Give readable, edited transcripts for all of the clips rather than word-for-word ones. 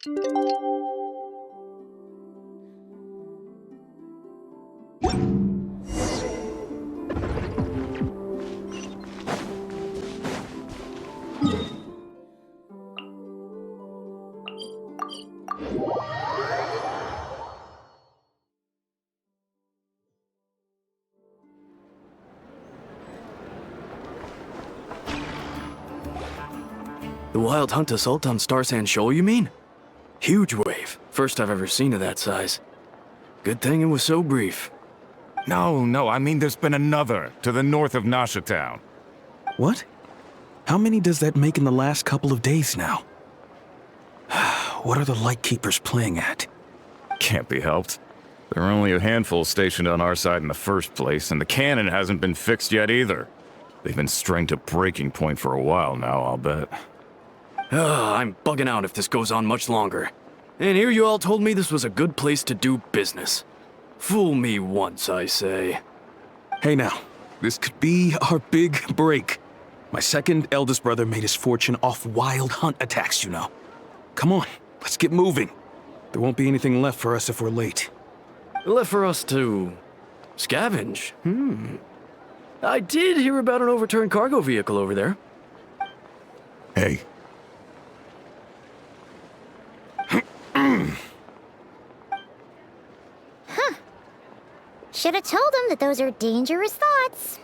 The Wild Hunt assault on Star Sand Shoal, you mean? Huge wave. First I've ever seen of that size. Good thing it was so brief. No, I mean there's been another, to the north of Nasha Town. What? How many does that make in the last couple of days now? What are the Lightkeepers playing at? Can't be helped. There are only a handful stationed on our side in the first place, and the cannon hasn't been fixed yet either. They've been strained to breaking point for a while now, I'll bet. I'm bugging out if this goes on much longer. And here you all told me this was a good place to do business. Fool me once, I say. Hey now, this could be our big break. My second eldest brother made his fortune off Wild Hunt attacks, you know. Come on, let's get moving. There won't be anything left for us if we're late. Left for us to scavenge? I did hear about an overturned cargo vehicle over there. Hey. Should have told him that those are dangerous thoughts.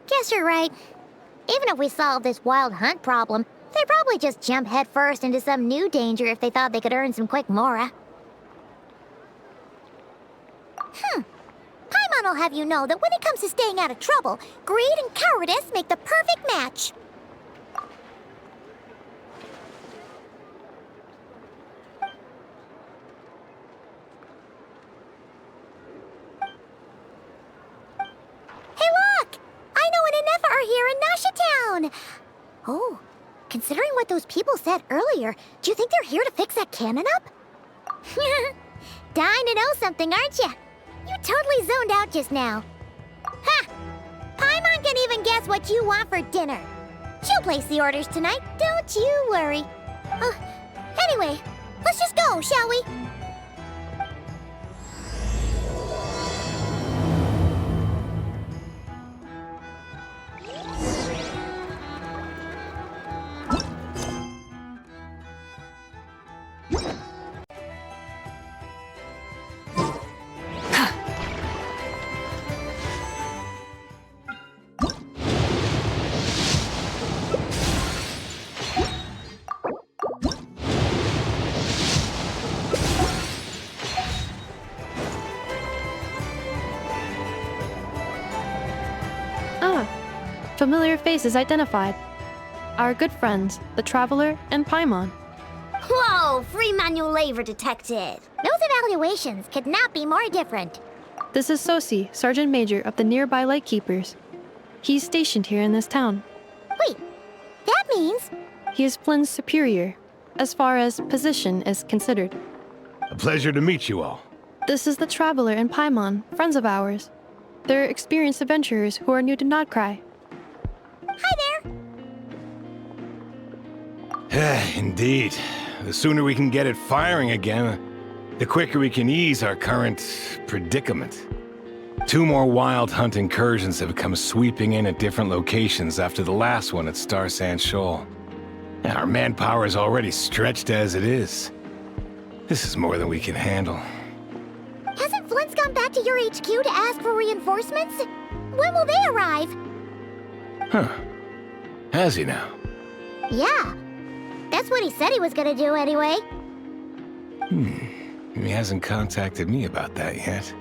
Guess you're right. Even if we solve this Wild Hunt problem, they'd probably just jump headfirst into some new danger if they thought they could earn some quick mora. Paimon will have you know that when it comes to staying out of trouble, greed and cowardice make the perfect match. Oh, considering what those people said earlier, do you think they're here to fix that cannon up? Dying to know something, aren't you? You totally zoned out just now. Ha! Paimon can even guess what you want for dinner. She'll place the orders tonight, don't you worry. Anyway, let's just go, shall we? Familiar faces identified. Our good friends, the Traveler and Paimon. Whoa, free manual labor detected. Those evaluations could not be more different. This is Sosi, Sergeant Major of the nearby Lightkeepers. He's stationed here in this town. Wait, that means... He is Flynn's superior, as far as position is considered. A pleasure to meet you all. This is the Traveler and Paimon, friends of ours. They're experienced adventurers who are new to Nodcry. Hi there! Indeed. The sooner we can get it firing again, the quicker we can ease our current predicament. 2 more Wild Hunt incursions have come sweeping in at different locations after the last one at Star Sand Shoal. Our manpower is already stretched as it is. This is more than we can handle. Hasn't Flint's gone back to your HQ to ask for reinforcements? When will they arrive? Huh. Has he now? Yeah. That's what he said he was gonna do anyway. He hasn't contacted me about that yet.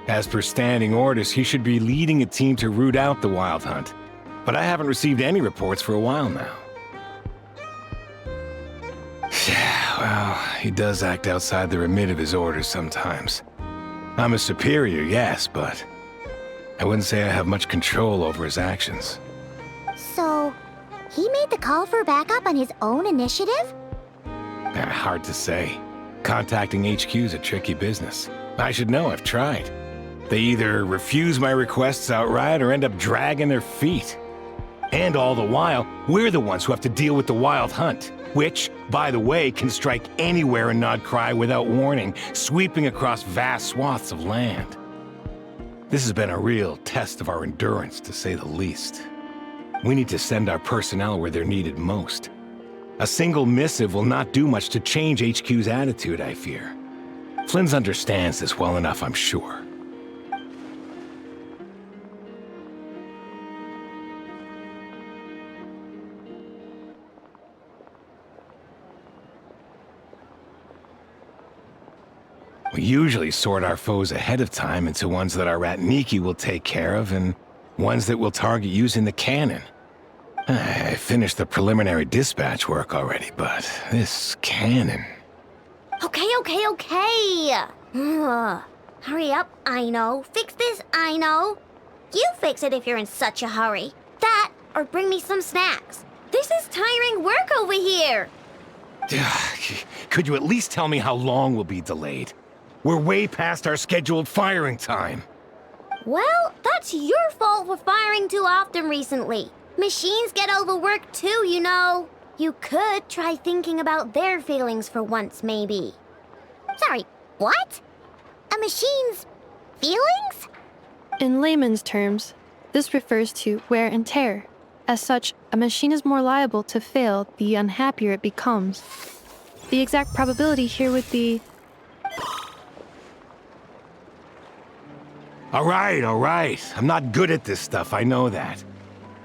As per standing orders, he should be leading a team to root out the Wild Hunt. But I haven't received any reports for a while now. Well, he does act outside the remit of his orders sometimes. I'm a superior, yes, but I wouldn't say I have much control over his actions. So, he made the call for backup on his own initiative? Hard to say. Contacting HQ's a tricky business. I should know, I've tried. They either refuse my requests outright or end up dragging their feet. And all the while, we're the ones who have to deal with the Wild Hunt. which, by the way, can strike anywhere in Nodcry without warning, sweeping across vast swaths of land. This has been a real test of our endurance, to say the least. We need to send our personnel where they're needed most. A single missive will not do much to change HQ's attitude, I fear. Flynn's understands this well enough, I'm sure. We usually sort our foes ahead of time into ones that our Ratniki will take care of and ones that we'll target using the cannon. I finished the preliminary dispatch work already, but this cannon... Okay. Hurry up, I know. Fix this, I know. You fix it if you're in such a hurry. That, or bring me some snacks. This is tiring work over here. Could you at least tell me how long we'll be delayed? We're way past our scheduled firing time. Well, that's your fault for firing too often recently. Machines get overworked too, you know. You could try thinking about their feelings for once, maybe. Sorry, what? A machine's feelings? In layman's terms, this refers to wear and tear. As such, a machine is more liable to fail the unhappier it becomes. The exact probability here would be... All right. I'm not good at this stuff, I know that.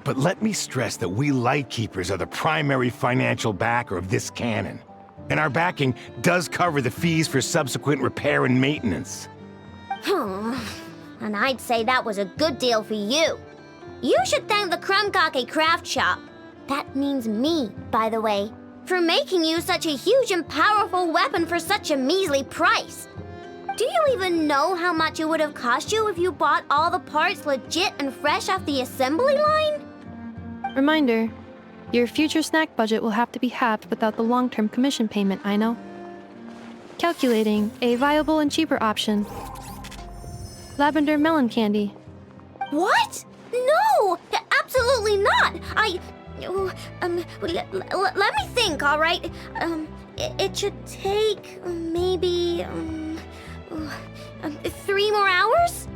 But let me stress that we Lightkeepers are the primary financial backer of this cannon. And our backing does cover the fees for subsequent repair and maintenance. And I'd say that was a good deal for you. You should thank the Krumkake craft shop. That means me, by the way, for making you such a huge and powerful weapon for such a measly price. Do you even know how much it would have cost you if you bought all the parts legit and fresh off the assembly line? Reminder, your future snack budget will have to be halved without the long-term commission payment, I know. Calculating a viable and cheaper option. Lavender melon candy. What? No! Absolutely not! Let me think, all right? It should take maybe 3 more hours?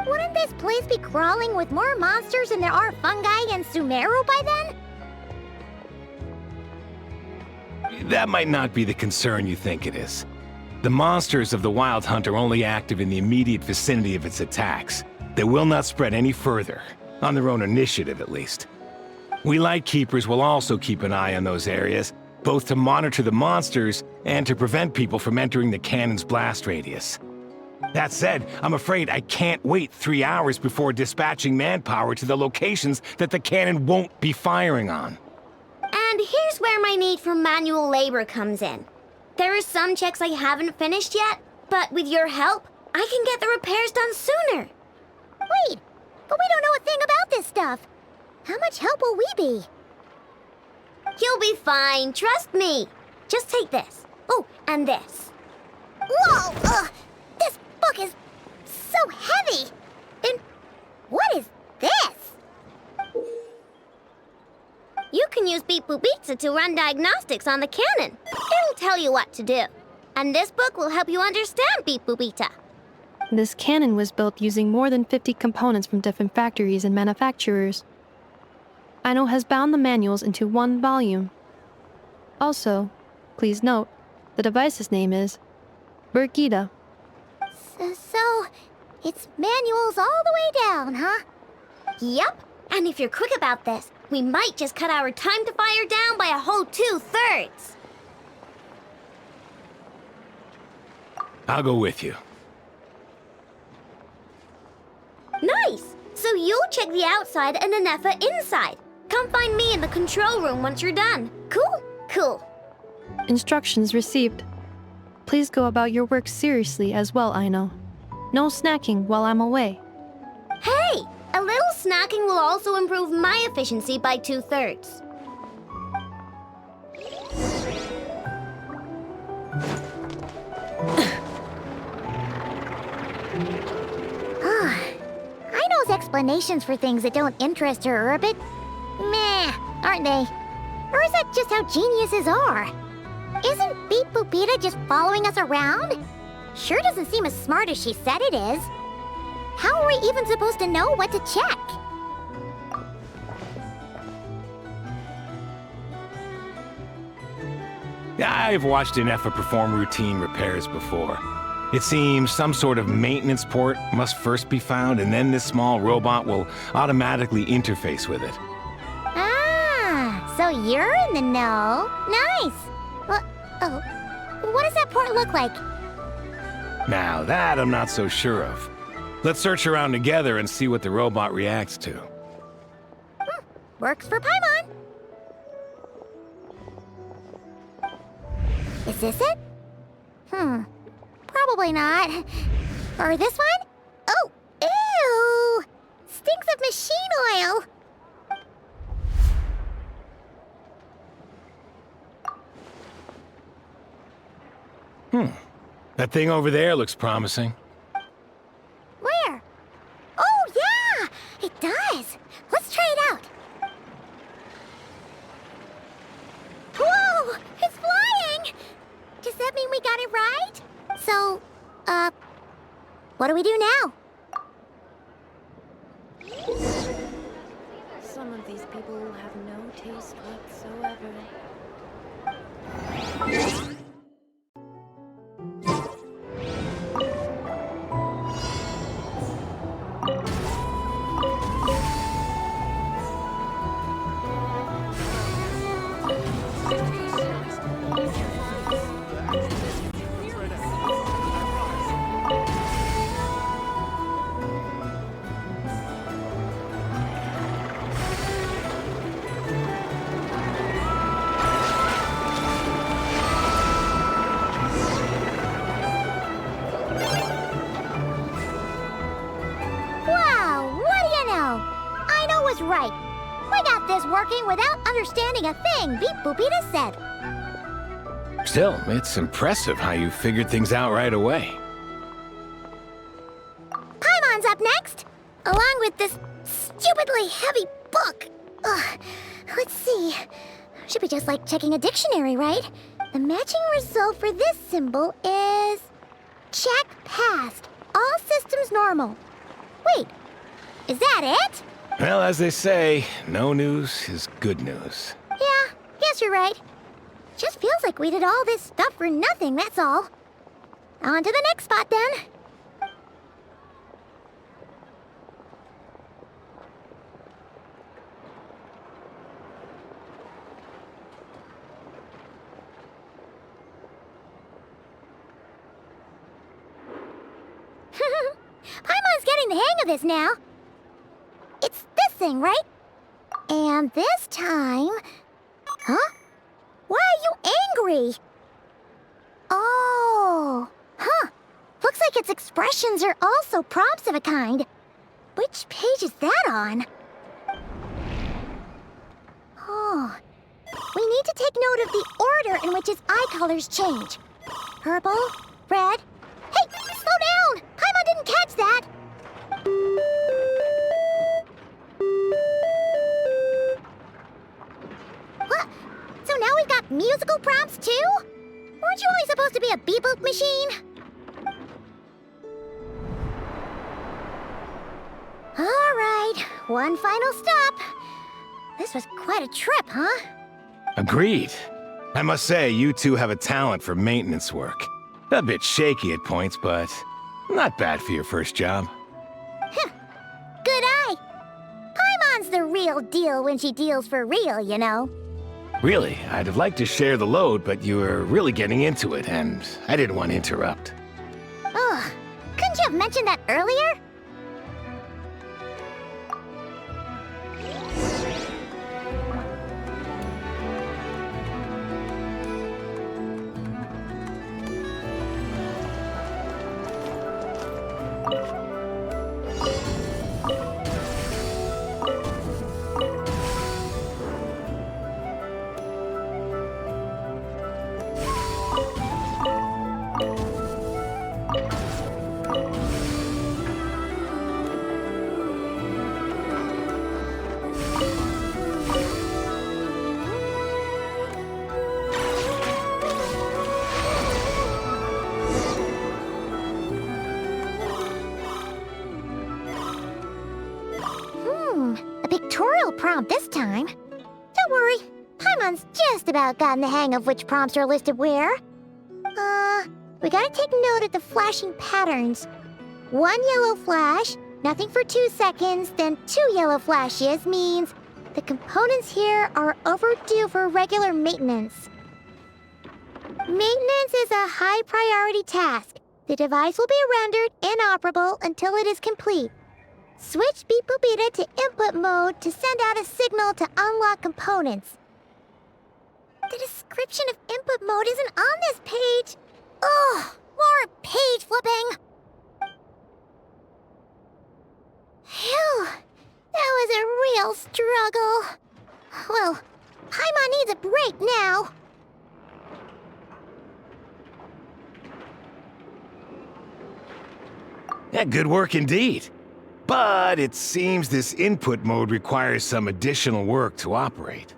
Wouldn't this place be crawling with more monsters than there are fungi and Sumeru by then? That might not be the concern you think it is. The monsters of the Wild Hunt are only active in the immediate vicinity of its attacks. They will not spread any further, on their own initiative at least. We Lightkeepers will also keep an eye on those areas, both to monitor the monsters and to prevent people from entering the cannon's blast radius. That said, I'm afraid I can't wait 3 hours before dispatching manpower to the locations that the cannon won't be firing on. And here's where my need for manual labor comes in. There are some checks I haven't finished yet, but with your help, I can get the repairs done sooner. Wait, but we don't know a thing about this stuff. How much help will we be? You'll be fine, trust me. Just take this. Oh, and this. Whoa! This book is so heavy! And what is this? You can use Beep Boop Pizza to run diagnostics on the cannon. It'll tell you what to do. And this book will help you understand Beep Boop Pizza. This cannon was built using more than 50 components from different factories and manufacturers. Aino has bound the manuals into one volume. Also, please note, the device's name is Birgitta. So, it's manuals all the way down, huh? Yep, and if you're quick about this, we might just cut our time to fire down by a whole 2/3. I'll go with you. Nice! So you'll check the outside and Anefa inside. Come find me in the control room once you're done. Cool? Cool. Instructions received. Please go about your work seriously as well, Aino. No snacking while I'm away. Hey! A little snacking will also improve my efficiency by 2/3. Aino's explanations for things that don't interest her are a bit meh, aren't they? Or is that just how geniuses are? Isn't Beep Boopita just following us around? Sure doesn't seem as smart as she said it is. How are we even supposed to know what to check? Yeah, I've watched an Effa perform routine repairs before. It seems some sort of maintenance port must first be found, and then this small robot will automatically interface with it. Ah, so you're in the know. Nice. Well, oh, what does that port look like? Now, that I'm not so sure of. Let's search around together and see what the robot reacts to. Works for Paimon. Is this it? Probably not. Or this one? Oh, ew! Stinks of machine oil. That thing over there looks promising. Where? Oh, yeah! It does. Let's try it out. Whoa! It's flying! Does that mean we got it right? So, what do we do now? Some of these people have no taste whatsoever. Right. We got this working without understanding a thing Beep Boopita said. Still, it's impressive how you figured things out right away. Paimon's up next, along with this stupidly heavy book. Ugh. Let's see. Should be just like checking a dictionary, right? The matching result for this symbol is... check passed. All systems normal. Wait, is that it? Well, as they say, no news is good news. Yeah, guess you're right. Just feels like we did all this stuff for nothing, that's all. On to the next spot, then. Paimon's getting the hang of this now. It's this thing, right? And this time... Huh? Why are you angry? Oh... Huh. Looks like its expressions are also prompts of a kind. Which page is that on? Oh... We need to take note of the order in which his eye colors change. Purple, red... Hey! Slow down! Paimon didn't catch that! What? So now we've got musical prompts too? Weren't you only supposed to be a beep-boop machine? Alright, one final stop. This was quite a trip, huh? Agreed. I must say, you two have a talent for maintenance work. A bit shaky at points, but not bad for your first job. Good eye. Paimon's the real deal when she deals for real, you know. Really, I'd have liked to share the load, but you were really getting into it, and I didn't want to interrupt. Ugh, couldn't you have mentioned that earlier? real prompt this time. Don't worry, Paimon's just about gotten the hang of which prompts are listed where. We gotta take note of the flashing patterns. 1 yellow flash, nothing for 2 seconds, then 2 yellow flashes means the components here are overdue for regular maintenance. Maintenance is a high priority task. The device will be rendered inoperable until it is complete. Switch Beep Boopita to input mode to send out a signal to unlock components. The description of input mode isn't on this page. Ugh, more page flipping. Phew, that was a real struggle. Well, Paimon needs a break now. Yeah, good work indeed. But it seems this input mode requires some additional work to operate.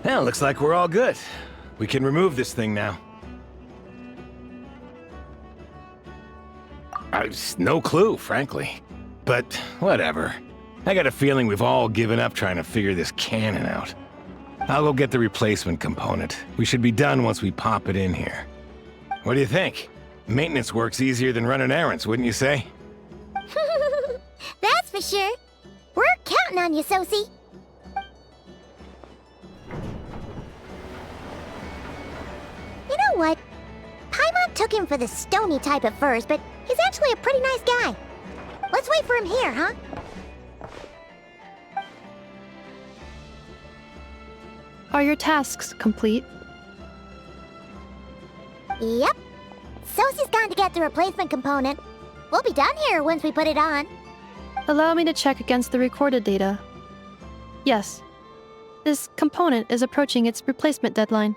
Well, looks like we're all good. We can remove this thing now. No clue, frankly. But whatever. I got a feeling we've all given up trying to figure this cannon out. I'll go get the replacement component. We should be done once we pop it in here. What do you think? Maintenance work's easier than running errands, wouldn't you say? That's for sure. We're counting on you, Sosie. You know what? Paimon took him for the stony type at first, but he's actually a pretty nice guy. Let's wait for him here, huh? Are your tasks complete? Yep. Sosie's gone to get the replacement component. We'll be done here once we put it on. Allow me to check against the recorded data. Yes. This component is approaching its replacement deadline.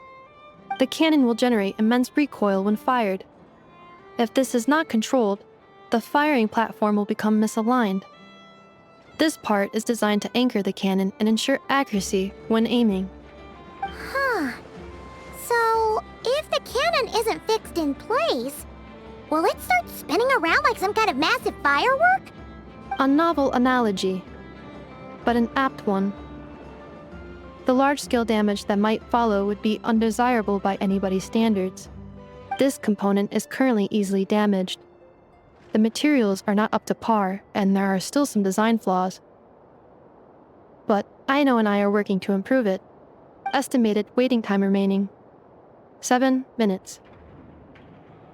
The cannon will generate immense recoil when fired. If this is not controlled, the firing platform will become misaligned. This part is designed to anchor the cannon and ensure accuracy when aiming. Huh. So, if the cannon isn't fixed in place, will it start spinning around like some kind of massive firework? A novel analogy, but an apt one. The large-scale damage that might follow would be undesirable by anybody's standards. This component is currently easily damaged. The materials are not up to par, and there are still some design flaws. But Aino and I are working to improve it. Estimated waiting time remaining: 7 minutes.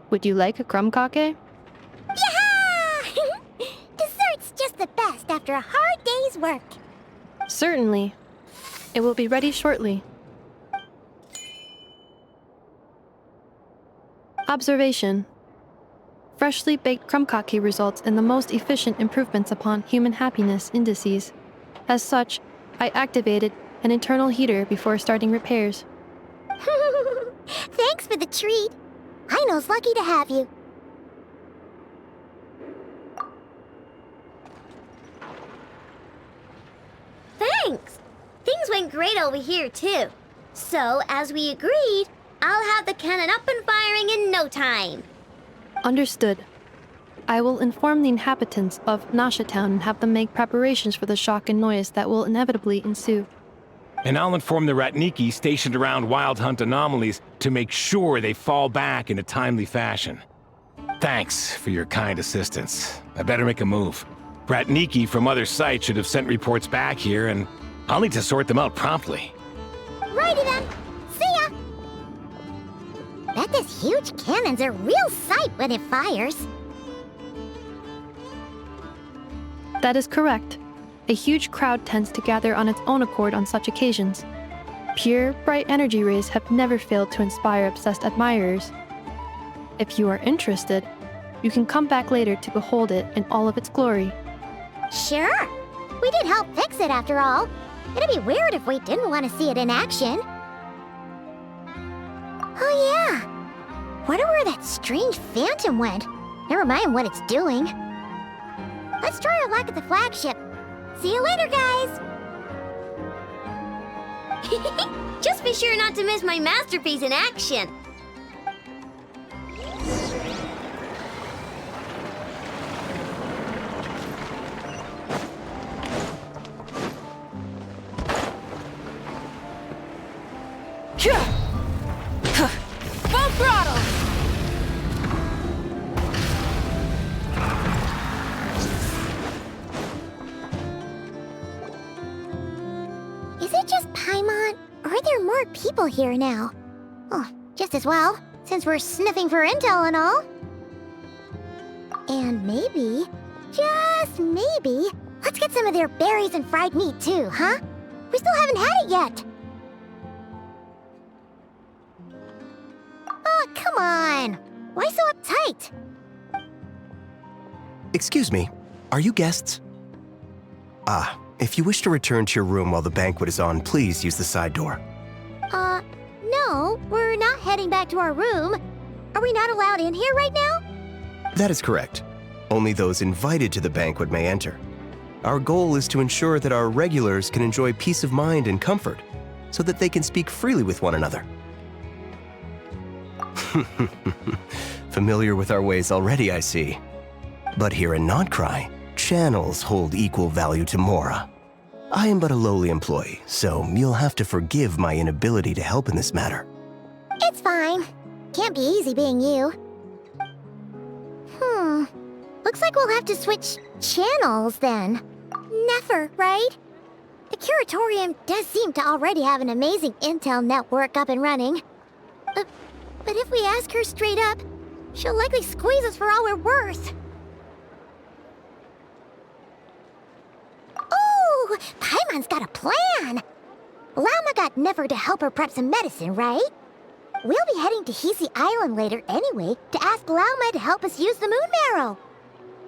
Would you like a crumb cake? Yeah! Dessert's just the best after a hard day's work. Certainly. It will be ready shortly. Observation. Freshly baked crumb cake results in the most efficient improvements upon human happiness indices. As such, I activated an internal heater before starting repairs. Thanks for the treat. Aino's lucky to have you. Thanks. Things went great over here, too. So, as we agreed, I'll have the cannon up and firing in no time. Understood. I will inform the inhabitants of Nasha Town and have them make preparations for the shock and noise that will inevitably ensue. And I'll inform the Ratniki stationed around Wild Hunt anomalies to make sure they fall back in a timely fashion. Thanks for your kind assistance. I better make a move. Bratniki from other sites should have sent reports back here, and I'll need to sort them out promptly. Righty then. See ya! Bet this huge cannon's a real sight when it fires. That is correct. A huge crowd tends to gather on its own accord on such occasions. Pure, bright energy rays have never failed to inspire obsessed admirers. If you are interested, you can come back later to behold it in all of its glory. Sure. We did help fix it after all. It'd be weird if we didn't want to see it in action. Oh yeah. Wonder where that strange phantom went. Never mind what it's doing. Let's try our luck at the flagship. See you later, guys! Just be sure not to miss my masterpiece in action. Full throttle! Is it just Paimon, or are there more people here now? Oh, just as well, since we're sniffing for intel and all. And maybe, just maybe, let's get some of their berries and fried meat too, huh? We still haven't had it yet. Oh, come on! Why so uptight? Excuse me, are you guests? Ah, if you wish to return to your room while the banquet is on, please use the side door. No, we're not heading back to our room. Are we not allowed in here right now? That is correct. Only those invited to the banquet may enter. Our goal is to ensure that our regulars can enjoy peace of mind and comfort, so that they can speak freely with one another. Familiar with our ways already, I see. But here in Notcry, channels hold equal value to Mora. I am but a lowly employee, so you'll have to forgive my inability to help in this matter. It's fine. Can't be easy being you. Looks like we'll have to switch channels then. Never, right? The Curatorium does seem to already have an amazing intel network up and running. But if we ask her straight up, she'll likely squeeze us for all we're worth. Ooh, Paimon's got a plan! Llama got Never to help her prep some medicine, right? We'll be heading to Hisi Island later anyway to ask Llama to help us use the moon marrow.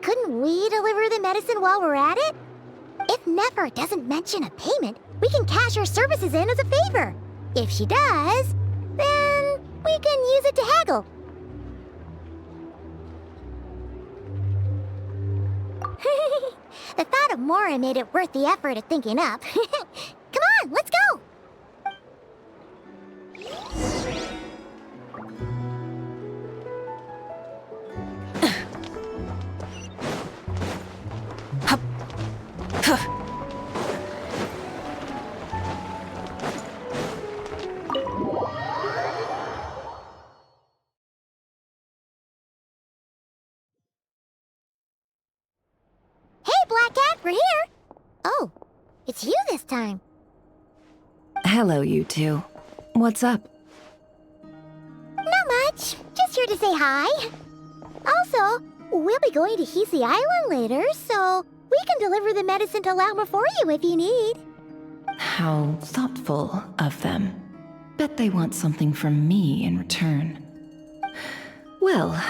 Couldn't we deliver the medicine while we're at it? If Never doesn't mention a payment, we can cash our services in as a favor. If she does, then we can use it to haggle. The thought of Mora made it worth the effort of thinking up. Come on, let's go! Black Cat, we're here! Oh, it's you this time. Hello, you two. What's up? Not much. Just here to say hi. Also, we'll be going to Hisi Island later, so we can deliver the medicine to Llama for you if you need. How thoughtful of them. Bet they want something from me in return. Well,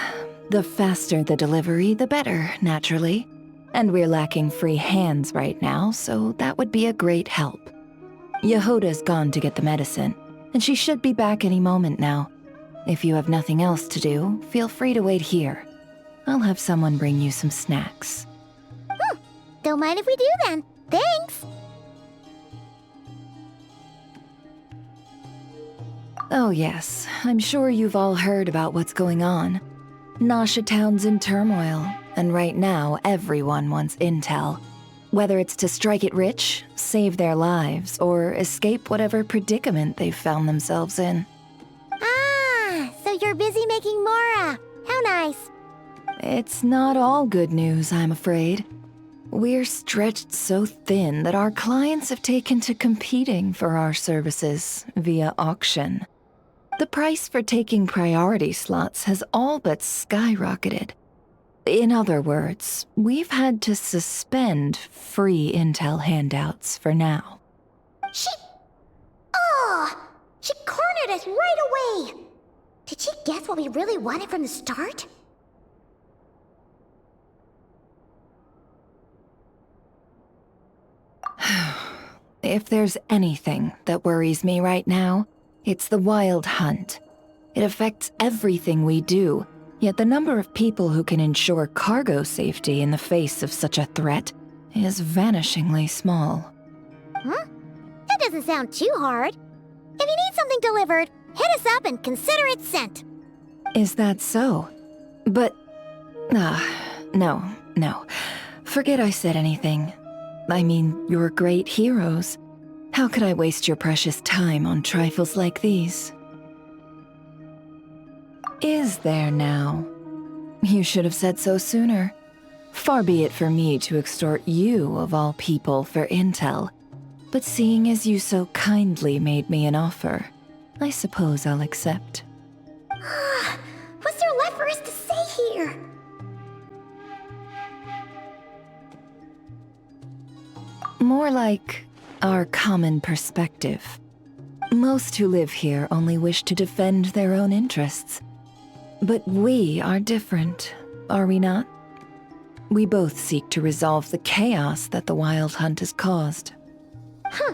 the faster the delivery, the better, naturally. And we're lacking free hands right now, so that would be a great help. Yehoda's gone to get the medicine, and she should be back any moment now. If you have nothing else to do, feel free to wait here. I'll have someone bring you some snacks. Don't mind if we do then. Thanks! Oh yes, I'm sure you've all heard about what's going on. Nasha Town's in turmoil, and right now everyone wants intel. Whether it's to strike it rich, save their lives, or escape whatever predicament they've found themselves in. Ah, so you're busy making Mora. How nice. It's not all good news, I'm afraid. We're stretched so thin that our clients have taken to competing for our services via auction. The price for taking priority slots has all but skyrocketed. In other words, we've had to suspend free intel handouts for now. She cornered us right away! Did she guess what we really wanted from the start? If there's anything that worries me right now, it's the Wild Hunt. It affects everything we do, yet the number of people who can ensure cargo safety in the face of such a threat is vanishingly small. Huh? That doesn't sound too hard. If you need something delivered, hit us up and consider it sent. Is that so? But... no. Forget I said anything. I mean, you're great heroes. How could I waste your precious time on trifles like these? Is there now? You should have said so sooner. Far be it for me to extort you, of all people, for intel. But seeing as you so kindly made me an offer, I suppose I'll accept. What's there left for us to say here? More like our common perspective. Most who live here only wish to defend their own interests. But we are different, are we not? We both seek to resolve the chaos that the Wild Hunt has caused. Huh.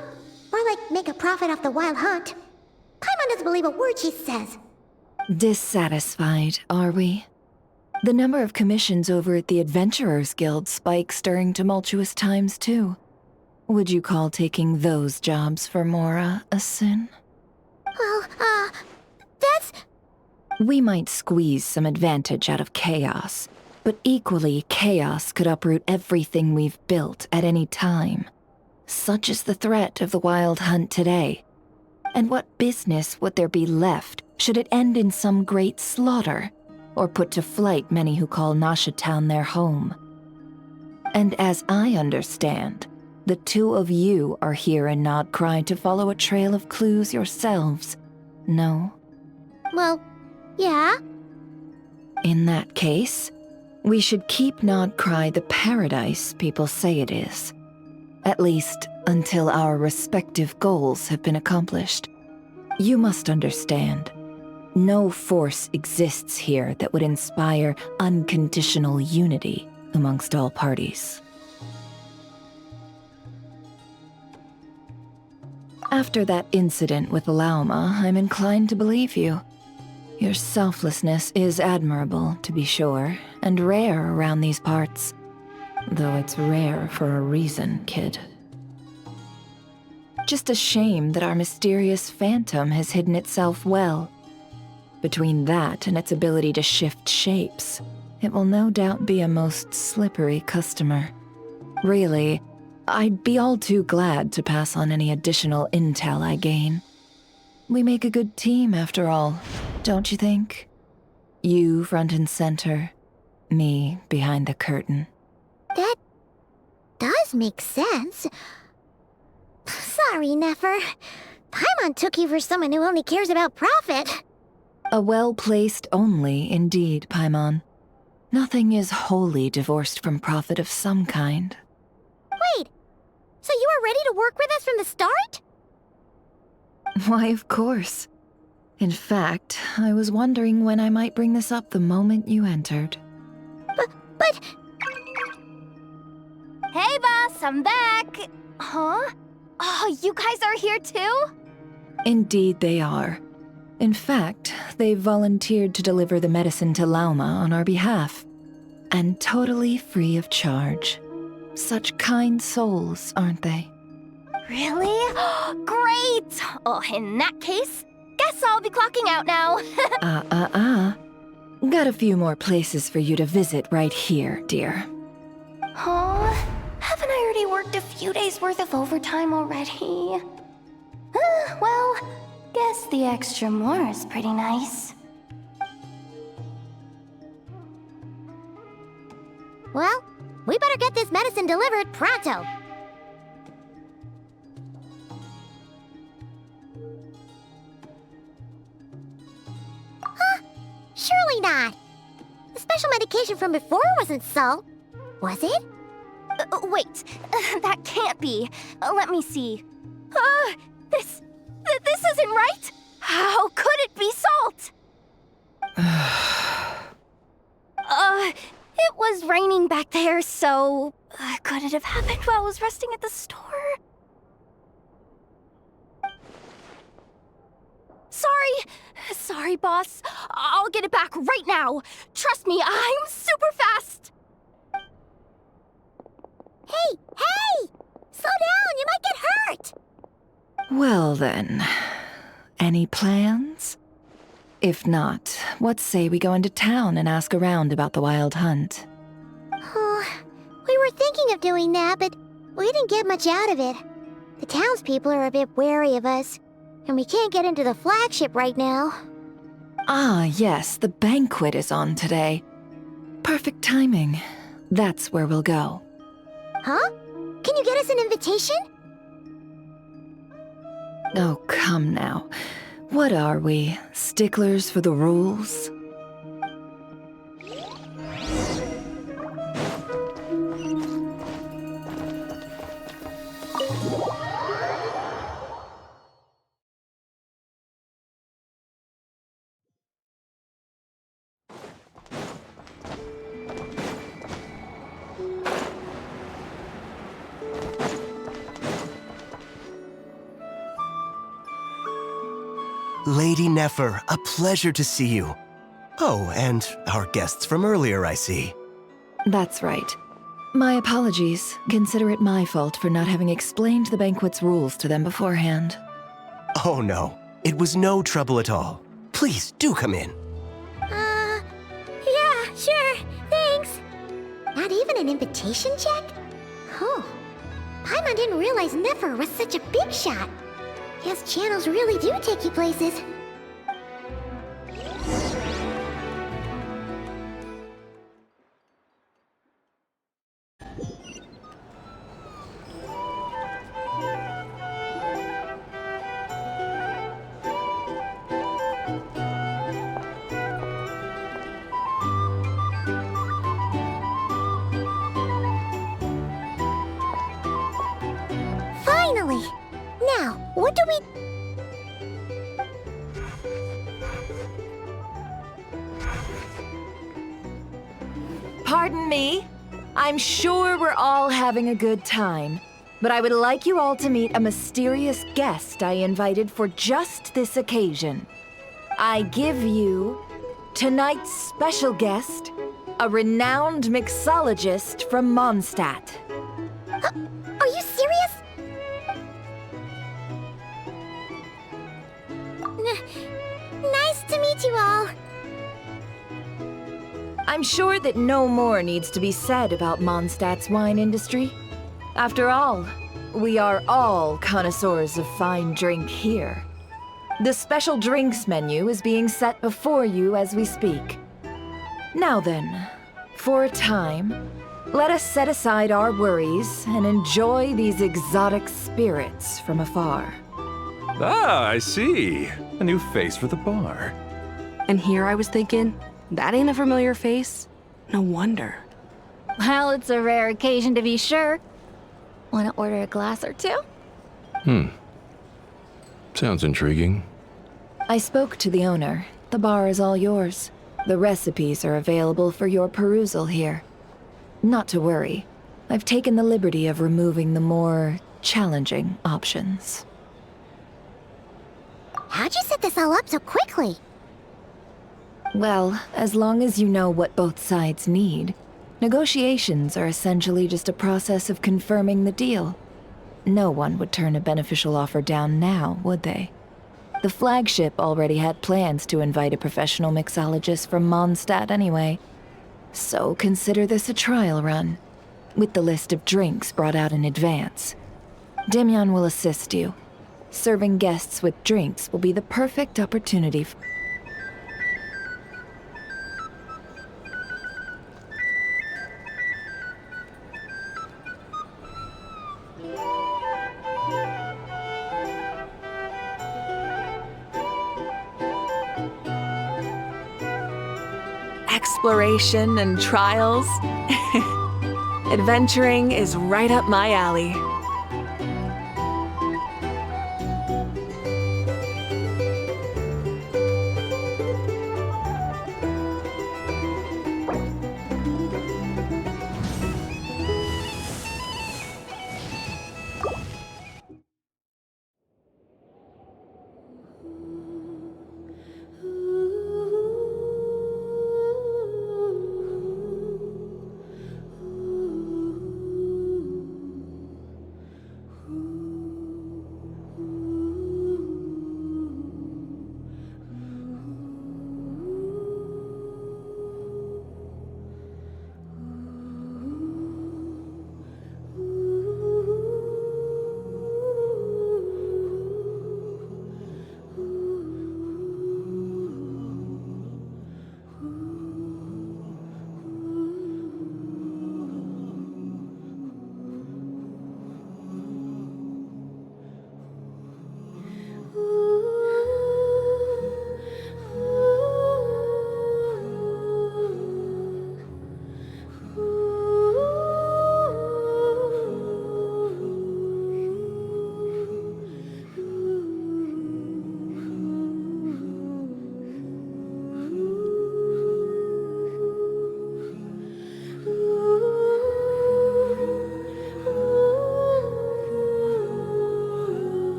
More like make a profit off the Wild Hunt. Paimon doesn't believe a word she says. Dissatisfied, are we? The number of commissions over at the Adventurers Guild spikes during tumultuous times, too. Would you call taking those jobs for Mora a sin? Well, that's... We might squeeze some advantage out of chaos, but equally, chaos could uproot everything we've built at any time. Such is the threat of the Wild Hunt today. And what business would there be left should it end in some great slaughter, or put to flight many who call Nasha Town their home? And as I understand, the two of you are here in Nodcry to follow a trail of clues yourselves, no? Well, yeah. In that case, we should keep Nodcry the paradise people say it is. At least, until our respective goals have been accomplished. You must understand, no force exists here that would inspire unconditional unity amongst all parties. After that incident with Lauma, I'm inclined to believe you. Your selflessness is admirable, to be sure, and rare around these parts. Though it's rare for a reason, kid. Just a shame that our mysterious phantom has hidden itself well. Between that and its ability to shift shapes, it will no doubt be a most slippery customer. Really, I'd be all too glad to pass on any additional intel I gain. We make a good team, after all, don't you think? You front and center, me behind the curtain. That does make sense. Sorry, Nefer. Paimon took you for someone who only cares about profit. A well-placed only, indeed, Paimon. Nothing is wholly divorced from profit of some kind. Wait, so you were ready to work with us from the start? Why, of course. In fact, I was wondering when I might bring this up the moment you entered. But... Hey, boss, I'm back! Huh? Oh, you guys are here too? Indeed they are. In fact, they've volunteered to deliver the medicine to Lauma on our behalf. And totally free of charge. Such kind souls, aren't they? Really? Great! Oh, in that case, guess I'll be clocking out now. Got a few more places for you to visit right here, dear. Huh? Haven't I already worked a few days' worth of overtime already? Well, guess the extra more is pretty nice. Well, we better get this medicine this and delivered pronto. Huh? Surely not. The special medication from before wasn't salt, was it? Wait, that can't be. Let me see. This isn't right! How could it be salt? It was raining back there, so... could it have happened while I was resting at the store? Sorry, boss. I'll get it back right now. Trust me, I'm super fast! Hey! Slow down, you might get hurt! Well then, any plans? If not, what say we go into town and ask around about the wild hunt? Oh, we were thinking of doing that, but we didn't get much out of it. The townspeople are a bit wary of us, and we can't get into the flagship right now. Ah, yes, the banquet is on today. Perfect timing. That's where we'll go. Huh? Can you get us an invitation? Oh, come now. What are we, sticklers for the rules? Lady Nefer, a pleasure to see you. Oh, and our guests from earlier, I see. That's right. My apologies. Consider it my fault for not having explained the banquet's rules to them beforehand. Oh no, it was no trouble at all. Please, do come in. Yeah, sure, thanks. Not even an invitation check? Oh, Paimon didn't realize Nefer was such a big shot. Guess channels really do take you places. Finally! Now, what do we... Pardon me. I'm sure we're all having a good time, but I would like you all to meet a mysterious guest I invited for just this occasion. I give you tonight's special guest, a renowned mixologist from Mondstadt. Are you serious? Nice to meet you all. I'm sure that no more needs to be said about Mondstadt's wine industry. After all, we are all connoisseurs of fine drink here. The special drinks menu is being set before you as we speak. Now then, for a time, let us set aside our worries and enjoy these exotic spirits from afar. Ah, I see. A new face for the bar. And here I was thinking, that ain't a familiar face. No wonder. Well, it's a rare occasion to be sure. Want to order a glass or two? Sounds intriguing. I spoke to the owner. The bar is all yours. The recipes are available for your perusal here. Not to worry. I've taken the liberty of removing the more challenging options. How'd you set this all up so quickly? Well, as long as you know what both sides need, negotiations are essentially just a process of confirming the deal. No one would turn a beneficial offer down now, would they? The flagship already had plans to invite a professional mixologist from Mondstadt anyway. So consider this a trial run, with the list of drinks brought out in advance. Demyon will assist you. Serving guests with drinks will be the perfect opportunity exploration and trials. Adventuring is right up my alley.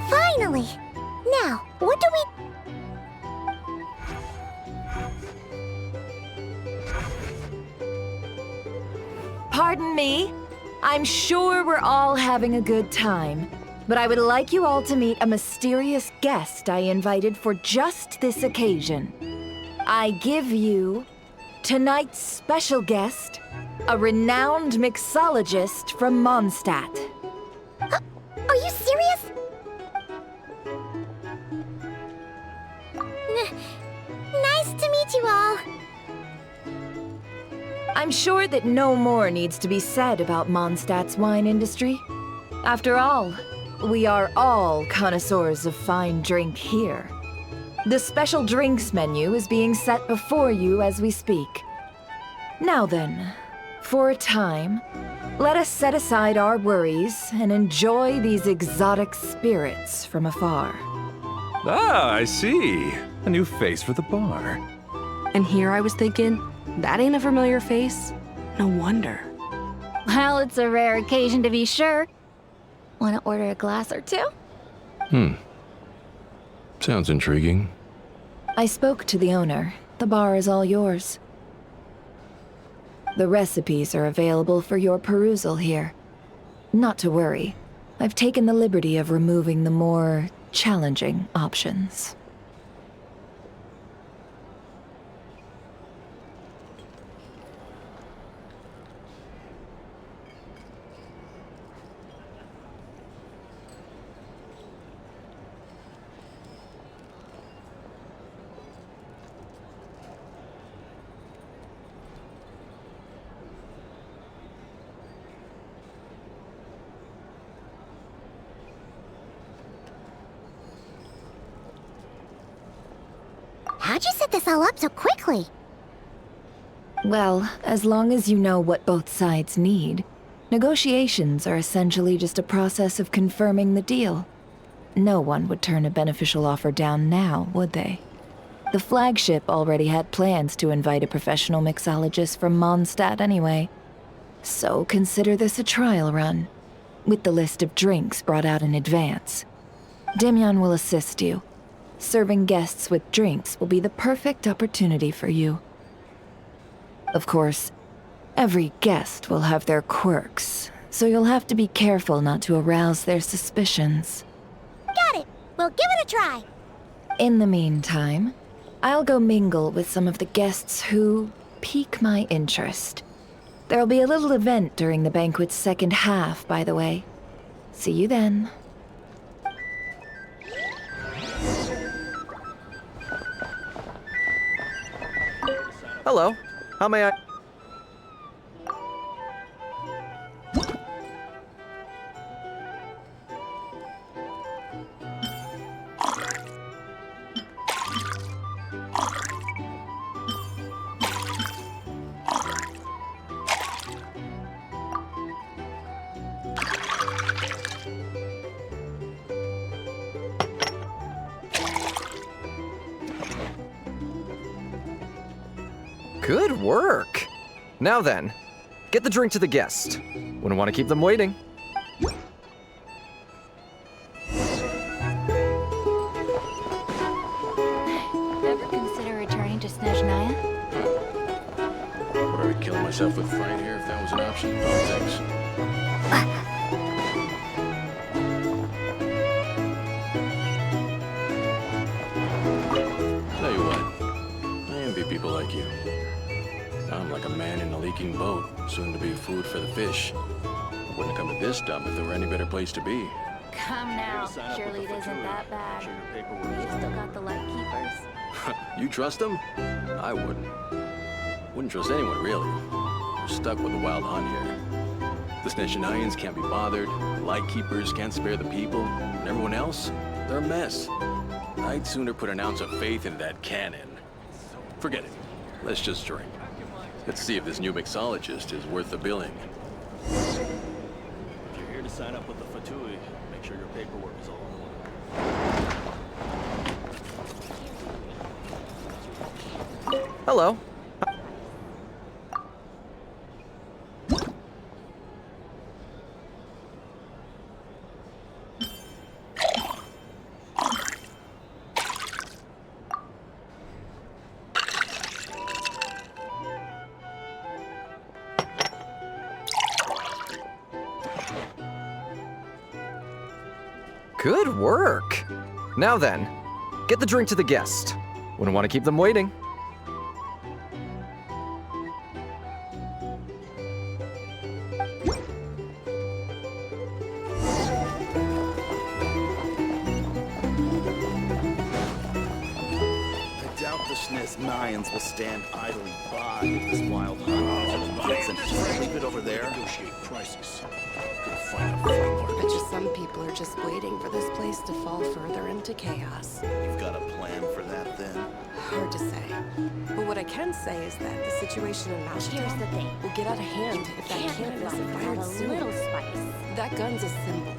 Finally! Now, what do we... Pardon me? I'm sure we're all having a good time, but I would like you all to meet a mysterious guest I invited for just this occasion. I give you tonight's special guest, a renowned mixologist from Mondstadt. Are you serious? Nice to meet you all. I'm sure that no more needs to be said about Mondstadt's wine industry. After all, we are all connoisseurs of fine drink here. The special drinks menu is being set before you as we speak. Now then, for a time, let us set aside our worries and enjoy these exotic spirits from afar. Ah, I see. A new face for the bar. And here I was thinking, that ain't a familiar face. No wonder. Well, it's a rare occasion to be sure. Want to order a glass or two? Sounds intriguing. I spoke to the owner. The bar is all yours. The recipes are available for your perusal here. Not to worry. I've taken the liberty of removing the more challenging options. How'd you set this all up so quickly? Well, as long as you know what both sides need, negotiations are essentially just a process of confirming the deal. No one would turn a beneficial offer down now, would they? The flagship already had plans to invite a professional mixologist from Mondstadt anyway. So consider this a trial run, with the list of drinks brought out in advance. Demyon will assist you. Serving guests with drinks will be the perfect opportunity for you. Of course, every guest will have their quirks, so you'll have to be careful not to arouse their suspicions. Got it. We'll give it a try. In the meantime, I'll go mingle with some of the guests who pique my interest. There'll be a little event during the banquet's second half, by the way. See you then. Hello. How may I... Good work! Now then, get the drink to the guest. Wouldn't want to keep them waiting. Ever consider returning to Snezhnaya? Would I be killing myself with fright here if that was an option? Oh, thanks. Tell you what, I envy people like you. I'm like a man in a leaking boat, soon to be food for the fish. I wouldn't come to this dump if there were any better place to be. Come now, surely it isn't that bad. You've still got the light keepers. You trust them? I wouldn't. Wouldn't trust anyone, really. We're stuck with the wild hunt here. The Snezhnayans can't be bothered, the Lightkeepers can't spare the people, and everyone else, they're a mess. I'd sooner put an ounce of faith into that cannon. Forget it. Let's just drink. Let's see if this new mixologist is worth the billing. If you're here to sign up with the Fatui, make sure your paperwork is all in order. Hello. Good work! Now then, get the drink to the guest. Wouldn't want to keep them waiting. I doubt the Snezhnayans will stand idly by if this wild hunt gets them. Leave it over there. Negotiate prices. Bet you some people are just waiting for this place to fall further into chaos. You've got a plan for that, then? Hard to say. But what I can say is that the situation in Here's the Mashtown thing. will get out of hand if that cannon isn't fired a soon. little spice. That gun's a symbol.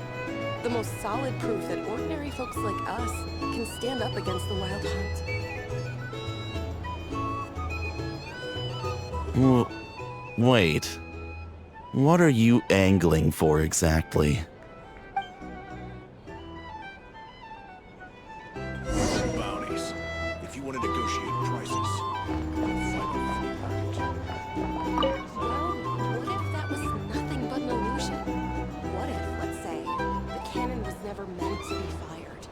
The most solid proof that ordinary folks like us can stand up against the wild hunt. Wait. What are you angling for exactly? Bounties. If you want to negotiate prices, fight on the market. Well, what if that was nothing but an illusion? What if, let's say, the cannon was never meant to be fired?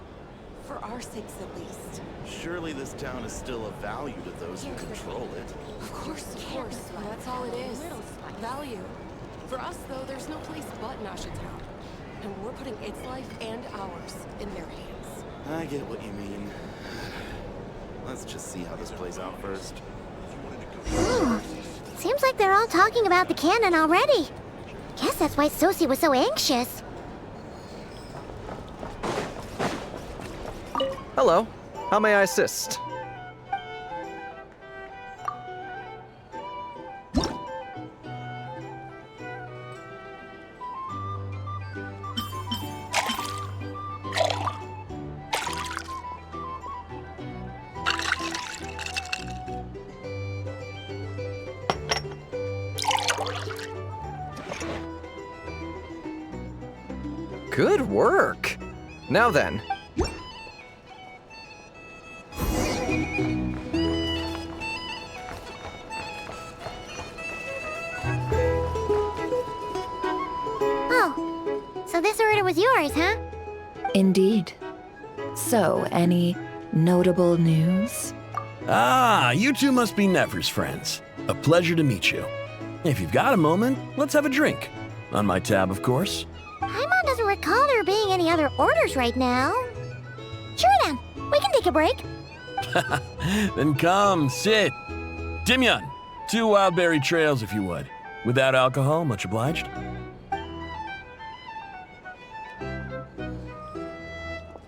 For our sakes, at least. Surely this town is still of value to those who control it. Of course. That's all it is. Value. For us, though, there's no place but Nashatown. And we're putting its life and ours in their hands. I get what you mean. Let's just see how this plays out first. Seems like they're all talking about the cannon already. Guess that's why Sosie was so anxious. Hello. How may I assist? Good work! Now then. Oh, so this order was yours, huh? Indeed. So, any notable news? Ah, you two must be Nefer's friends. A pleasure to meet you. If you've got a moment, let's have a drink. On my tab, of course. Paimon doesn't recall there being any other orders right now. Sure then, we can take a break. Then come, sit. Timyon, 2 wildberry trails if you would. Without alcohol, much obliged.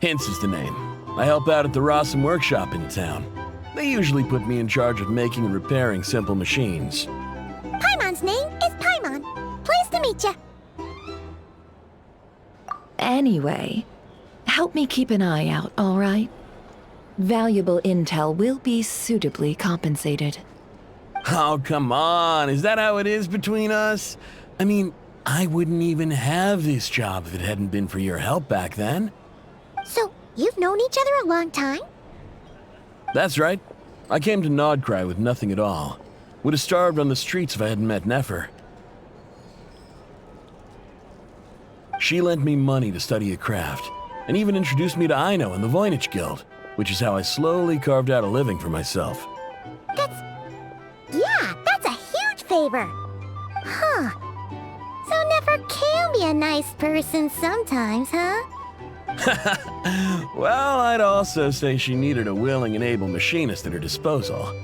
Hints is the name. I help out at the Rossum workshop in town. They usually put me in charge of making and repairing simple machines. Paimon's name is Paimon. Pleased to meet ya. Anyway, help me keep an eye out, all right? Valuable intel will be suitably compensated. Oh, come on. Is that how it is between us? I mean, I wouldn't even have this job if it hadn't been for your help back then. So, you've known each other a long time? That's right. I came to Nodcry with nothing at all. Would have starved on the streets if I hadn't met Nefer. She lent me money to study a craft, and even introduced me to Aino and the Voynich Guild, which is how I slowly carved out a living for myself. That's a huge favor. Huh. So Nefer can be a nice person sometimes, huh? Well, I'd also say she needed a willing and able machinist at her disposal.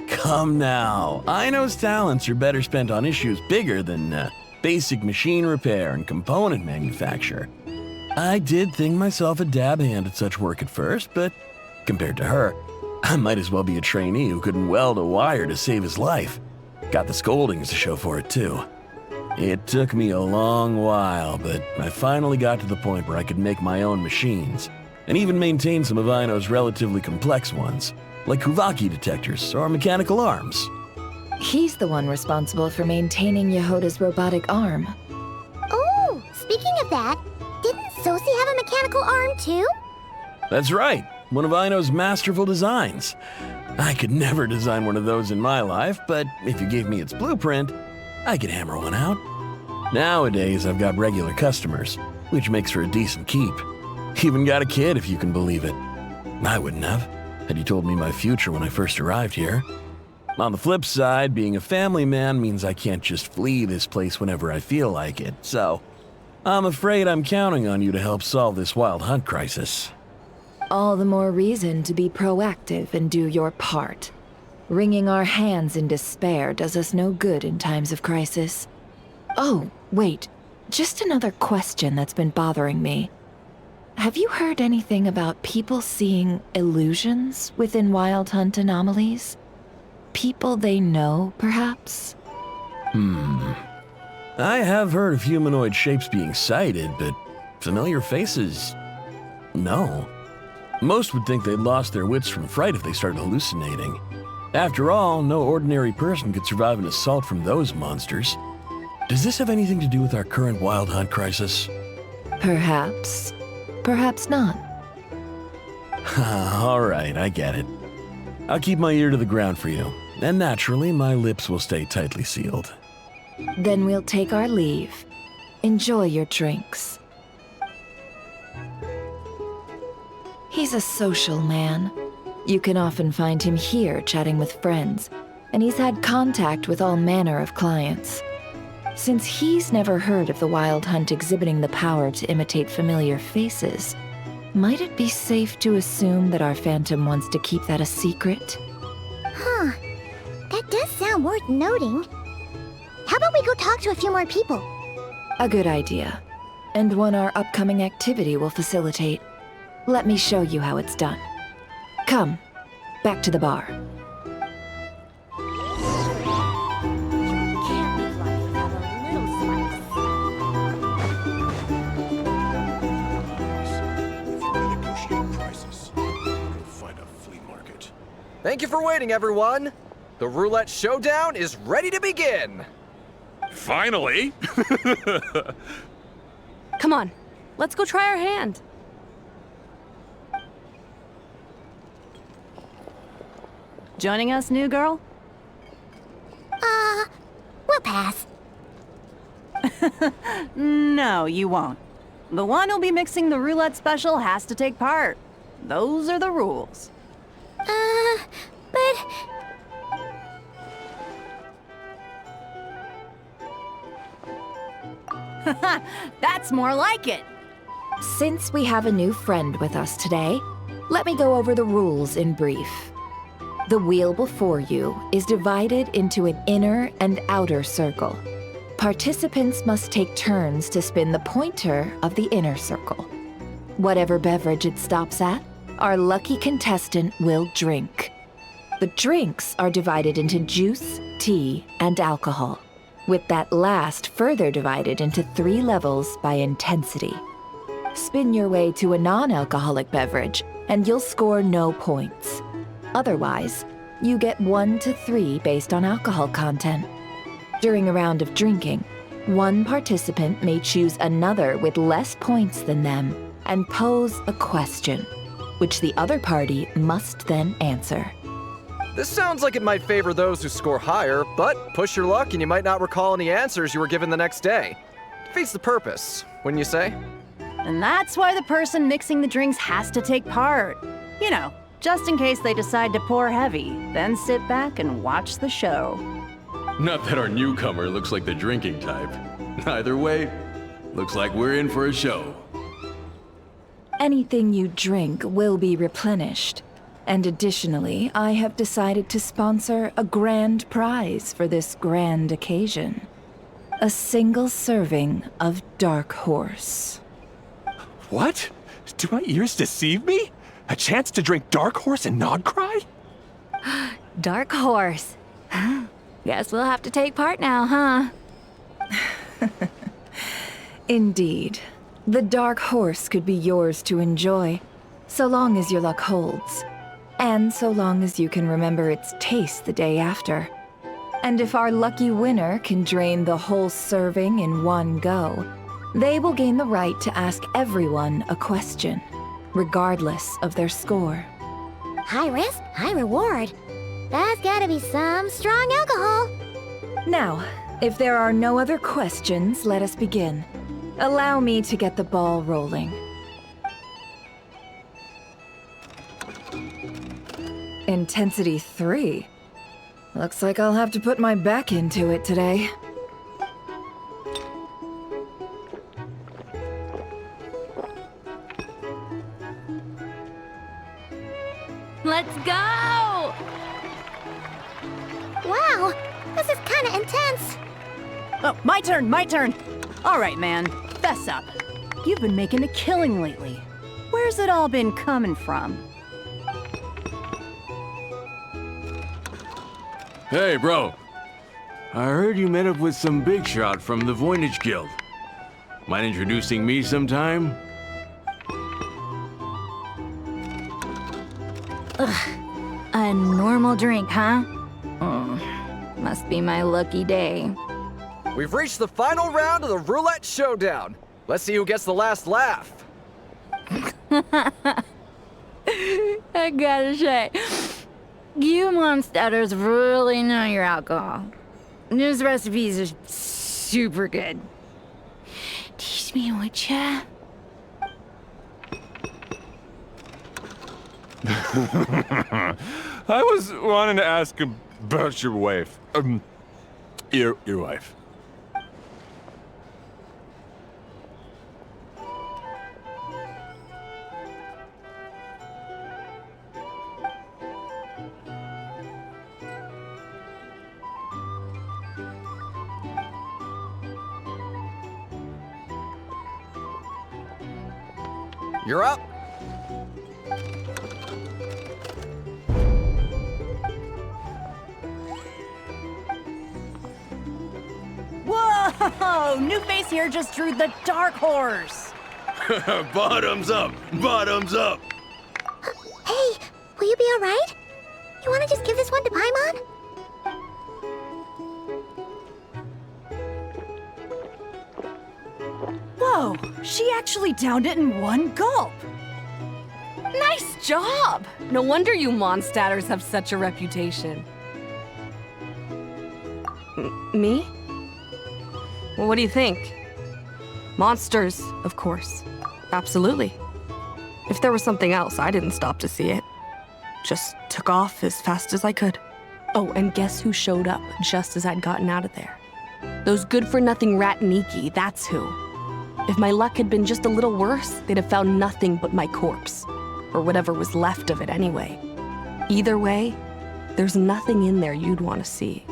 Come now, Aino's talents are better spent on issues bigger than basic machine repair and component manufacture. I did think myself a dab hand at such work at first, but compared to her, I might as well be a trainee who couldn't weld a wire to save his life. Got the scoldings to show for it too. It took me a long while, but I finally got to the point where I could make my own machines, and even maintain some of Aino's relatively complex ones, like Kuvaki detectors or mechanical arms. He's the one responsible for maintaining Yehoda's robotic arm. Oh, speaking of that, didn't Sosi have a mechanical arm too? That's right, one of Aino's masterful designs. I could never design one of those in my life, but if you gave me its blueprint, I could hammer one out. Nowadays, I've got regular customers, which makes for a decent keep. Even got a kid, if you can believe it. I wouldn't have, had you told me my future when I first arrived here. On the flip side, being a family man means I can't just flee this place whenever I feel like it, so I'm afraid I'm counting on you to help solve this wild hunt crisis. All the more reason to be proactive and do your part. Wringing our hands in despair does us no good in times of crisis. Oh, wait. Just another question that's been bothering me. Have you heard anything about people seeing illusions within Wild Hunt anomalies? People they know, perhaps? I have heard of humanoid shapes being sighted, but familiar faces? No. Most would think they'd lost their wits from fright if they started hallucinating. After all, no ordinary person could survive an assault from those monsters. Does this have anything to do with our current Wild Hunt crisis? Perhaps. Perhaps not. All right, I get it. I'll keep my ear to the ground for you, and naturally, my lips will stay tightly sealed. Then we'll take our leave. Enjoy your drinks. He's a social man. You can often find him here chatting with friends, and he's had contact with all manner of clients. Since he's never heard of the Wild Hunt exhibiting the power to imitate familiar faces, might it be safe to assume that our Phantom wants to keep that a secret? Huh. That does sound worth noting. How about we go talk to a few more people? A good idea, and one our upcoming activity will facilitate. Let me show you how it's done. Come, back to the bar. Thank you for waiting, everyone. The roulette showdown is ready to begin. Finally! Come on, let's go try our hand. Joining us, new girl? We'll pass. No, you won't. The one who'll be mixing the roulette special has to take part. Those are the rules. But... That's more like it. Since we have a new friend with us today, let me go over the rules in brief. The wheel before you is divided into an inner and outer circle. Participants must take turns to spin the pointer of the inner circle. Whatever beverage it stops at, our lucky contestant will drink. The drinks are divided into juice, tea, and alcohol, with that last further divided into 3 levels by intensity. Spin your way to a non-alcoholic beverage, and you'll score no points. Otherwise, you get 1 to 3 based on alcohol content. During a round of drinking, one participant may choose another with less points than them and pose a question, which the other party must then answer. This sounds like it might favor those who score higher, but push your luck and you might not recall any answers you were given the next day. Defeats the purpose, wouldn't you say? And that's why the person mixing the drinks has to take part. You know, just in case they decide to pour heavy, then sit back and watch the show. Not that our newcomer looks like the drinking type. Either way, looks like we're in for a show. Anything you drink will be replenished. And additionally, I have decided to sponsor a grand prize for this grand occasion. A single serving of Dark Horse. What? Do my ears deceive me? A chance to drink Dark Horse and not cry? Dark Horse. Guess we'll have to take part now, huh? Indeed. The Dark Horse could be yours to enjoy, so long as your luck holds. And so long as you can remember its taste the day after. And if our lucky winner can drain the whole serving in one go, they will gain the right to ask everyone a question, regardless of their score. High risk, high reward. That's gotta be some strong alcohol. Now, if there are no other questions, let us begin. Allow me to get the ball rolling. Intensity 3. Looks like I'll have to put my back into it today. Let's go! Wow, this is kinda intense. Oh, my turn. All right, man, fess up. You've been making a killing lately. Where's it all been coming from? Hey, bro. I heard you met up with some big shot from the Voynich Guild. Mind introducing me sometime? Ugh, a normal drink, huh? Must be my lucky day. We've reached the final round of the roulette showdown. Let's see who gets the last laugh. I gotta say, you monsters really know your alcohol. These recipes are super good. Teach me, would ya? I was wanting to ask about your wife. Your wife. You're up. Whoa! New face here just drew the Dark Horse. Bottoms up! Bottoms up! Hey, will you be alright? You wanna just give this one to Paimon? Whoa, she actually downed it in one gulp. Nice job! No wonder you Mondstadters have such a reputation. Me? Well, what do you think? Monsters, of course. Absolutely. If there was something else, I didn't stop to see it. Just took off as fast as I could. Oh, and guess who showed up just as I'd gotten out of there? Those good-for-nothing rat Nikki, that's who. If my luck had been just a little worse, they'd have found nothing but my corpse. Or whatever was left of it anyway. Either way, there's nothing in there you'd want to see.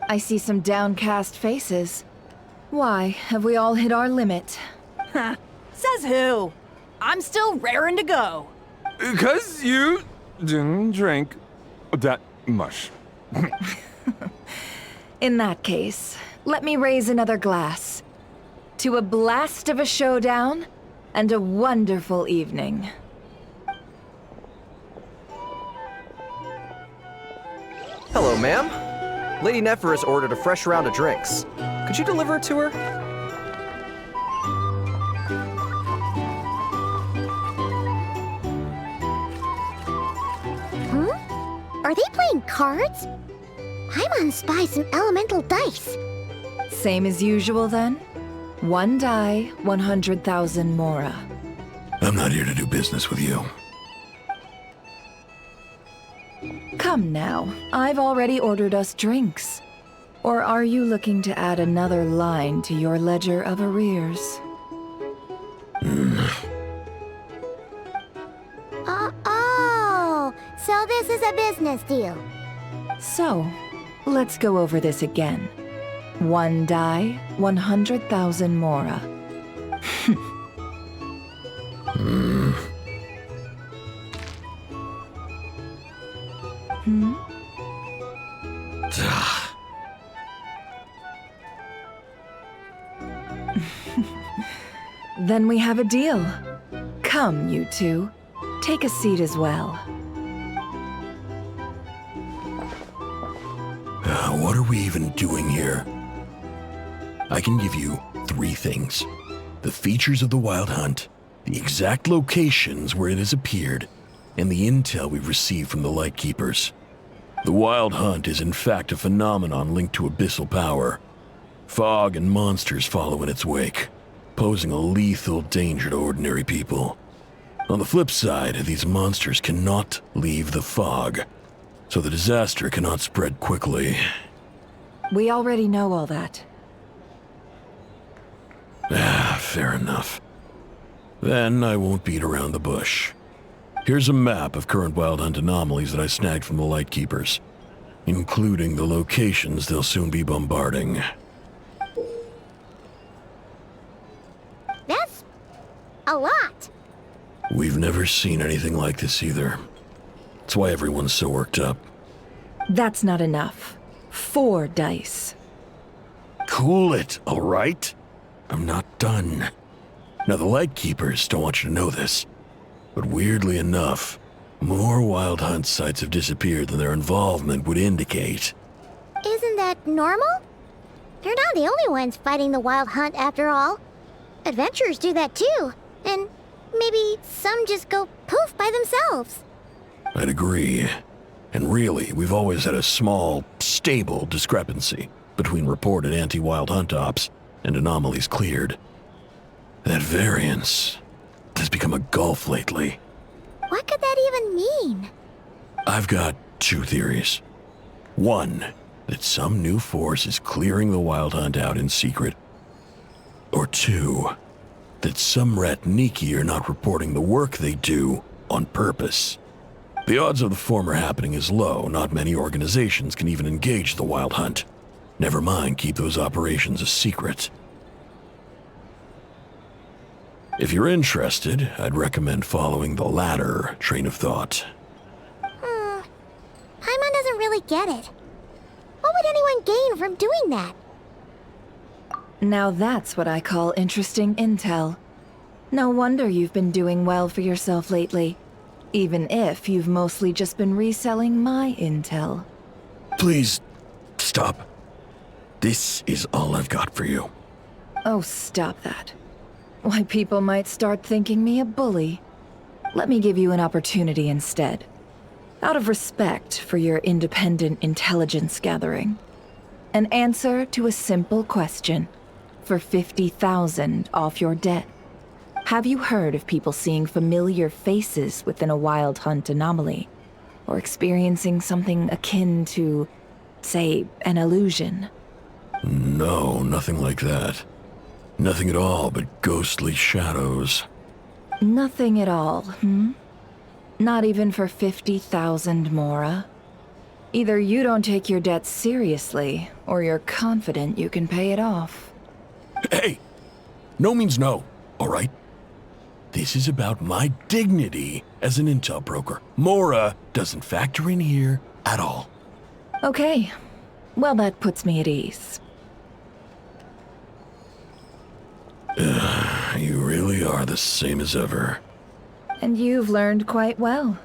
I see some downcast faces. Why, have we all hit our limit? Says who? I'm still raring to go. 'Cause you didn't drink that much. In that case, let me raise another glass. To a blast of a showdown and a wonderful evening. Hello, ma'am. Lady Nefer has ordered a fresh round of drinks. Could you deliver it to her? Are they playing cards? Paimon spies some elemental dice. Same as usual then? 1 die, 100,000 mora. I'm not here to do business with you. Come now, I've already ordered us drinks. Or are you looking to add another line to your ledger of arrears? Oh, so this is a business deal. So, let's go over this again. 1 die, 100,000 mora. Then we have a deal. Come, you two. Take a seat as well. What are we even doing here? I can give you 3 things. The features of the Wild Hunt, the exact locations where it has appeared, and the intel we've received from the Lightkeepers. The Wild Hunt is in fact a phenomenon linked to abyssal power. Fog and monsters follow in its wake, posing a lethal danger to ordinary people. On the flip side, these monsters cannot leave the fog, so the disaster cannot spread quickly. We already know all that. Fair enough. Then I won't beat around the bush. Here's a map of current Wild Hunt anomalies that I snagged from the Lightkeepers, including the locations they'll soon be bombarding. That's a lot. We've never seen anything like this either. That's why everyone's so worked up. That's not enough. 4 dice. Cool it, all right? I'm not done. Now, the Lightkeepers don't want you to know this, but weirdly enough, more Wild Hunt sites have disappeared than their involvement would indicate. Isn't that normal? They're not the only ones fighting the Wild Hunt after all. Adventurers do that too, and maybe some just go poof by themselves. I'd agree. And really, we've always had a small, stable discrepancy between reported anti-Wild Hunt ops and anomalies cleared. That variance has become a gulf lately. What could that even mean? I've got 2 theories. 1, that some new force is clearing the Wild Hunt out in secret. Or 2, that some rat Niki are not reporting the work they do on purpose. The odds of the former happening is low. Not many organizations can even engage the Wild Hunt. Never mind keep those operations a secret. If you're interested, I'd recommend following the latter train of thought. Paimon doesn't really get it. What would anyone gain from doing that? Now that's what I call interesting intel. No wonder you've been doing well for yourself lately. Even if you've mostly just been reselling my intel. Please, stop. This is all I've got for you. Oh, stop that. Why, people might start thinking me a bully. Let me give you an opportunity instead. Out of respect for your independent intelligence gathering. An answer to a simple question for 50,000 off your debt. Have you heard of people seeing familiar faces within a wild hunt anomaly? Or experiencing something akin to, say, an illusion? No, nothing like that. Nothing at all but ghostly shadows. Nothing at all, Not even for 50,000 Mora? Either you don't take your debt seriously, or you're confident you can pay it off. Hey! No means no, all right? This is about my dignity as an intel broker. Mora doesn't factor in here at all. Okay. Well, that puts me at ease. You really are the same as ever. And you've learned quite well.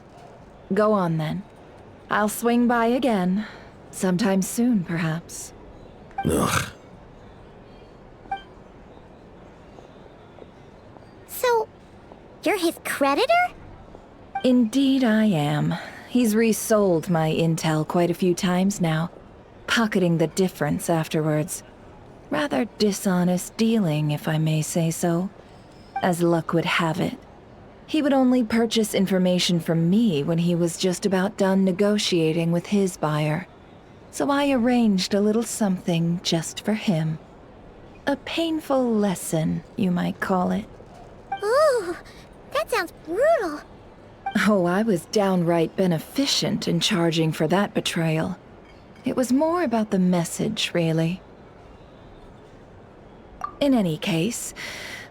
Go on, then. I'll swing by again. Sometime soon, perhaps. Ugh. So, you're his creditor? Indeed I am. He's resold my intel quite a few times now, pocketing the difference afterwards. Rather dishonest dealing, if I may say so. As luck would have it, he would only purchase information from me when he was just about done negotiating with his buyer. So I arranged a little something just for him. A painful lesson, you might call it. Ooh, that sounds brutal. Oh, I was downright beneficent in charging for that betrayal. It was more about the message, really. In any case,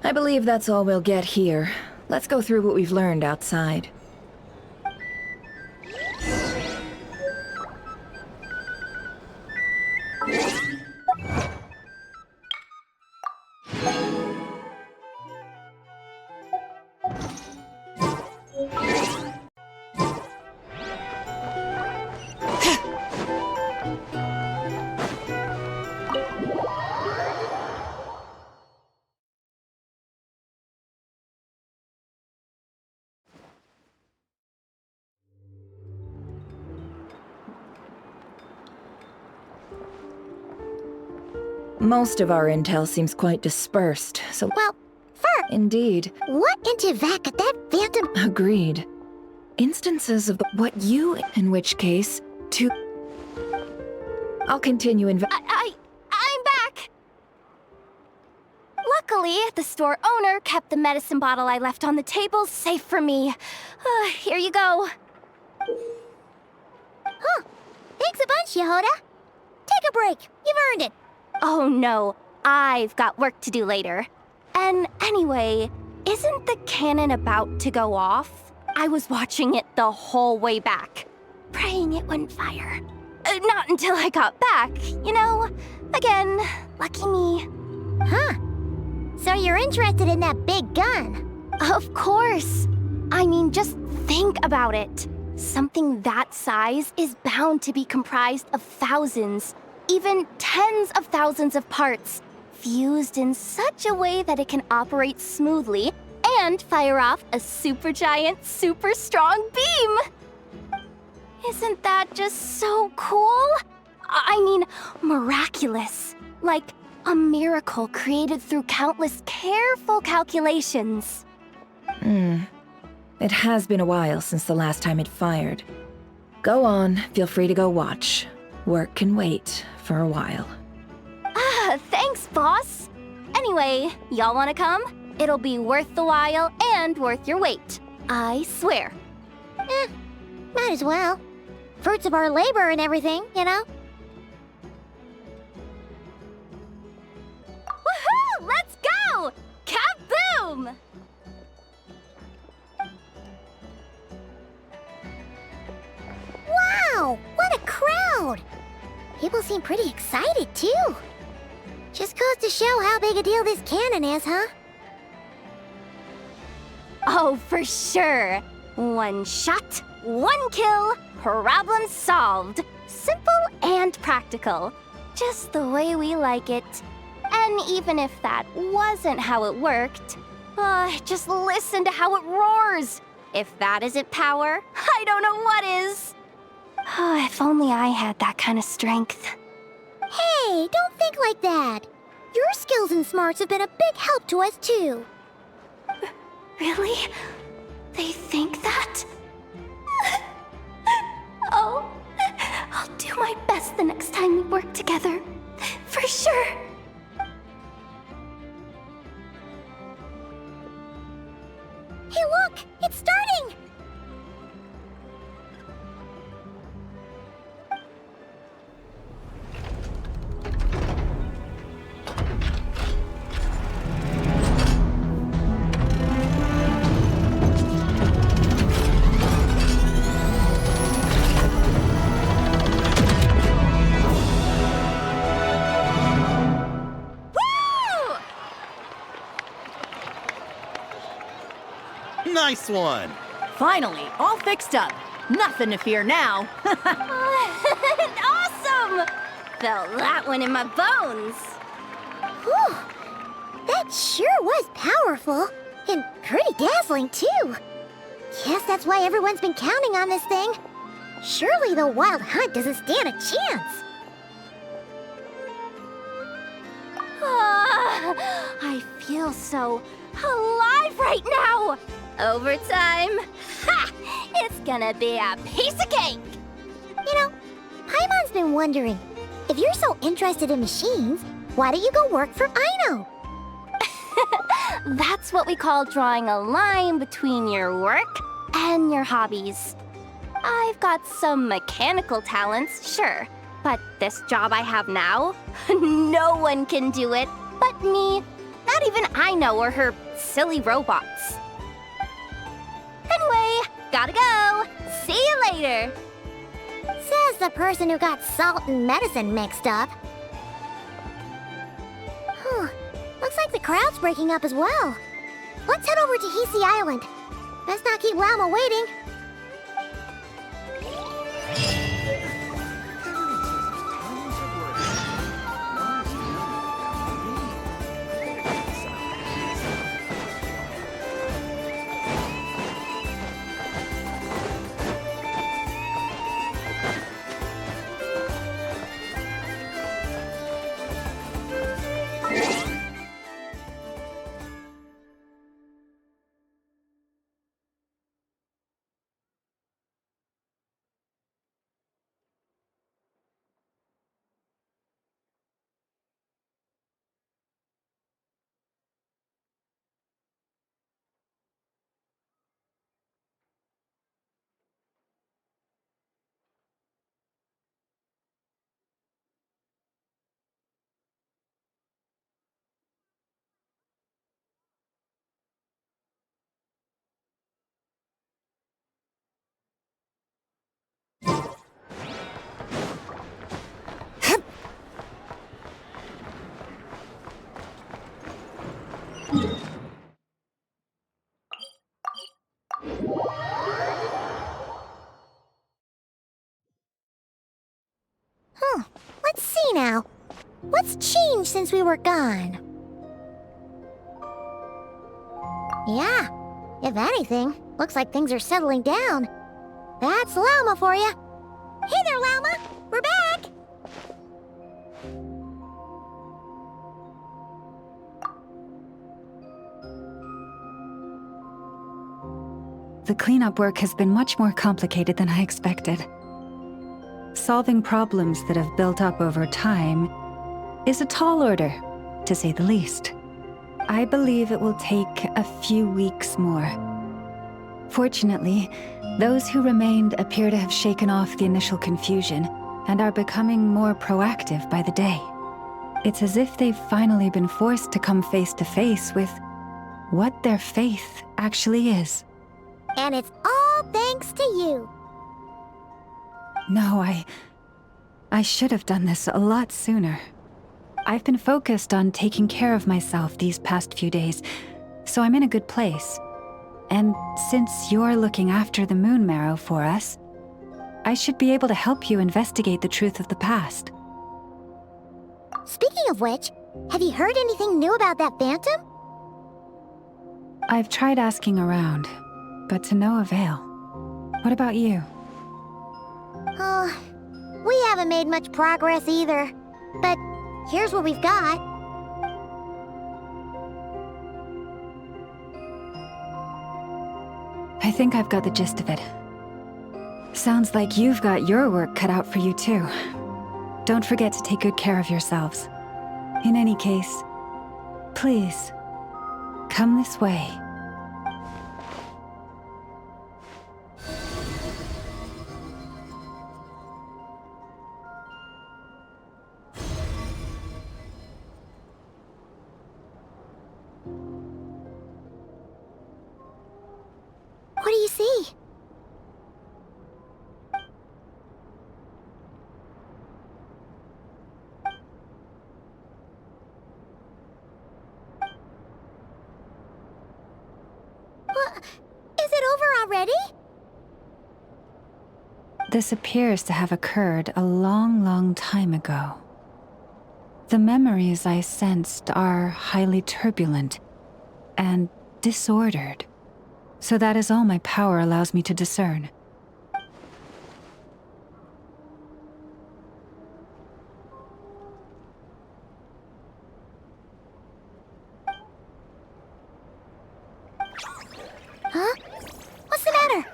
I believe that's all we'll get here. Let's go through what we've learned outside. Most of our intel seems quite dispersed, so... Well, Fur! Indeed. What into that could that phantom... Agreed. Instances of what you... In which case, to... I'll continue I'm back! Luckily, the store owner kept the medicine bottle I left on the table safe for me. Here you go. Huh. Thanks a bunch, Yehoda. Take a break. You've earned it. Oh no, I've got work to do later. And anyway, isn't the cannon about to go off? I was watching it the whole way back, praying it wouldn't fire. Not until I got back, you know? Again, lucky me. Huh. So you're interested in that big gun? Of course. I mean, just think about it. Something that size is bound to be comprised of thousands, even tens of thousands of parts, fused in such a way that it can operate smoothly and fire off a supergiant, super strong beam! Isn't that just so cool? I mean, miraculous. Like a miracle created through countless careful calculations. It has been a while since the last time it fired. Go on, feel free to go watch. Work can wait for a while. Thanks, boss. Anyway, y'all wanna come? It'll be worth the while and worth your wait. I swear. Might as well. Fruits of our labor and everything, you know? Woohoo! Let's go! Kaboom! Wow! What a crowd! People seem pretty excited, too. Just goes to show how big a deal this cannon is, huh? Oh, for sure. One shot, one kill, problem solved. Simple and practical. Just the way we like it. And even if that wasn't how it worked, just listen to how it roars. If that isn't power, I don't know what is. Oh, if only I had that kind of strength. Hey, don't think like that. Your skills and smarts have been a big help to us, too. Really? They think that? Oh, I'll do my best the next time we work together. For sure. Hey, look! It's starting! Nice one! Finally, all fixed up. Nothing to fear now. Awesome! Felt that one in my bones. Whew. That sure was powerful. And pretty dazzling, too. Guess that's why everyone's been counting on this thing. Surely the Wild Hunt doesn't stand a chance. I feel so alive right now. Overtime. Ha! It's gonna be a piece of cake. You know, Paimon's been wondering, if you're so interested in machines, why don't you go work for Aino? That's what we call drawing a line between your work and your hobbies. I've got some mechanical talents, sure, but this job I have now, no one can do it but me. Not even Aino or her silly robots. Anyway, gotta go. See you later. Says the person who got salt and medicine mixed up. Looks like the crowd's breaking up as well. Let's head over to Hisi Island. Best not keep Llama waiting. Let's see now. What's changed since we were gone? Yeah, if anything, looks like things are settling down. That's Llama for you. Hey there, Llama! We're back! The cleanup work has been much more complicated than I expected. Solving problems that have built up over time is a tall order, to say the least. I believe it will take a few weeks more. Fortunately, those who remained appear to have shaken off the initial confusion and are becoming more proactive by the day. It's as if they've finally been forced to come face to face with what their faith actually is. And it's all thanks to you. No, I should have done this a lot sooner. I've been focused on taking care of myself these past few days, so I'm in a good place. And since you're looking after the Moon Marrow for us, I should be able to help you investigate the truth of the past. Speaking of which, have you heard anything new about that Phantom? I've tried asking around, but to no avail. What about you? Oh, we haven't made much progress either. But here's what we've got. I think I've got the gist of it. Sounds like you've got your work cut out for you too. Don't forget to take good care of yourselves. In any case, please, come this way. What do you see? Is it over already? This appears to have occurred a long, long time ago. The memories I sensed are highly turbulent and disordered. So that is all my power allows me to discern. Huh? What's the matter?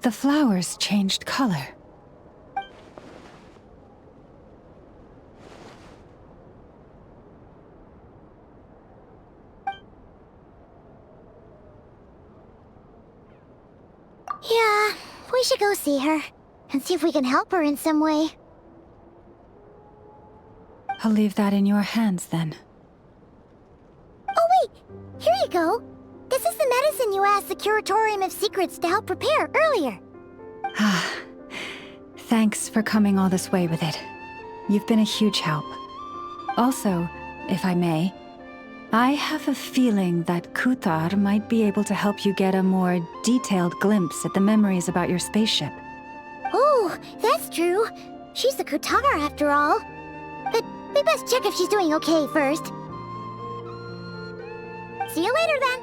The flowers changed color. Yeah, we should go see her and see if we can help her in some way. I'll leave that in your hands then. Oh wait, here you go. This is the medicine you asked the Curatorium of Secrets to help prepare earlier. Ah, thanks for coming all this way with it. You've been a huge help. Also, if I may, I have a feeling that Kuthar might be able to help you get a more detailed glimpse at the memories about your spaceship. Oh, that's true. She's the Kutar after all. But we best check if she's doing okay first. See you later then.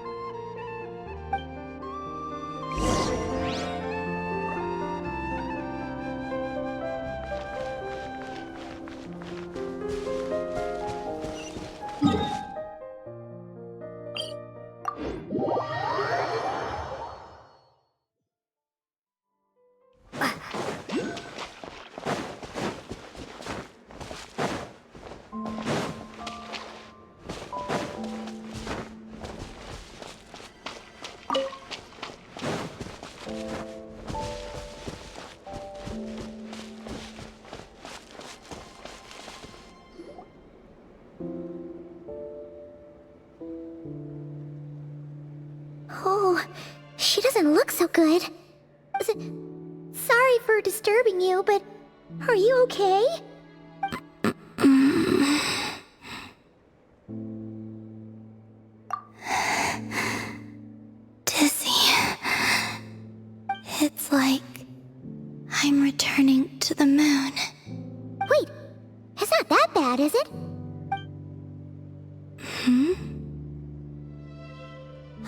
Oh, she doesn't look so good. Sorry for disturbing you, but are you okay? Dizzy. It's like I'm returning to the moon. Wait, it's not that bad, is it?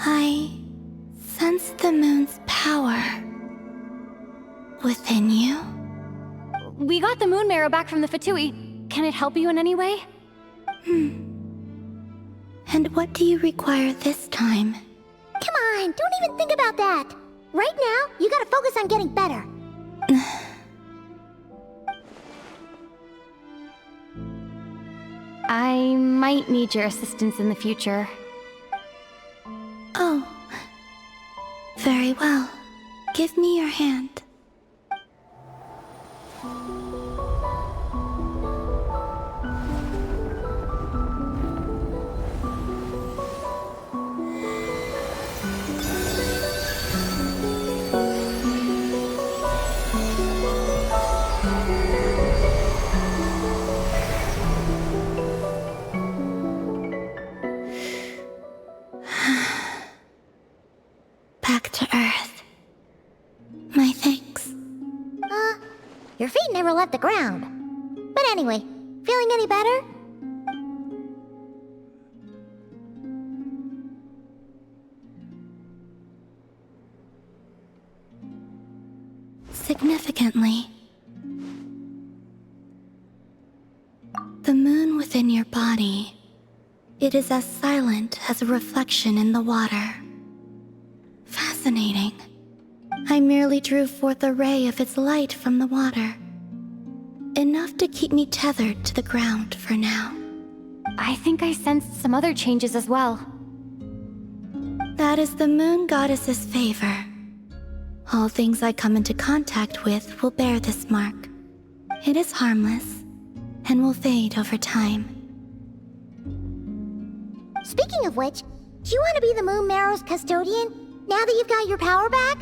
I sense the moon's power within you. We got the moon marrow back from the Fatui. Can it help you in any way? And what do you require this time? Come on, don't even think about that. Right now, you gotta focus on getting better. I might need your assistance in the future. Oh. Very well. Give me your hand. Back to Earth. My thanks. Your feet never left the ground. But anyway, feeling any better? significantly. The moon within your body, it is as silent as a reflection in the water. Fascinating. I merely drew forth a ray of its light from the water. Enough to keep me tethered to the ground for now. I think I sensed some other changes as well. That is the moon goddess's favor. All things I come into contact with will bear this mark. It is harmless and will fade over time. Speaking of which, do you want to be the Moon Marrow's custodian now that you've got your power back?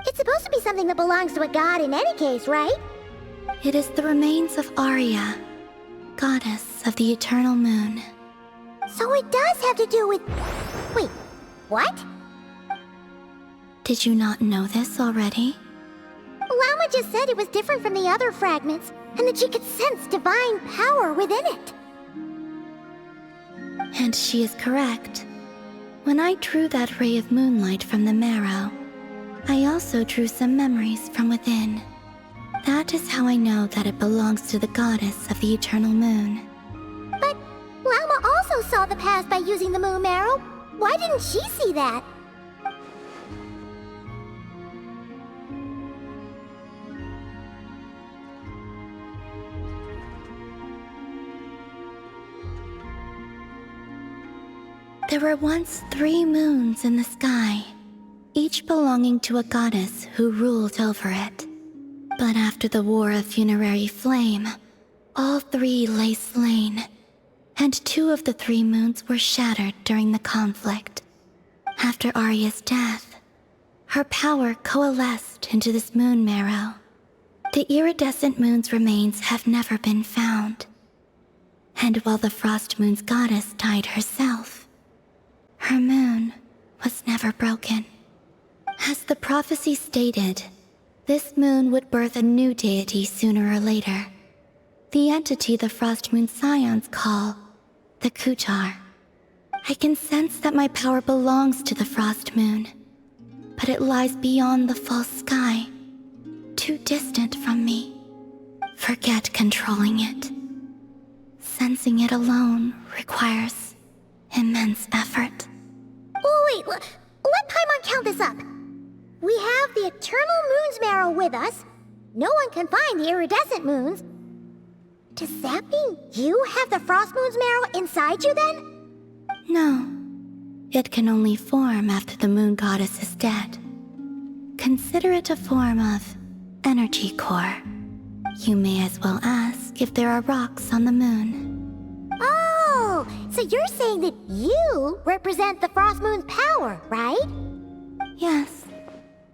It's supposed to be something that belongs to a god in any case, right? It is the remains of Arya, goddess of the eternal moon. So it does have to do with... Wait, what? Did you not know this already? Llama just said it was different from the other fragments, and that she could sense divine power within it. And she is correct. When I drew that ray of moonlight from the marrow, I also drew some memories from within. That is how I know that it belongs to the goddess of the eternal moon. But Llama also saw the past by using the Moon Marrow. Why didn't she see that? There were once 3 moons in the sky, each belonging to a goddess who ruled over it. But after the War of Funerary Flame, all 3 lay slain, and 2 of the 3 moons were shattered during the conflict. After Arya's death, her power coalesced into this moon marrow. The iridescent moon's remains have never been found. And while the Frost Moon's goddess died herself, her moon was never broken. As the prophecy stated, this moon would birth a new deity sooner or later. The entity the Frost Moon Scions call the Kutar. I can sense that my power belongs to the Frost Moon, but it lies beyond the false sky, too distant from me. Forget controlling it. Sensing it alone requires immense effort. Oh, wait, let Paimon count this up. We have the Eternal Moon's Marrow with us. No one can find the iridescent moons. Does that mean you have the Frost Moon's Marrow inside you then? No. It can only form after the moon goddess is dead. Consider it a form of energy core. You may as well ask if there are rocks on the moon. Oh, so you're saying that you represent the Frost Moon's power, right? Yes.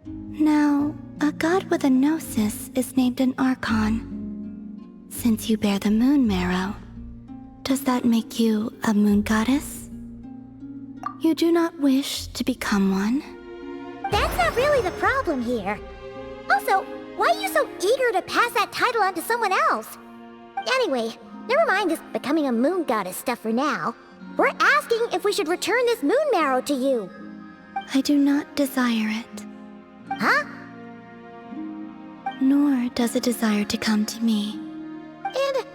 Now, a god with a gnosis is named an Archon. Since you bear the moon marrow, does that make you a moon goddess? You do not wish to become one? That's not really the problem here. Also, why are you so eager to pass that title on to someone else? Anyway, never mind this becoming a moon goddess stuff for now. We're asking if we should return this moon marrow to you. I do not desire it. Huh? Nor does it desire to come to me. And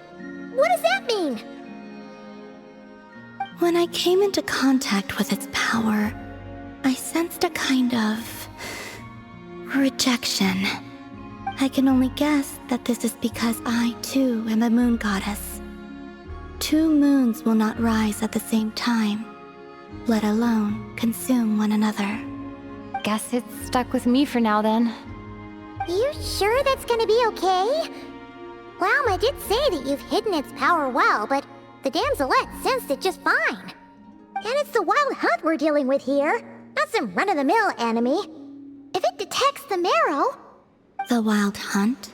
what does that mean? When I came into contact with its power, I sensed a kind of rejection. I can only guess that this is because I, too, am a moon goddess. 2 moons will not rise at the same time, let alone consume one another. Guess it's stuck with me for now then. You sure that's gonna be okay? Llama did say that you've hidden its power well, but the damselette sensed it just fine. And it's the wild hunt we're dealing with here, not some run-of-the-mill enemy. If it detects the marrow... The wild hunt?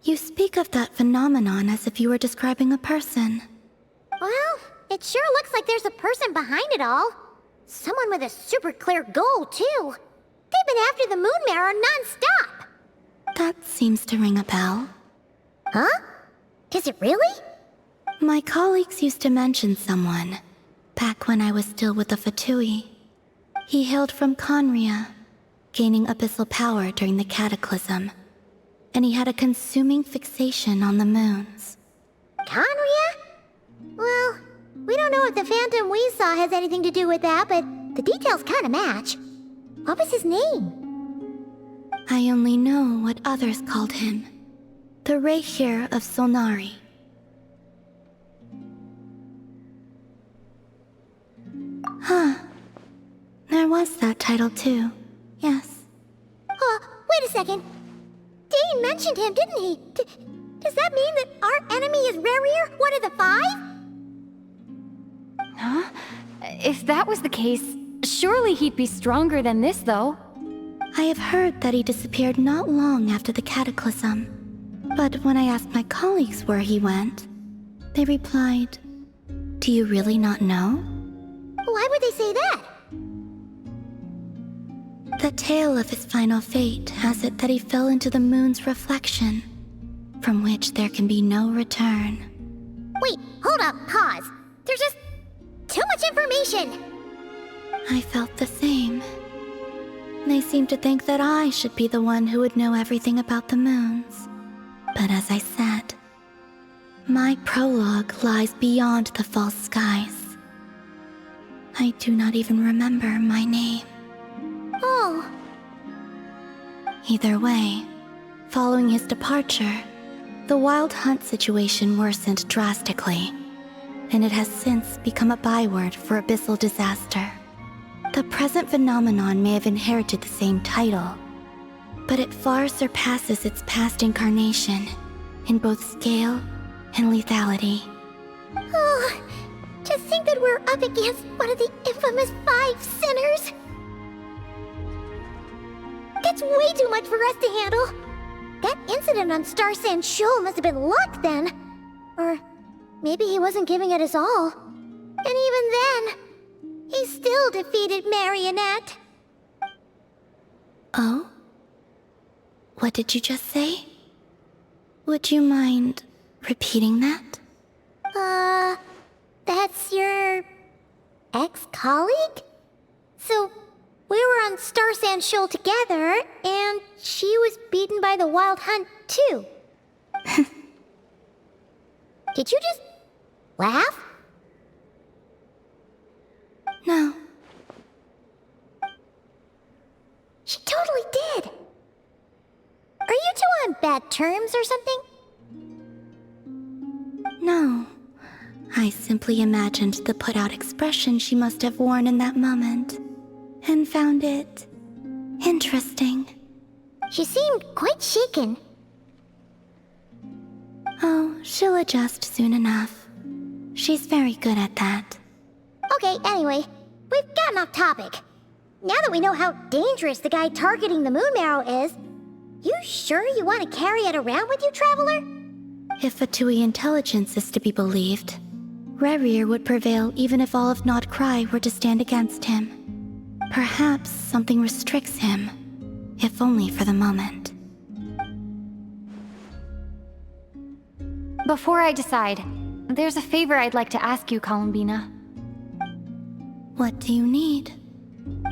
You speak of that phenomenon as if you were describing a person. Well, it sure looks like there's a person behind it all. Someone with a super clear goal, too. They've been after the moon marrow non-stop. That seems to ring a bell. Huh? Is it really? My colleagues used to mention someone, back when I was still with the Fatui. He hailed from Conria, gaining abyssal power during the cataclysm, and he had a consuming fixation on the moons. Conria? Well, we don't know if the phantom we saw has anything to do with that, but the details kind of match. What was his name? I only know what others called him. The Reikir of Solnari. Huh. There was that title too. Yes. Wait a second. Dane mentioned him, didn't he? Does that mean that our enemy is Rerir, one of the 5? Huh? If that was the case, surely he'd be stronger than this, though. I have heard that he disappeared not long after the cataclysm. But when I asked my colleagues where he went, they replied, "Do you really not know?" Why would they say that? The tale of his final fate has it that he fell into the moon's reflection, from which there can be no return. Wait, hold up, pause. There's just too much information. I felt the same. They seemed to think that I should be the one who would know everything about the moons. But as I said, my prologue lies beyond the false skies. I do not even remember my name. Oh. Either way, following his departure, the Wild Hunt situation worsened drastically, and it has since become a byword for abyssal disaster. The present phenomenon may have inherited the same title, but it far surpasses its past incarnation in both scale and lethality. Oh, to think that we're up against one of the infamous 5 sinners. That's way too much for us to handle. That incident on Star Sand Shoal must have been luck then. Or maybe he wasn't giving it his all. And even then, he still defeated Marionette. Oh? What did you just say? Would you mind repeating that? That's your ex-colleague? So, we were on Star Sand Shoal together, and she was beaten by the Wild Hunt, too. Did you just laugh? No. She totally did. Are you two on bad terms or something? No. I simply imagined the put-out expression she must have worn in that moment, and found it interesting. She seemed quite shaken. Oh, she'll adjust soon enough. She's very good at that. Okay, anyway, we've gotten off topic. Now that we know how dangerous the guy targeting the Moon Marrow is, you sure you want to carry it around with you, Traveler? If Fatui intelligence is to be believed, Rerir would prevail even if all of Nod Cry were to stand against him. Perhaps something restricts him, if only for the moment. Before I decide, there's a favor I'd like to ask you, Columbina. What do you need?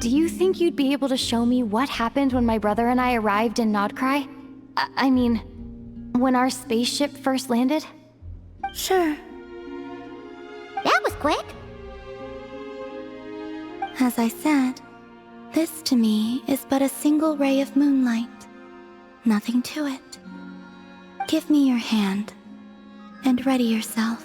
Do you think you'd be able to show me what happened when my brother and I arrived in Nodcry? I mean, when our spaceship first landed? Sure. That was quick. As I said, this to me is but a single ray of moonlight. Nothing to it. Give me your hand, and ready yourself.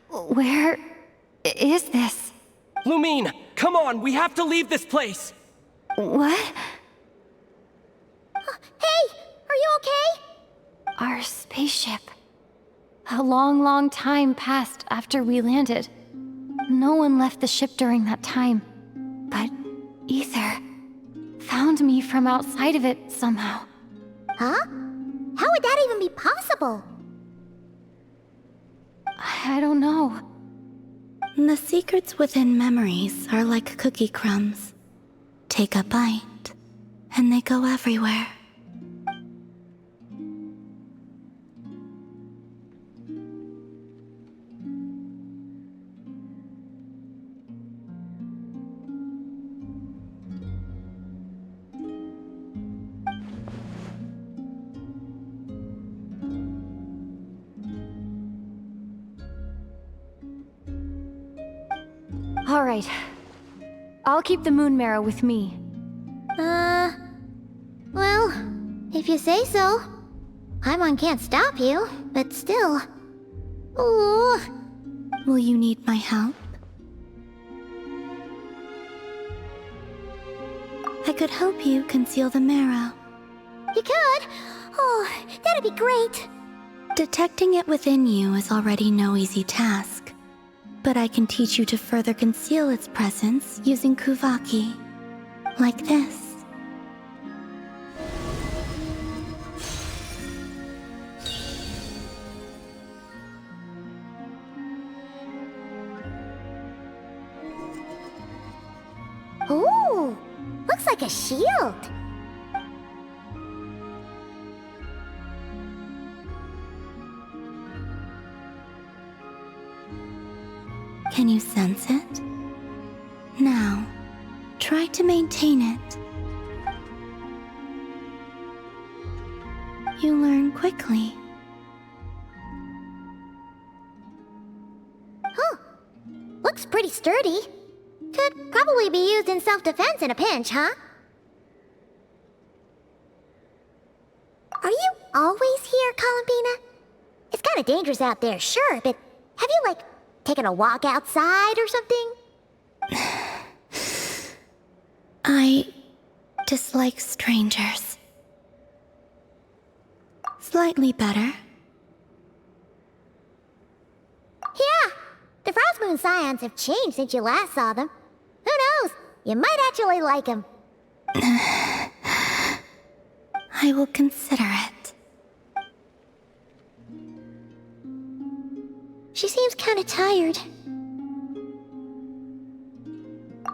Where is this? Lumine, come on, we have to leave this place! What? Hey, spaceship. A long, long time passed after we landed. No one left the ship during that time, but Ether found me from outside of it somehow. Huh? How would that even be possible? I don't know. The secrets within memories are like cookie crumbs. Take a bite, and they go everywhere. All right. I'll keep the moon marrow with me. Well, if you say so. Paimon can't stop you, but still. Ooh. Will you need my help? I could help you conceal the marrow. You could? Oh, that'd be great. Detecting it within you is already no easy task. But I can teach you to further conceal its presence using Kuvaki. Like this. Ooh, looks like a shield. Can you sense it? Now, try to maintain it. You learn quickly. Huh. Looks pretty sturdy. Could probably be used in self-defense in a pinch, huh? Are you always here, Columbina? It's kind of dangerous out there, sure, but have you, like, taken a walk outside or something? I dislike strangers. Slightly better. Yeah, the Frost Moon Scions have changed since you last saw them. Who knows? You might actually like them. I will consider it. She seems kind of tired.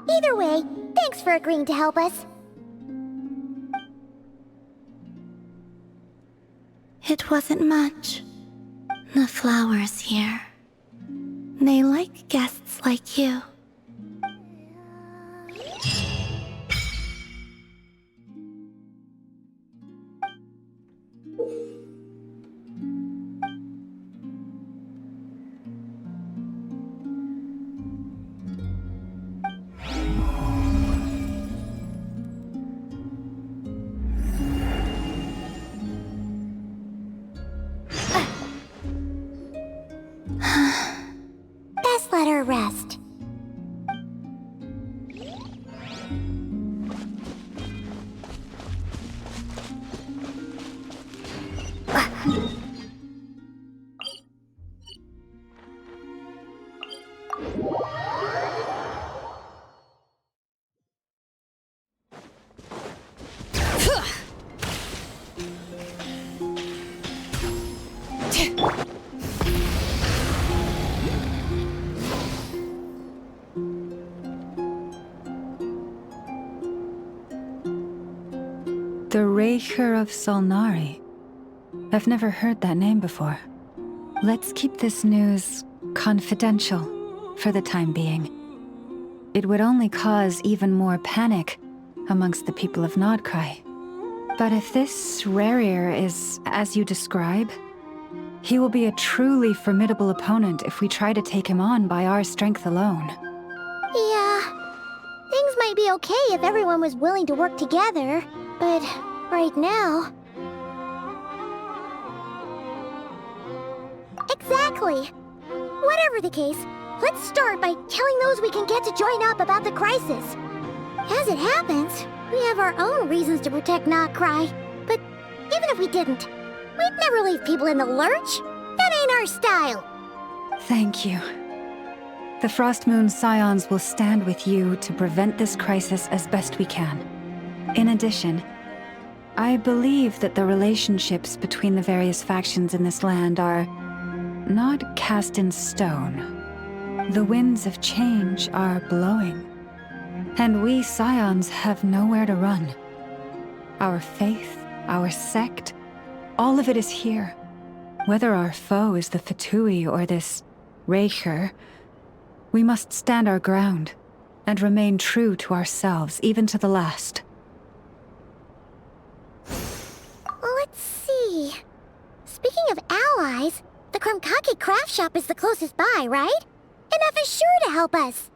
Either way, thanks for agreeing to help us. It wasn't much. The flowers here. They like guests like you. Best let her rest. The Raker of Solnari. I've never heard that name before. Let's keep this news confidential for the time being. It would only cause even more panic amongst the people of Nodcry. But if this Rarir is as you describe, he will be a truly formidable opponent if we try to take him on by our strength alone. Yeah, things might be okay if everyone was willing to work together, but right now... Exactly! Whatever the case, let's start by telling those we can get to join up about the crisis. As it happens, we have our own reasons to protect Nodcry, but even if we didn't, We'd never leave people in the lurch. That ain't our style. Thank you. The Frostmoon Scions will stand with you to prevent this crisis as best we can. In addition, I believe that the relationships between the various factions in this land are not cast in stone. The winds of change are blowing, and we Scions have nowhere to run. Our faith, our sect, all of it is here. Whether our foe is the Fatui or this Raker, we must stand our ground and remain true to ourselves, even to the last. Let's see. Speaking of allies, the Krumkake craft shop is the closest by, right? Enough is sure to help us.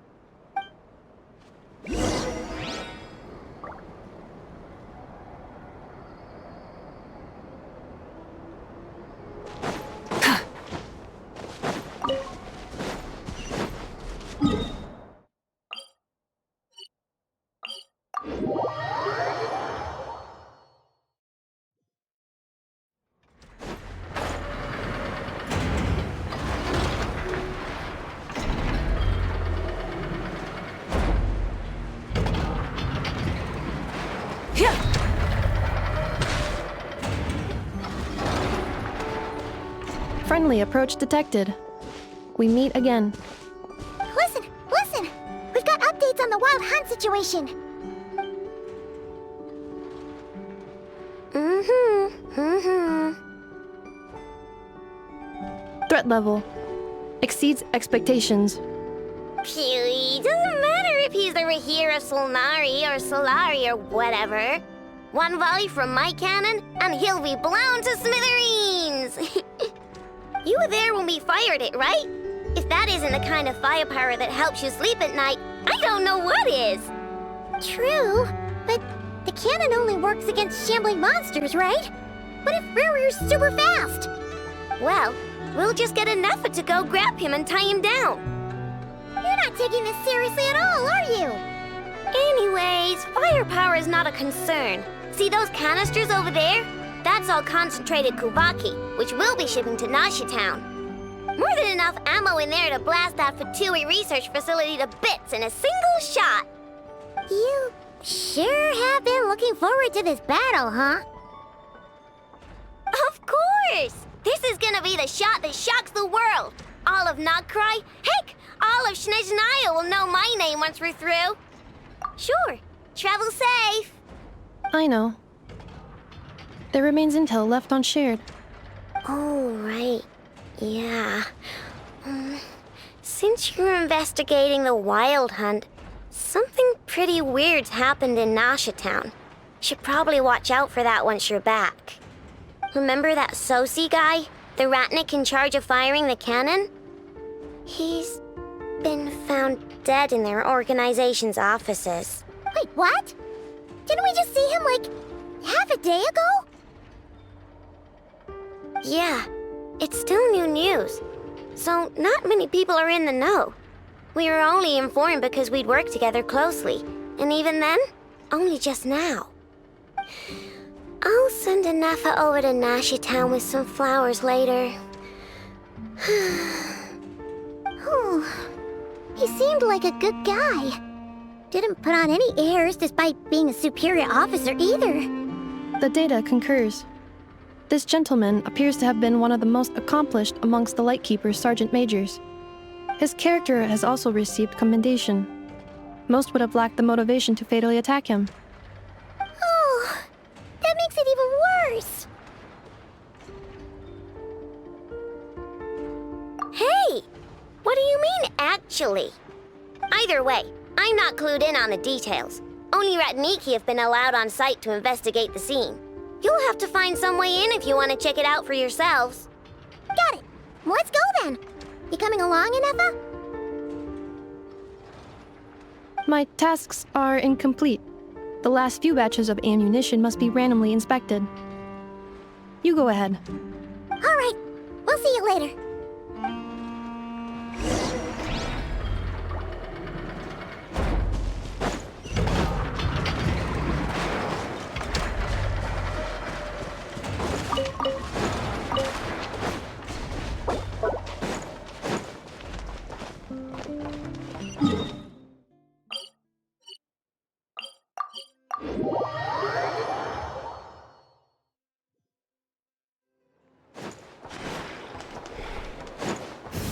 Friendly approach detected. We meet again. Listen! We've got updates on the Wild Hunt situation. Threat level exceeds expectations. Phew, doesn't matter if he's the Rahira Solnari or Solari or whatever. One volley from my cannon, and he'll be blown to smithereens! You were there when we fired it, right? If that isn't the kind of firepower that helps you sleep at night, I don't know what is! True, but the cannon only works against shambling monsters, right? What if Rearier's super fast? Well, we'll just get an effort to go grab him and tie him down. You're not taking this seriously at all, are you? Anyways, firepower is not a concern. See those canisters over there? That's all concentrated Kuvaki, which we'll be shipping to Nasha Town. More than enough ammo in there to blast that Fatui research facility to bits in a single shot. You sure have been looking forward to this battle, huh? Of course! This is gonna be the shot that shocks the world. All of Nagcry, heck, all of Snezhnaya will know my name once we're through. Sure, travel safe. I know. There remains intel left unshared. Oh, right. Yeah. Since you're investigating the Wild Hunt, something pretty weird's happened in Nasha Town. Should probably watch out for that once you're back. Remember that Sosi guy? The Ratnik in charge of firing the cannon? He's been found dead in their organization's offices. Wait, what? Didn't we just see him, like, half a day ago? Yeah, it's still new news. So not many people are in the know. We were only informed because we'd worked together closely. And even then, only just now. I'll send a Nefa over to Nasha Town with some flowers later. He seemed like a good guy. Didn't put on any airs despite being a superior officer either. The data concurs. This gentleman appears to have been one of the most accomplished amongst the Lightkeeper's Sergeant Majors. His character has also received commendation. Most would have lacked the motivation to fatally attack him. Oh, that makes it even worse. Hey, what do you mean, actually? Either way, I'm not clued in on the details. Only Ratniki have been allowed on site to investigate the scene. You'll have to find some way in if you want to check it out for yourselves. Got it. Let's go then. You coming along, Inefa? My tasks are incomplete. The last few batches of ammunition must be randomly inspected. You go ahead. All right. We'll see you later.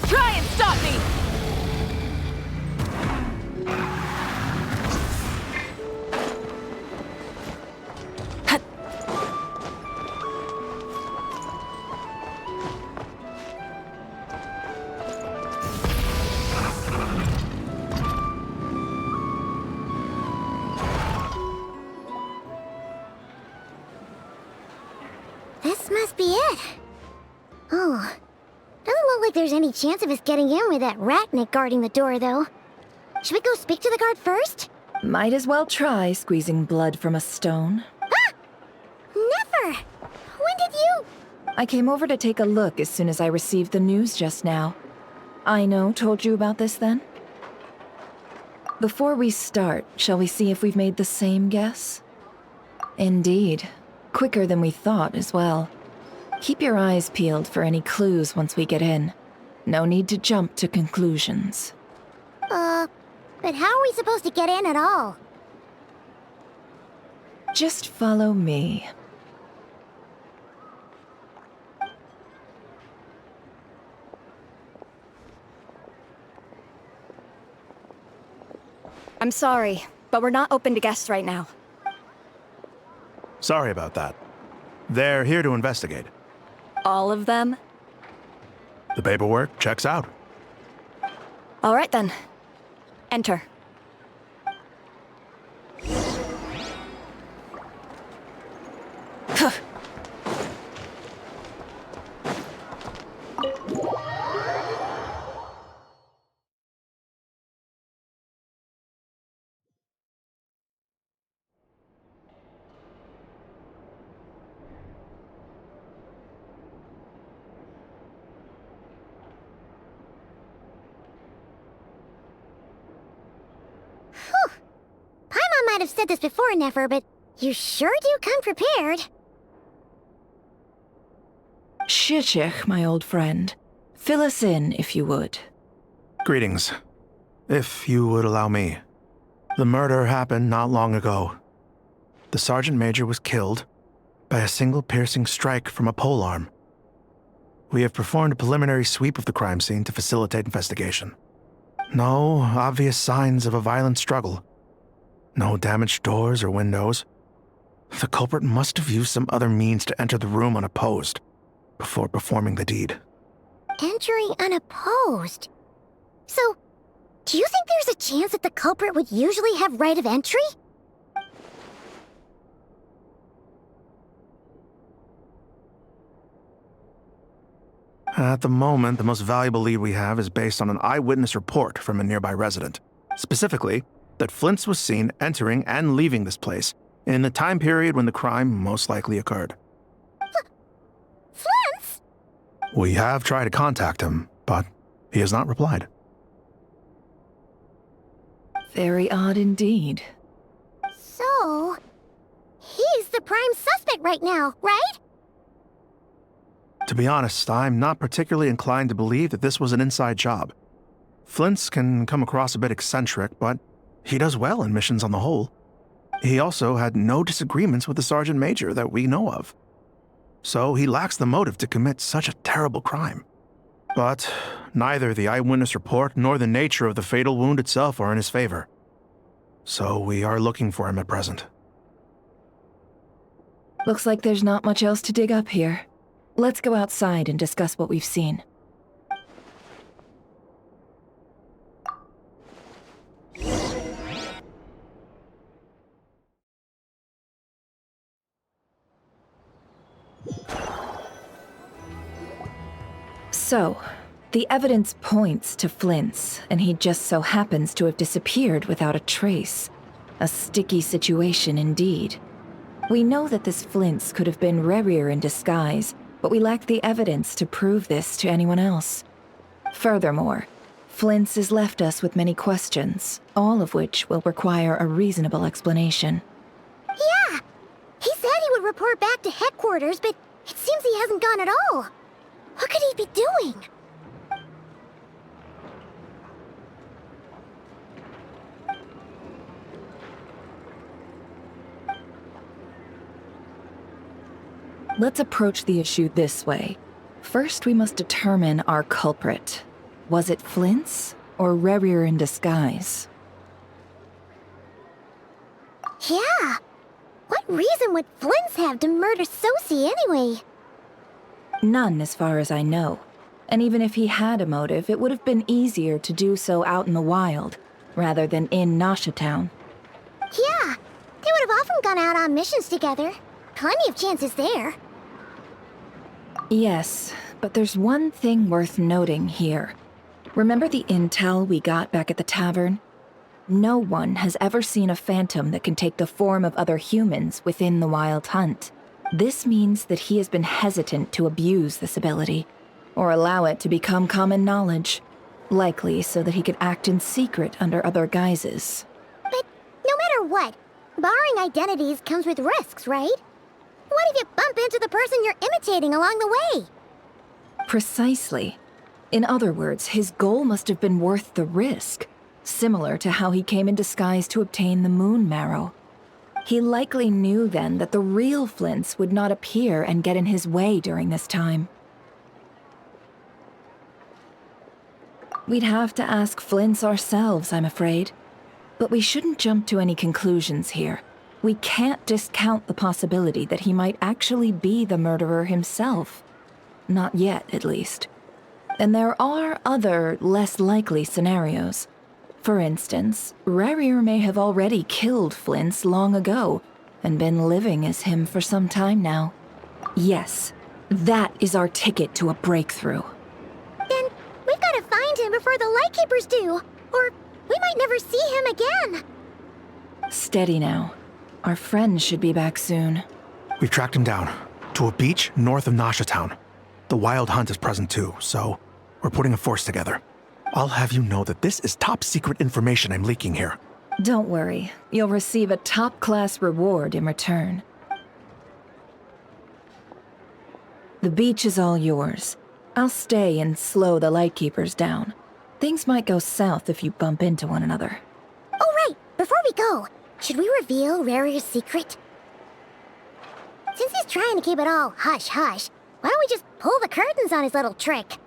Try and stop me! This must be it. Oh, doesn't look like there's any chance of us getting in with that ratnik guarding the door, though. Should we go speak to the guard first? Might as well try squeezing blood from a stone. Ah! Never! When did you... I came over to take a look as soon as I received the news just now. Aino told you about this then? Before we start, shall we see if we've made the same guess? Indeed. Quicker than we thought as well. Keep your eyes peeled for any clues once we get in. No need to jump to conclusions. But how are we supposed to get in at all? Just follow me. I'm sorry, but we're not open to guests right now. Sorry about that. They're here to investigate. All of them? The paperwork checks out. All right then. Enter. Paimon might have said this before, Nefer, but you sure do come prepared. Shishich, my old friend. Fill us in, if you would. Greetings. If you would allow me. The murder happened not long ago. The Sergeant Major was killed by a single piercing strike from a polearm. We have performed a preliminary sweep of the crime scene to facilitate investigation. No obvious signs of a violent struggle. No damaged doors or windows. The culprit must have used some other means to enter the room unopposed before performing the deed. Entering unopposed? So, do you think there's a chance that the culprit would usually have right of entry? At the moment, the most valuable lead we have is based on an eyewitness report from a nearby resident. Specifically, that Flint's was seen entering and leaving this place in the time period when the crime most likely occurred. Flint's? We have tried to contact him, but he has not replied. Very odd indeed. So, he's the prime suspect right now, right? To be honest, I'm not particularly inclined to believe that this was an inside job. Flint's can come across a bit eccentric, but he does well in missions on the whole. He also had no disagreements with the Sergeant Major that we know of. So he lacks the motive to commit such a terrible crime. But neither the eyewitness report nor the nature of the fatal wound itself are in his favor. So we are looking for him at present. Looks like there's not much else to dig up here. Let's go outside and discuss what we've seen. So, the evidence points to Flint's, and he just so happens to have disappeared without a trace. A sticky situation indeed. We know that this Flint's could have been Rerir in disguise, but we lack the evidence to prove this to anyone else. Furthermore, Flint's has left us with many questions, all of which will require a reasonable explanation. Yeah! He said he would report back to headquarters, but it seems he hasn't gone at all. What could he be doing? Let's approach the issue this way. First, we must determine our culprit. Was it Flint's or Rerir in disguise? Yeah. What reason would Flint's have to murder Sosie anyway? None, as far as I know. And even if he had a motive, it would have been easier to do so out in the wild, rather than in Nasha Town. Yeah. They would have often gone out on missions together. Plenty of chances there. Yes, but there's one thing worth noting here. Remember the intel we got back at the tavern? No one has ever seen a phantom that can take the form of other humans within the Wild Hunt. This means that he has been hesitant to abuse this ability, or allow it to become common knowledge, likely so that he could act in secret under other guises. But no matter what, borrowing identities comes with risks, right? What if you bump into the person you're imitating along the way? Precisely. In other words, his goal must have been worth the risk, similar to how he came in disguise to obtain the moon marrow. He likely knew then that the real Flints would not appear and get in his way during this time. We'd have to ask Flints ourselves, I'm afraid. But we shouldn't jump to any conclusions here. We can't discount the possibility that he might actually be the murderer himself. Not yet, at least. And there are other, less likely scenarios. For instance, Rerir may have already killed Flint's long ago, and been living as him for some time now. Yes, that is our ticket to a breakthrough. Then we've got to find him before the Lightkeepers do, or we might never see him again. Steady now. Our friend should be back soon. We've tracked him down to a beach north of Nasha Town. The Wild Hunt is present too, so we're putting a force together. I'll have you know that this is top secret information I'm leaking here. Don't worry. You'll receive a top-class reward in return. The beach is all yours. I'll stay and slow the Lightkeepers down. Things might go south if you bump into one another. Oh, right. Before we go, should we reveal Rerir's secret? Since he's trying to keep it all hush-hush, why don't we just pull the curtains on his little trick?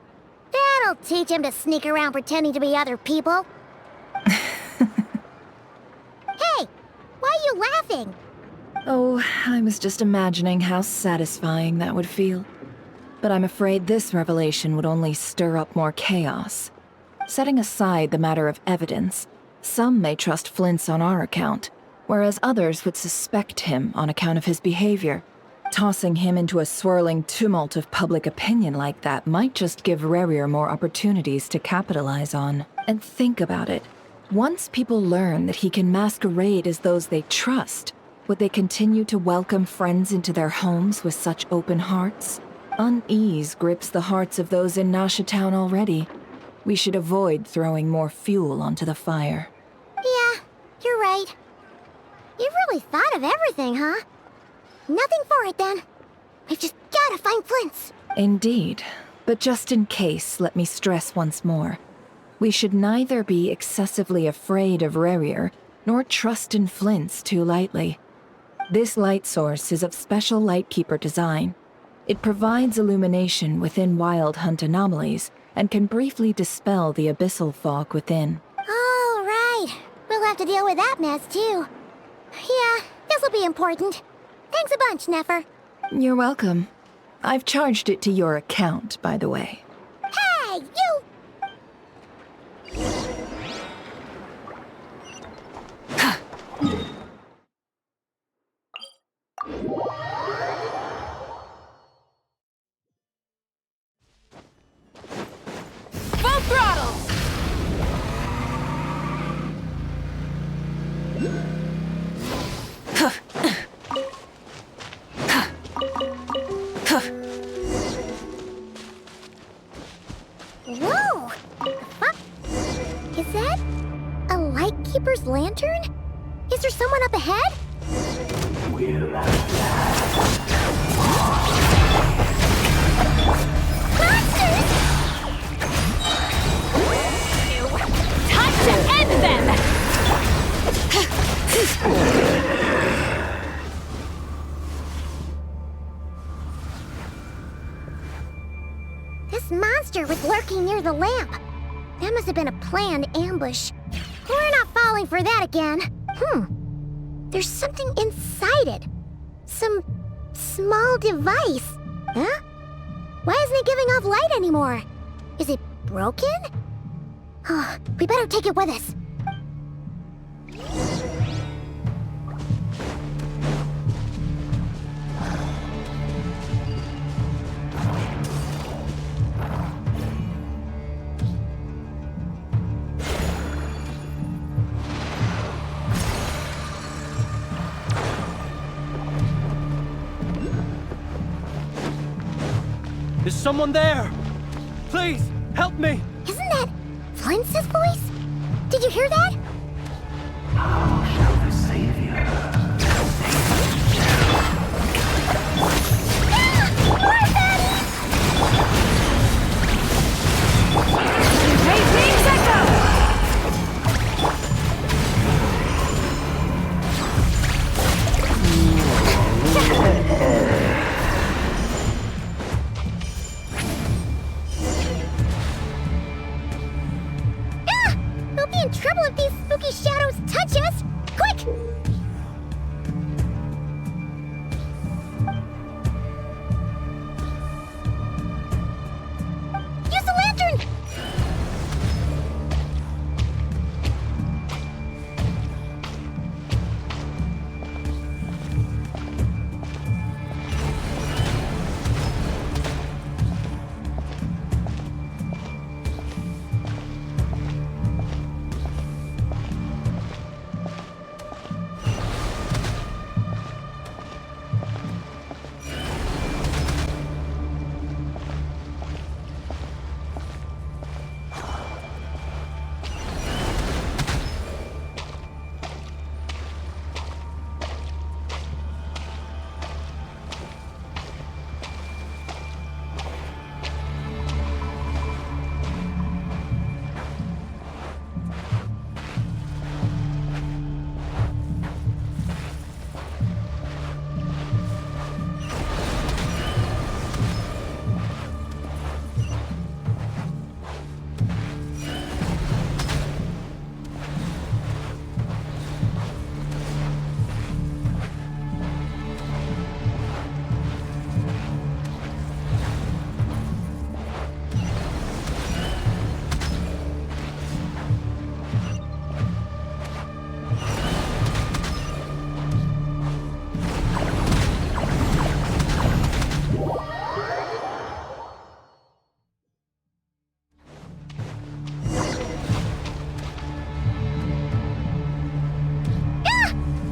That'll teach him to sneak around pretending to be other people. Hey, why are you laughing? Oh, I was just imagining how satisfying that would feel. But I'm afraid this revelation would only stir up more chaos. Setting aside the matter of evidence, some may trust Flint's on our account, whereas others would suspect him on account of his behavior. Tossing him into a swirling tumult of public opinion like that might just give Rerir more opportunities to capitalize on. And think about it. Once people learn that he can masquerade as those they trust, would they continue to welcome friends into their homes with such open hearts? Unease grips the hearts of those in Nasha Town already. We should avoid throwing more fuel onto the fire. Yeah, you're right. You really thought of everything, huh? Nothing for it, then. We've just gotta find Flint's. Indeed. But just in case, let me stress once more. We should neither be excessively afraid of Rerir, nor trust in Flint's too lightly. This light source is of special Lightkeeper design. It provides illumination within Wild Hunt anomalies, and can briefly dispel the abyssal fog within. Oh, right. We'll have to deal with that mess, too. Yeah, this'll be important. Thanks a bunch, Nefer. You're welcome. I've charged it to your account, by the way. Hey, you! Full throttle! Whoa! The fuck? Is that a Lightkeeper's lantern? Is there someone up ahead? Monsters! Time to end them! monster was lurking near the lamp. That must have been a planned ambush. We're not falling for that again. There's something inside it. Some small device. Huh? Why isn't it giving off light anymore? Is it broken? Oh, we better take it with us. Is someone there? Please, help me! Isn't that Flynn's voice? Did you hear that? How shall the Savior We'll be in trouble if these spooky shadows touch us! Quick! Use the lantern!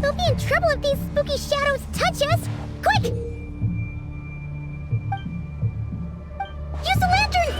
We'll be in trouble if these spooky shadows touch us! Quick! Use the lantern!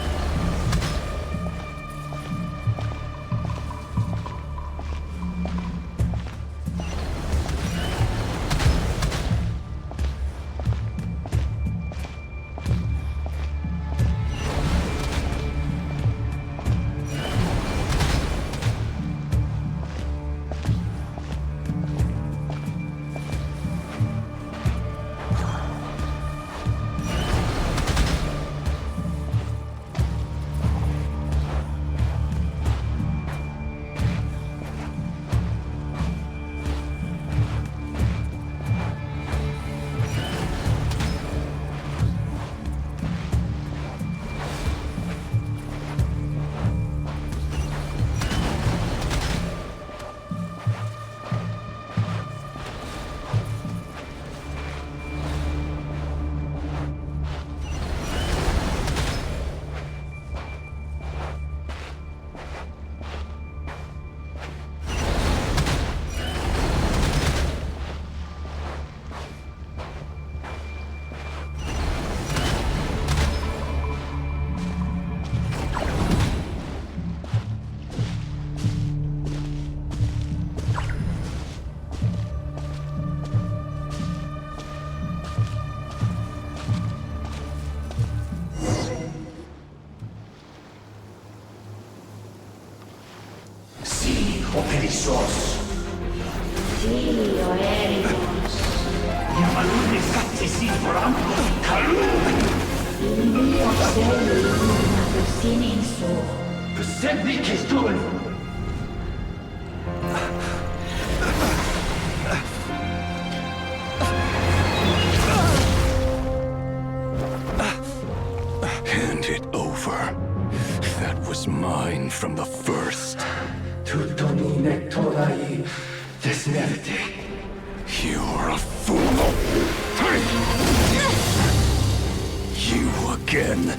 Operissos. Filio Ericos. Yamalune Sattesi Franco Kalun. Filio Selum. Sinning soul. Verständlich ist tun. Hand it over. That was mine from the first. Tutonine torai desnerte. You're a fool. You again.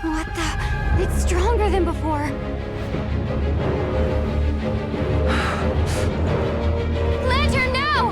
What the? It's stronger than before. Lantern, now!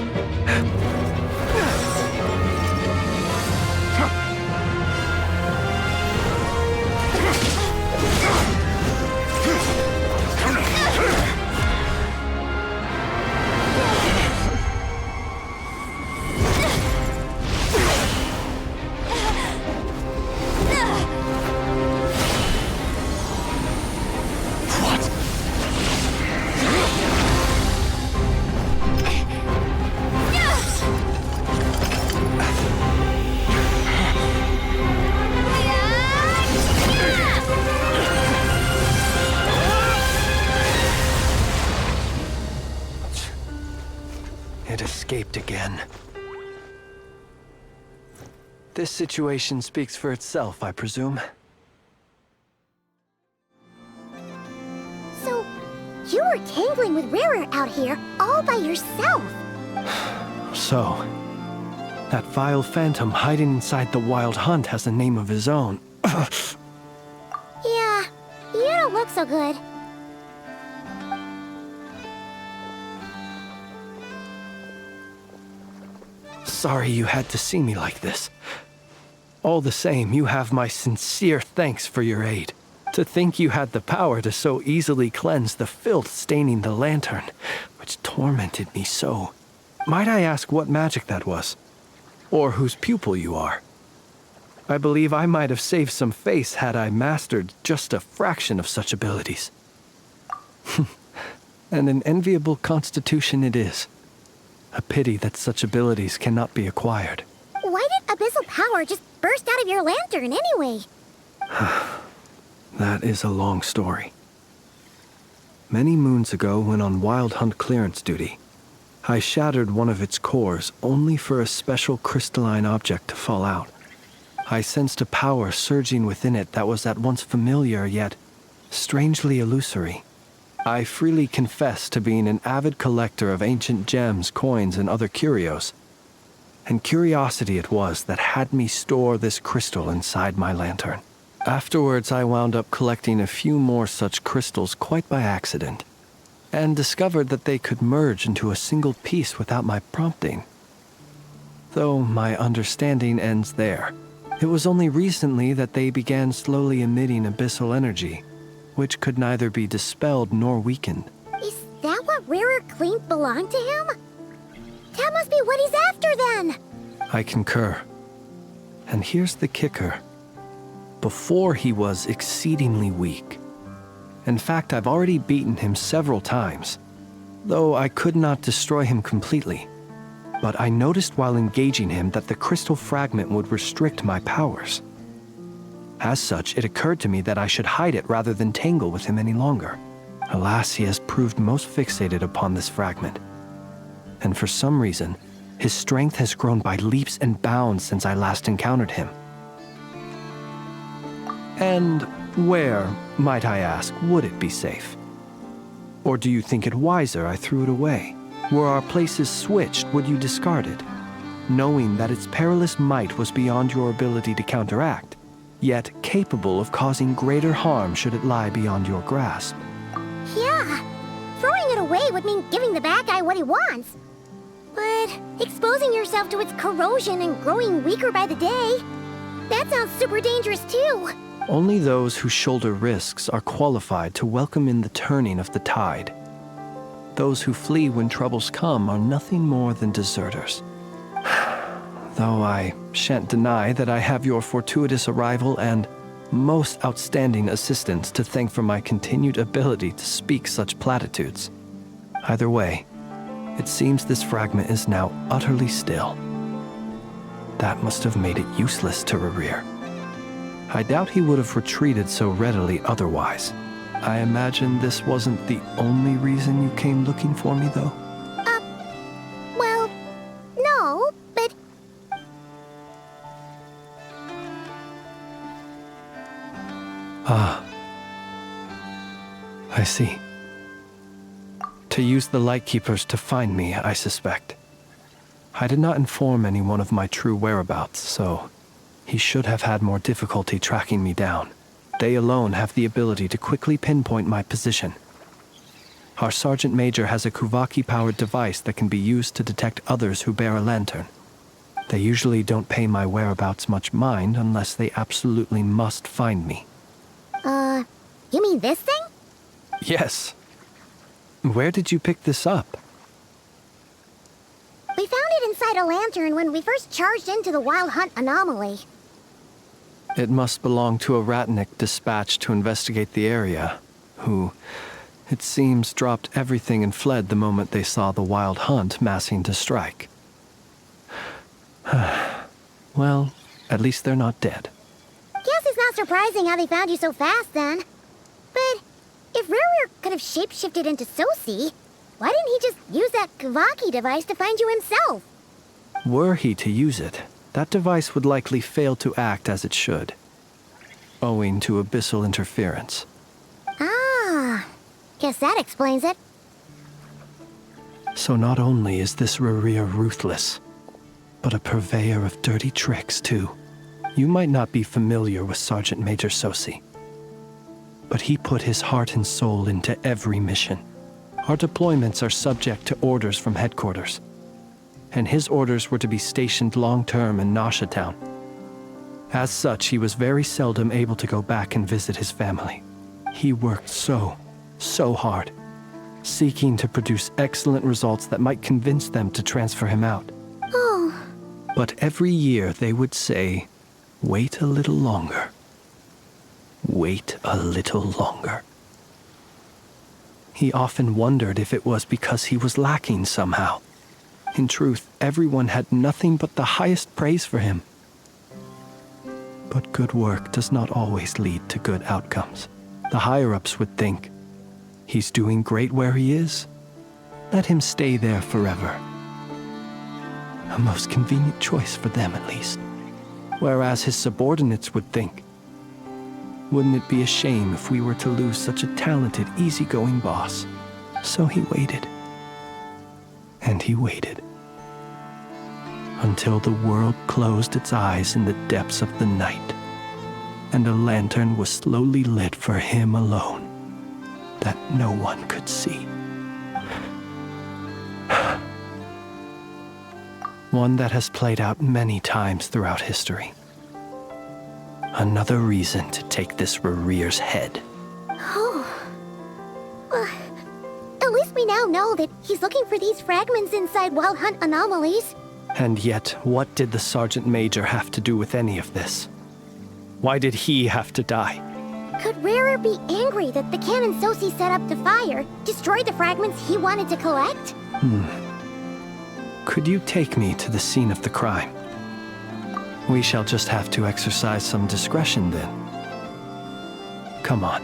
It escaped again. This situation speaks for itself, I presume. So, you were tangling with Rarer out here all by yourself. So, that vile phantom hiding inside the Wild Hunt has a name of his own. Yeah, you don't look so good. Sorry you had to see me like this. All the same, you have my sincere thanks for your aid. To think you had the power to so easily cleanse the filth staining the lantern, which tormented me so. Might I ask what magic that was? Or whose pupil you are? I believe I might have saved some face had I mastered just a fraction of such abilities. And an enviable constitution it is. A pity that such abilities cannot be acquired. Why did abyssal power just burst out of your lantern anyway? That is a long story. Many moons ago, when on Wild Hunt clearance duty, I shattered one of its cores only for a special crystalline object to fall out. I sensed a power surging within it that was at once familiar yet strangely illusory. I freely confess to being an avid collector of ancient gems, coins, and other curios. And curiosity it was that had me store this crystal inside my lantern. Afterwards, I wound up collecting a few more such crystals quite by accident, and discovered that they could merge into a single piece without my prompting. Though my understanding ends there. It was only recently that they began slowly emitting abyssal energy, which could neither be dispelled nor weakened. Is that what Rarer claimed belonged to him? That must be what he's after then! I concur. And here's the kicker. Before he was exceedingly weak. In fact, I've already beaten him several times, though I could not destroy him completely. But I noticed while engaging him that the crystal fragment would restrict my powers. As such, it occurred to me that I should hide it rather than tangle with him any longer. Alas, he has proved most fixated upon this fragment. And for some reason, his strength has grown by leaps and bounds since I last encountered him. And where, might I ask, would it be safe? Or do you think it wiser I threw it away? Were our places switched, would you discard it, knowing that its perilous might was beyond your ability to counteract, yet capable of causing greater harm should it lie beyond your grasp? Yeah, throwing it away would mean giving the bad guy what he wants. But exposing yourself to its corrosion and growing weaker by the day, that sounds super dangerous too. Only those who shoulder risks are qualified to welcome in the turning of the tide. Those who flee when troubles come are nothing more than deserters. Though I shan't deny that I have your fortuitous arrival and most outstanding assistance to thank for my continued ability to speak such platitudes. Either way, It seems this fragment is now utterly still. That must have made it useless to Rerir. I doubt he would have retreated so readily otherwise. I imagine this wasn't the only reason you came looking for me, though? Well, no, but... Ah. I see. To use the Lightkeepers to find me, I suspect. I did not inform anyone of my true whereabouts, so he should have had more difficulty tracking me down. They alone have the ability to quickly pinpoint my position. Our Sergeant Major has a Kuvaki-powered device that can be used to detect others who bear a lantern. They usually don't pay my whereabouts much mind unless they absolutely must find me. You mean this thing? Yes. Where did you pick this up? We found it inside a lantern when we first charged into the Wild Hunt anomaly. It must belong to a Ratnik dispatched to investigate the area, who, it seems, dropped everything and fled the moment they saw the Wild Hunt massing to strike. Well, at least they're not dead. Guess it's not surprising how they found you so fast, then. But if Rerir could have shapeshifted into Sosi, why didn't he just use that Kavaki device to find you himself? Were he to use it, that device would likely fail to act as it should, owing to abyssal interference. Ah, guess that explains it. So not only is this Rerir ruthless, but a purveyor of dirty tricks, too. You might not be familiar with Sergeant Major Sosi, but he put his heart and soul into every mission. Our deployments are subject to orders from headquarters, and his orders were to be stationed long-term in Nasha Town. As such, he was very seldom able to go back and visit his family. He worked so hard, seeking to produce excellent results that might convince them to transfer him out. Oh. But every year they would say, "Wait a little longer. Wait a little longer." He often wondered if it was because he was lacking somehow. In truth, everyone had nothing but the highest praise for him. But good work does not always lead to good outcomes. The higher-ups would think, he's doing great where he is. Let him stay there forever. A most convenient choice for them, at least. Whereas his subordinates would think, wouldn't it be a shame if we were to lose such a talented, easygoing boss? So he waited. And he waited. Until the world closed its eyes in the depths of the night, and a lantern was slowly lit for him alone, that no one could see. One that has played out many times throughout history. Another reason to take this Rerir's head. Oh. Well, at least we now know that he's looking for these fragments inside Wild Hunt anomalies. And yet, what did the Sergeant Major have to do with any of this? Why did he have to die? Could Rerir be angry that the cannon Sosi set up to fire destroyed the fragments he wanted to collect? Could you take me to the scene of the crime? We shall just have to exercise some discretion then. Come on.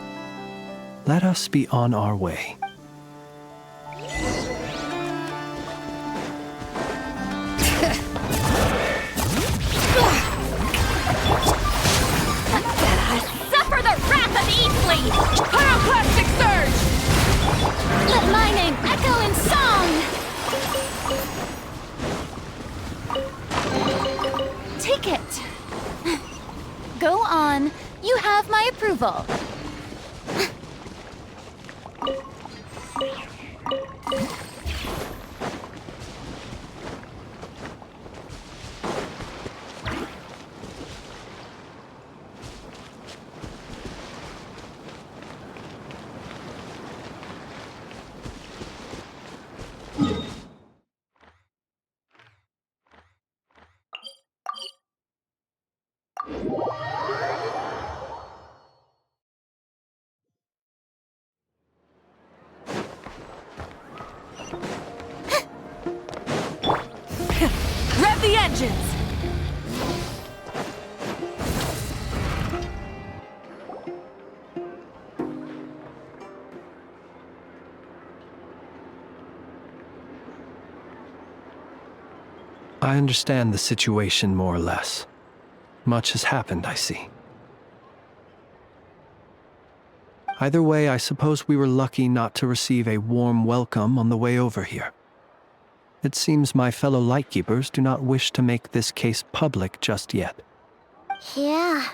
Let us be on our way. Suffer the wrath of E-Fleet! Pyroclastic surge! Let my name echo in song! Take it. Go on. You have my approval. I understand the situation more or less. Much has happened, I see. Either way, I suppose we were lucky not to receive a warm welcome on the way over here. It seems my fellow Lightkeepers do not wish to make this case public just yet. Yeah.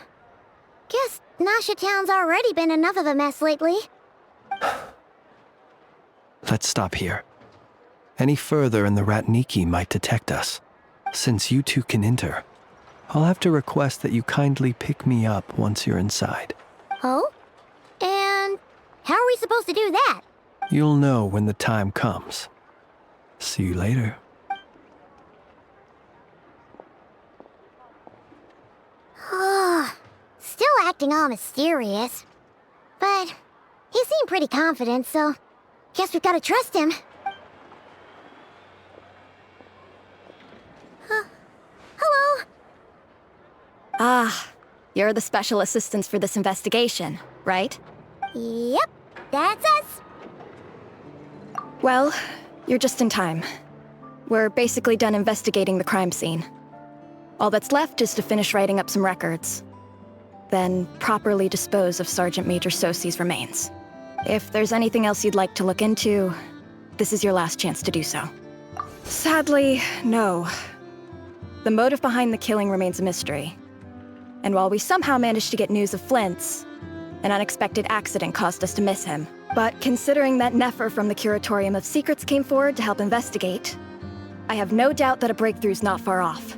Guess Nasha Town's already been enough of a mess lately. Let's stop here. Any further and the Ratniki might detect us. Since you two can enter, I'll have to request that you kindly pick me up once you're inside. Oh? And how are we supposed to do that? You'll know when the time comes. See you later. Still acting all mysterious. But he seemed pretty confident, so guess we've got to trust him. Hello? Ah, you're the special assistants for this investigation, right? Yep, that's us. Well, you're just in time. We're basically done investigating the crime scene. All that's left is to finish writing up some records. Then properly dispose of Sergeant Major Sosi's remains. If there's anything else you'd like to look into, this is your last chance to do so. Sadly, no. The motive behind the killing remains a mystery. And while we somehow managed to get news of Flint's, an unexpected accident caused us to miss him. But considering that Nefer from the Curatorium of Secrets came forward to help investigate, I have no doubt that a breakthrough's not far off.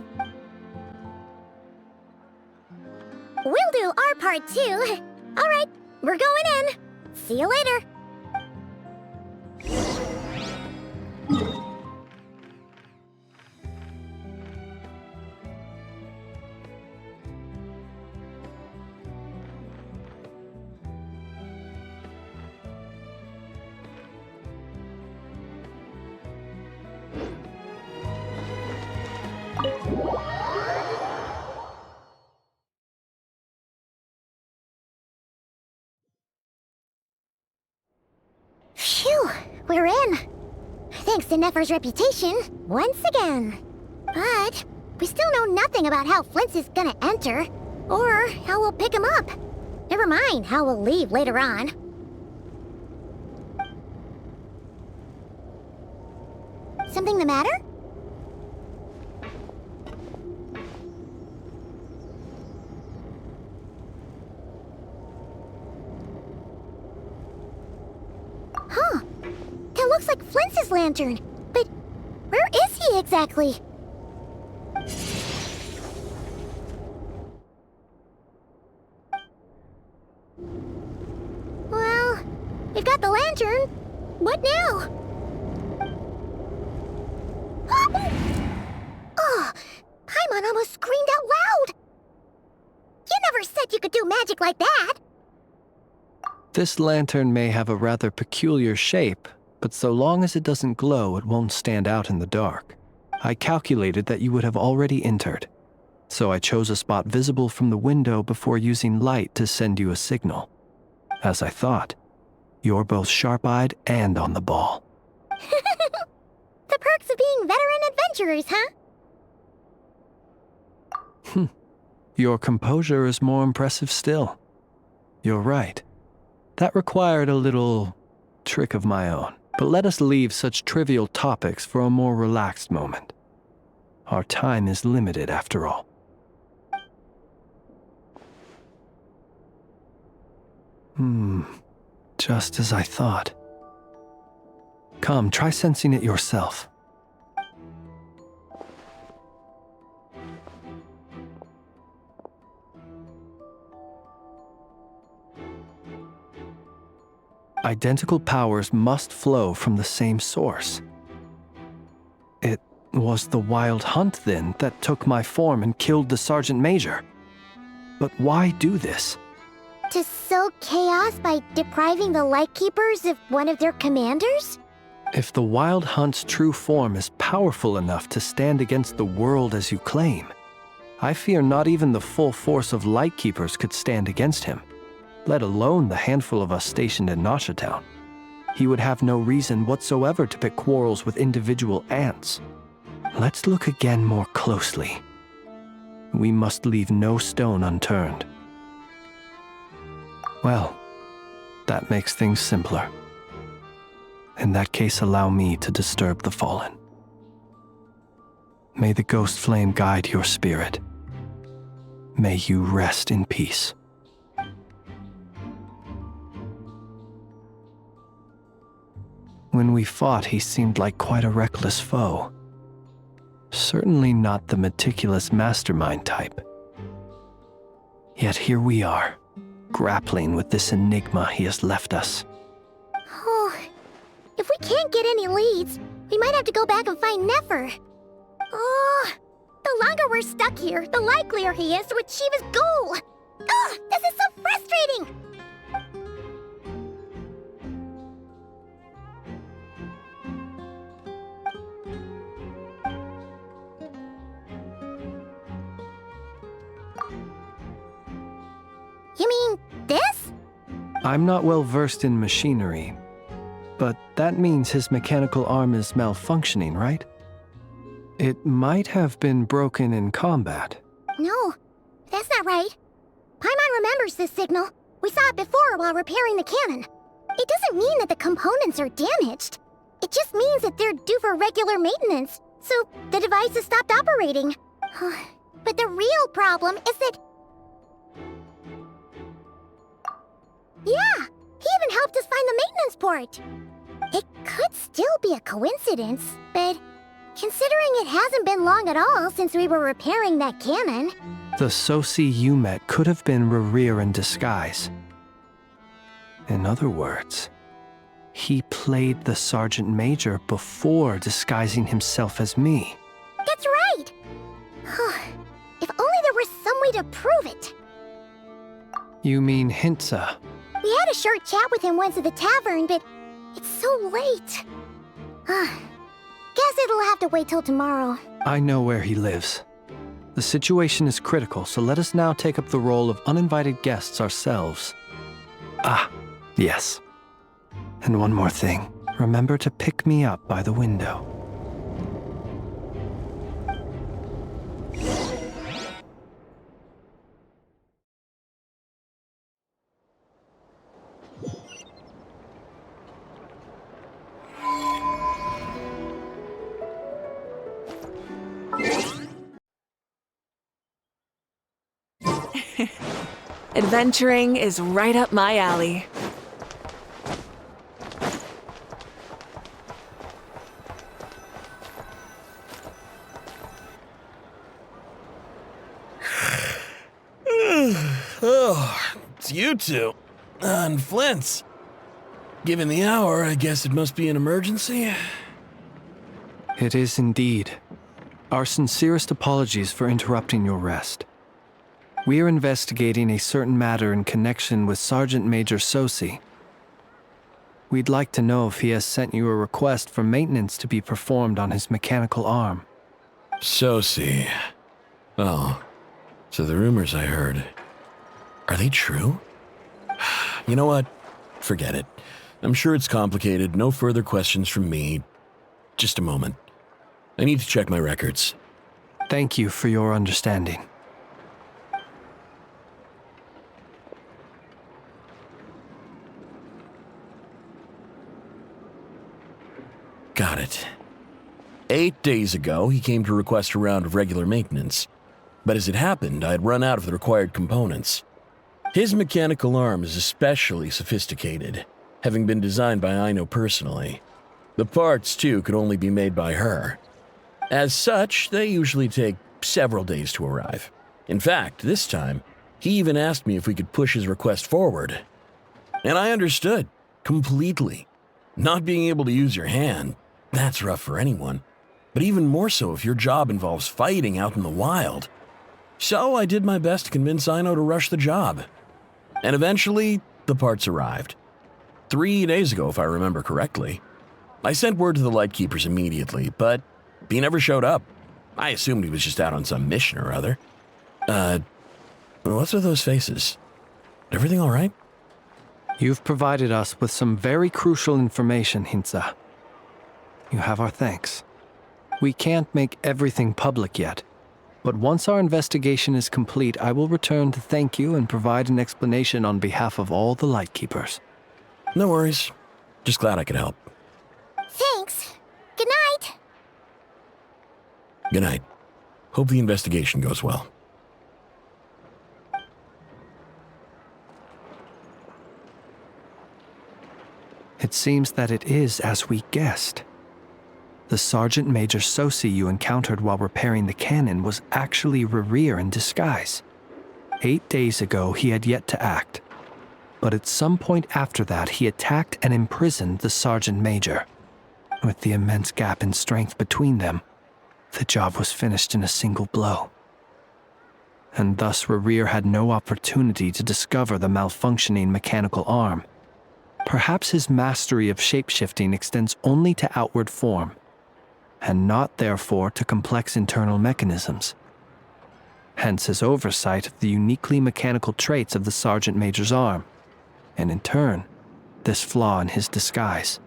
We'll do our part too. All right, we're going in. See you later. Phew, we're in. Thanks to Nefer's reputation, once again. But we still know nothing about how Flint's is gonna enter, or how we'll pick him up. Never mind how we'll leave later on. Something the matter? Huh. That looks like Flint's lantern. But where is he exactly? Well, we've got the lantern. What now? Oh, Paimon almost screamed out loud. You never said you could do magic like that. This lantern may have a rather peculiar shape, but so long as it doesn't glow, it won't stand out in the dark. I calculated that you would have already entered, so I chose a spot visible from the window before using light to send you a signal. As I thought, you're both sharp-eyed and on the ball. The perks of being veteran adventurers, huh? Your composure is more impressive still. You're right. That required a little trick of my own. But let us leave such trivial topics for a more relaxed moment. Our time is limited after all. Just as I thought. Come, try sensing it yourself. Identical powers must flow from the same source. It was the Wild Hunt, then, that took my form and killed the Sergeant Major. But why do this? To sow chaos by depriving the Lightkeepers of one of their commanders? If the Wild Hunt's true form is powerful enough to stand against the world as you claim, I fear not even the full force of Lightkeepers could stand against him, let alone the handful of us stationed in Nasha Town. He would have no reason whatsoever to pick quarrels with individual ants. Let's look again more closely. We must leave no stone unturned. Well, that makes things simpler. In that case, allow me to disturb the fallen. May the ghost flame guide your spirit. May you rest in peace. When we fought, he seemed like quite a reckless foe. Certainly not the meticulous mastermind type. Yet here we are, grappling with this enigma he has left us. Oh, if we can't get any leads, we might have to go back and find Nefer. Oh, the longer we're stuck here, the likelier he is to achieve his goal. Oh, this is so frustrating! You mean this? I'm not well versed in machinery, but that means his mechanical arm is malfunctioning, right? It might have been broken in combat. No, that's not right. Paimon remembers this signal. We saw it before while repairing the cannon. It doesn't mean that the components are damaged. It just means that they're due for regular maintenance, so the device has stopped operating. But the real problem is that... Yeah, he even helped us find the maintenance port. It could still be a coincidence, but considering it hasn't been long at all since we were repairing that cannon... The Sosi you met could have been Rerir in disguise. In other words, he played the Sergeant Major before disguising himself as me. That's right! If only there were some way to prove it. You mean Hintsa? We had a short chat with him once at the tavern, but it's so late. Guess it'll have to wait till tomorrow. I know where he lives. The situation is critical, so let us now take up the role of uninvited guests ourselves. Ah, yes. And one more thing. Remember to pick me up by the window. Adventuring is right up my alley. Oh, it's you two. And Flint's. Given the hour, I guess it must be an emergency. It is indeed. Our sincerest apologies for interrupting your rest. We are investigating a certain matter in connection with Sergeant Major Sosi. We'd like to know if he has sent you a request for maintenance to be performed on his mechanical arm. Sosi. Oh, so the rumors I heard, are they true? You know what? Forget it. I'm sure it's complicated. No further questions from me. Just a moment. I need to check my records. Thank you for your understanding. Got it. 8 days ago, he came to request a round of regular maintenance. But as it happened, I had run out of the required components. His mechanical arm is especially sophisticated, having been designed by Aino personally. The parts, too, could only be made by her. As such, they usually take several days to arrive. In fact, this time, he even asked me if we could push his request forward. And I understood, completely. Not being able to use your hand, that's rough for anyone. But even more so if your job involves fighting out in the wild. So I did my best to convince Aino to rush the job. And eventually, the parts arrived. 3 days ago, if I remember correctly. I sent word to the Lightkeepers immediately, but he never showed up. I assumed he was just out on some mission or other. What's with those faces? Everything all right? You've provided us with some very crucial information, Hintsa. You have our thanks. We can't make everything public yet, but once our investigation is complete, I will return to thank you and provide an explanation on behalf of all the Lightkeepers. No worries. Just glad I could help. Thanks. Good night. Good night. Hope the investigation goes well. It seems that it is as we guessed. The Sergeant Major Sosi you encountered while repairing the cannon was actually Rerir in disguise. 8 days ago, he had yet to act. But at some point after that, he attacked and imprisoned the Sergeant Major. With the immense gap in strength between them, the job was finished in a single blow. And thus Rerir had no opportunity to discover the malfunctioning mechanical arm. Perhaps his mastery of shapeshifting extends only to outward form, and not therefore to complex internal mechanisms. Hence his oversight of the uniquely mechanical traits of the Sergeant Major's arm, and in turn, this flaw in his disguise.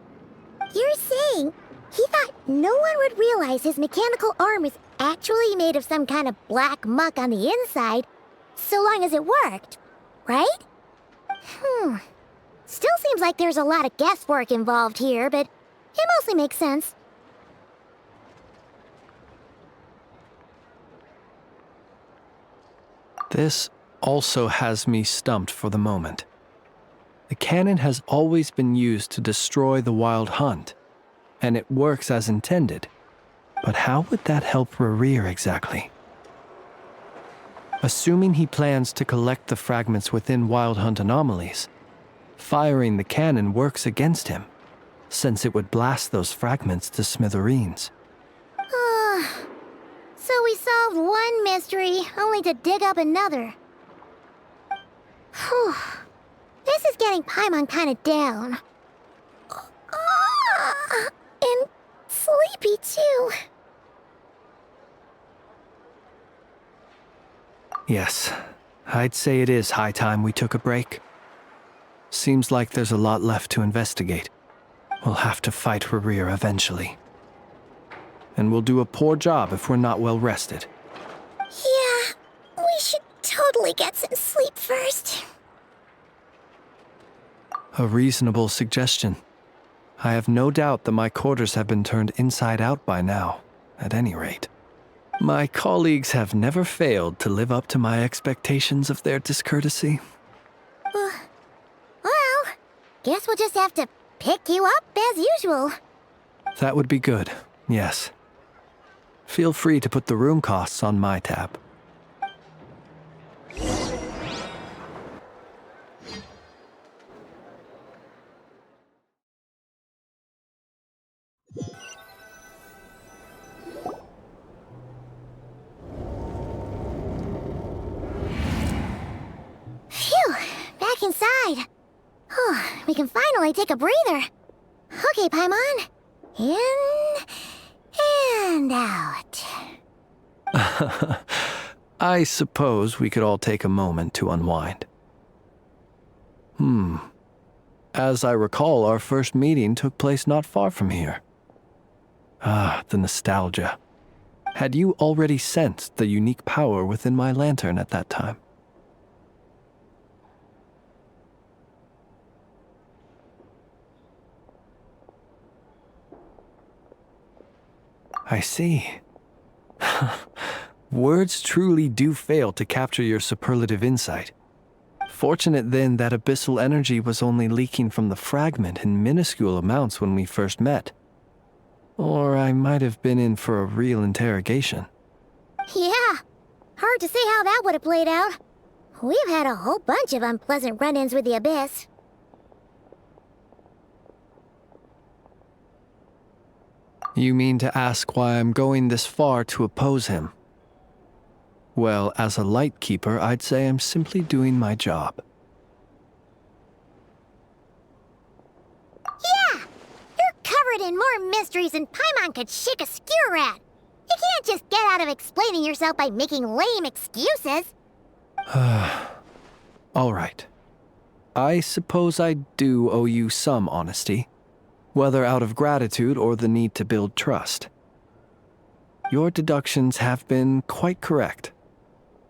You're saying he thought no one would realize his mechanical arm is actually made of some kind of black muck on the inside, so long as it worked, right? Still seems like there's a lot of guesswork involved here, but it mostly makes sense. This also has me stumped for the moment. The cannon has always been used to destroy the Wild Hunt, and it works as intended. But how would that help Rerir exactly? Assuming he plans to collect the fragments within Wild Hunt anomalies, firing the cannon works against him, since it would blast those fragments to smithereens. So we solved one mystery, only to dig up another. Whew. This is getting Paimon kind of down. And sleepy, too. Yes, I'd say it is high time we took a break. Seems like there's a lot left to investigate. We'll have to fight Rerir eventually. And we'll do a poor job if we're not well rested. Yeah, we should totally get some sleep first. A reasonable suggestion. I have no doubt that my quarters have been turned inside out by now, at any rate. My colleagues have never failed to live up to my expectations of their discourtesy. Well, guess we'll just have to pick you up as usual. That would be good, yes. Feel free to put the room costs on my tab. Phew, back inside. We can finally take a breather. Okay, Paimon. In and out. I suppose we could all take a moment to unwind. As I recall, our first meeting took place not far from here. Ah, the nostalgia. Had you already sensed the unique power within my lantern at that time? I see. Words truly do fail to capture your superlative insight. Fortunate then that abyssal energy was only leaking from the fragment in minuscule amounts when we first met. Or I might have been in for a real interrogation. Yeah, hard to say how that would have played out. We've had a whole bunch of unpleasant run-ins with the Abyss. You mean to ask why I'm going this far to oppose him? Well, as a Lightkeeper, I'd say I'm simply doing my job. Yeah! You're covered in more mysteries than Paimon could shake a skewer at. You can't just get out of explaining yourself by making lame excuses. All right. I suppose I do owe you some honesty, whether out of gratitude or the need to build trust. Your deductions have been quite correct.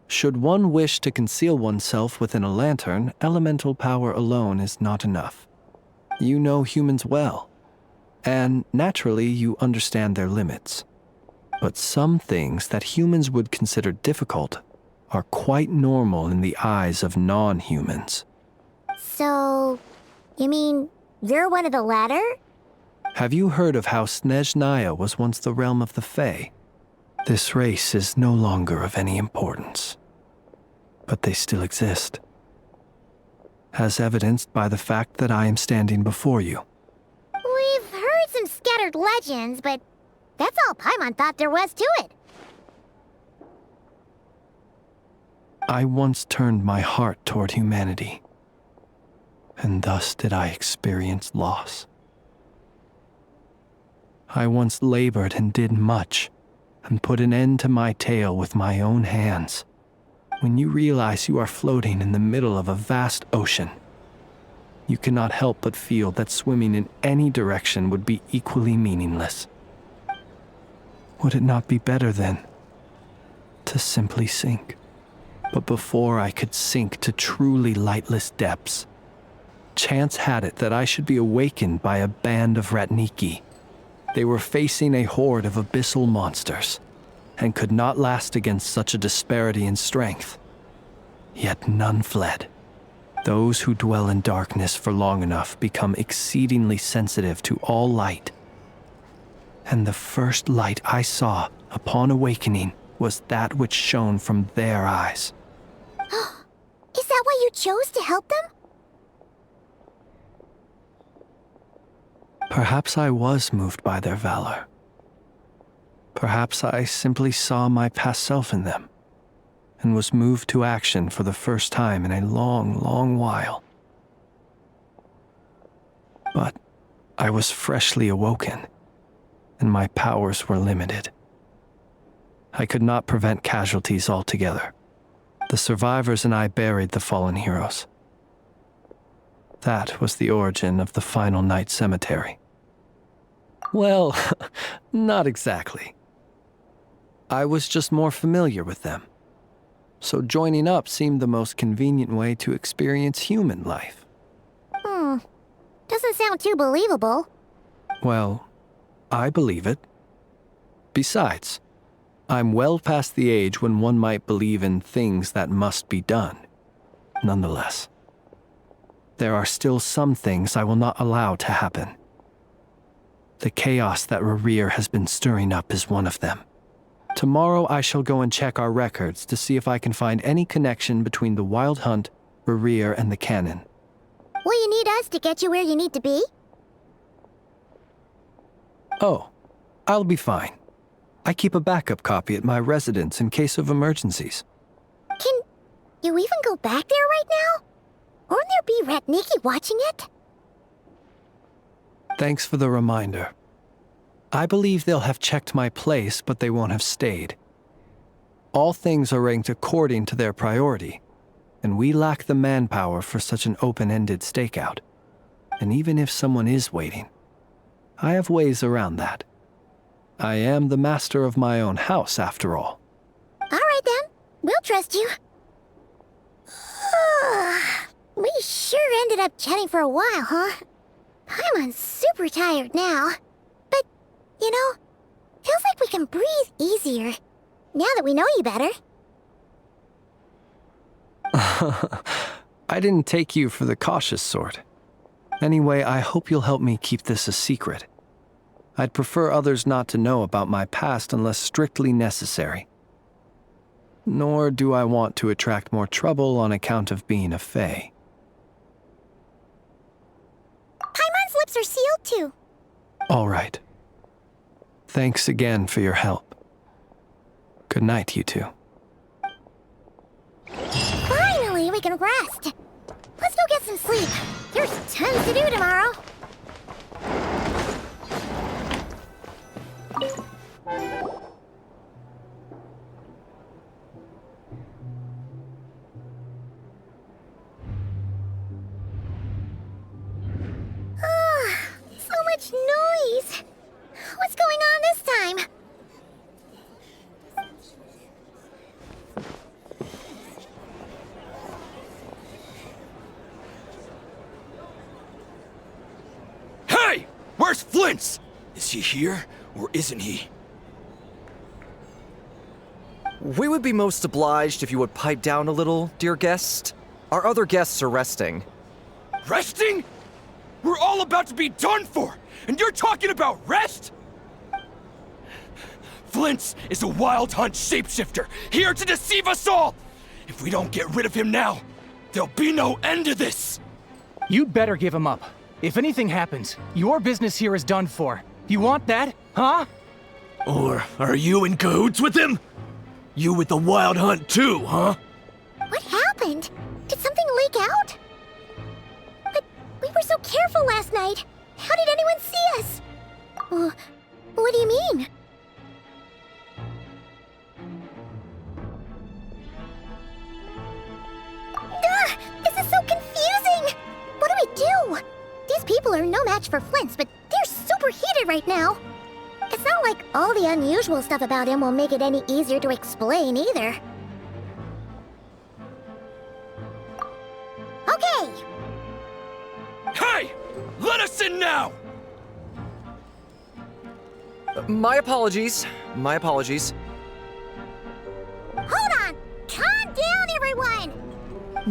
Should one wish to conceal oneself within a lantern, elemental power alone is not enough. You know humans well, and naturally you understand their limits. But some things that humans would consider difficult are quite normal in the eyes of non-humans. So, you mean you're one of the latter? Have you heard of how Snezhnaya was once the realm of the Fae? This race is no longer of any importance, but they still exist, as evidenced by the fact that I am standing before you. We've heard some scattered legends, but that's all Paimon thought there was to it. I once turned my heart toward humanity, and thus did I experience loss. I once labored and did much, and put an end to my tale with my own hands. When you realize you are floating in the middle of a vast ocean, you cannot help but feel that swimming in any direction would be equally meaningless. Would it not be better, then, to simply sink? But before I could sink to truly lightless depths, chance had it that I should be awakened by a band of Ratniki. They were facing a horde of abyssal monsters, and could not last against such a disparity in strength. Yet none fled. Those who dwell in darkness for long enough become exceedingly sensitive to all light. And the first light I saw upon awakening was that which shone from their eyes. Is that why you chose to help them? Perhaps I was moved by their valor. Perhaps I simply saw my past self in them, and was moved to action for the first time in a long, long while. But I was freshly awoken, and my powers were limited. I could not prevent casualties altogether. The survivors and I buried the fallen heroes. That was the origin of the Final Night Cemetery. Well, not exactly. I was just more familiar with them, so joining up seemed the most convenient way to experience human life. Doesn't sound too believable. Well, I believe it. Besides, I'm well past the age when one might believe in things that must be done. Nonetheless, there are still some things I will not allow to happen. The chaos that Rerir has been stirring up is one of them. Tomorrow I shall go and check our records to see if I can find any connection between the Wild Hunt, Rerir, and the Canon. Will you need us to get you where you need to be? Oh, I'll be fine. I keep a backup copy at my residence in case of emergencies. Can you even go back there right now? Won't there be Ratniki watching it? Thanks for the reminder. I believe they'll have checked my place, but they won't have stayed. All things are ranked according to their priority, and we lack the manpower for such an open-ended stakeout. And even if someone is waiting, I have ways around that. I am the master of my own house, after all. All right then, we'll trust you. We sure ended up chatting for a while, huh? I'm super tired now. But, you know, feels like we can breathe easier, now that we know you better. I didn't take you for the cautious sort. Anyway, I hope you'll help me keep this a secret. I'd prefer others not to know about my past unless strictly necessary. Nor do I want to attract more trouble on account of being a Fae. Paimon's lips are sealed too. All right. Thanks again for your help. Good night, you two. Finally, we can rest. Let's go get some sleep. There's tons to do tomorrow. So much noise. What's going on this time? Where's Flint's? Is he here, or isn't he? We would be most obliged if you would pipe down a little, dear guest. Our other guests are resting. Resting? We're all about to be done for, and you're talking about rest? Flint's is a wild hunt shapeshifter, here to deceive us all! If we don't get rid of him now, there'll be no end to this! You'd better give him up. If anything happens, your business here is done for. You want that, huh? Or are you in cahoots with him? You with the wild hunt too, huh? What happened? Did something leak out? But we were so careful last night. How did anyone see us? What do you mean? This is so confusing! What do we do? These people are no match for Flint's, but they're super heated right now. It's not like all the unusual stuff about him will make it any easier to explain either. Okay! Hey! Let us in now! My apologies. My apologies. Hold on! Calm down, everyone!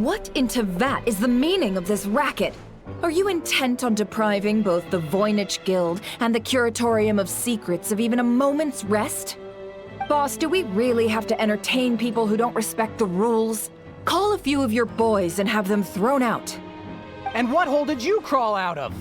What in Tevat is the meaning of this racket? Are you intent on depriving both the Voynich Guild and the Curatorium of Secrets of even a moment's rest? Boss, do we really have to entertain people who don't respect the rules? Call a few of your boys and have them thrown out. And what hole did you crawl out of?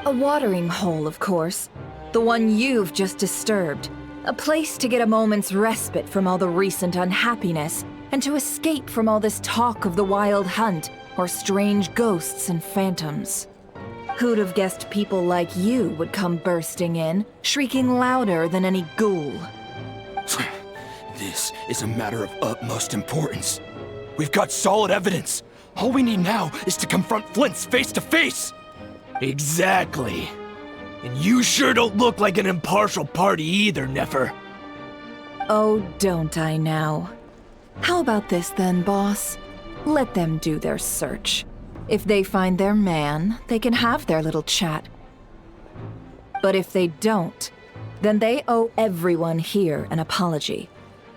A watering hole, of course. The one you've just disturbed. A place to get a moment's respite from all the recent unhappiness, and to escape from all this talk of the wild hunt, or strange ghosts and phantoms. Who'd have guessed people like you would come bursting in, shrieking louder than any ghoul? This is a matter of utmost importance. We've got solid evidence. All we need now is to confront Flint's face to face. Exactly. And you sure don't look like an impartial party either, Nefer. Oh, don't I now? How about this then, boss? Let them do their search. If they find their man, they can have their little chat. But if they don't, then they owe everyone here an apology,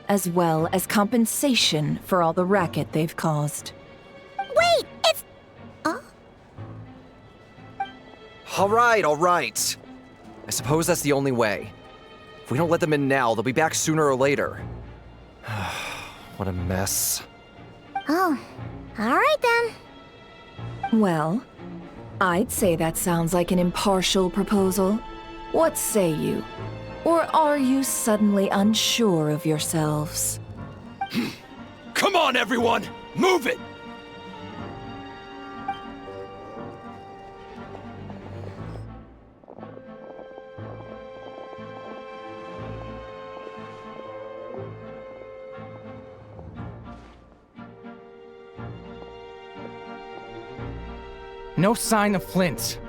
as well as compensation for all the racket they've caused. Wait, it's... All right. I suppose that's the only way. If we don't let them in now, they'll be back sooner or later. What a mess. Oh, all right then. Well, I'd say that sounds like an impartial proposal. What say you? Or are you suddenly unsure of yourselves? Come on, everyone! Move it! No sign of Flint.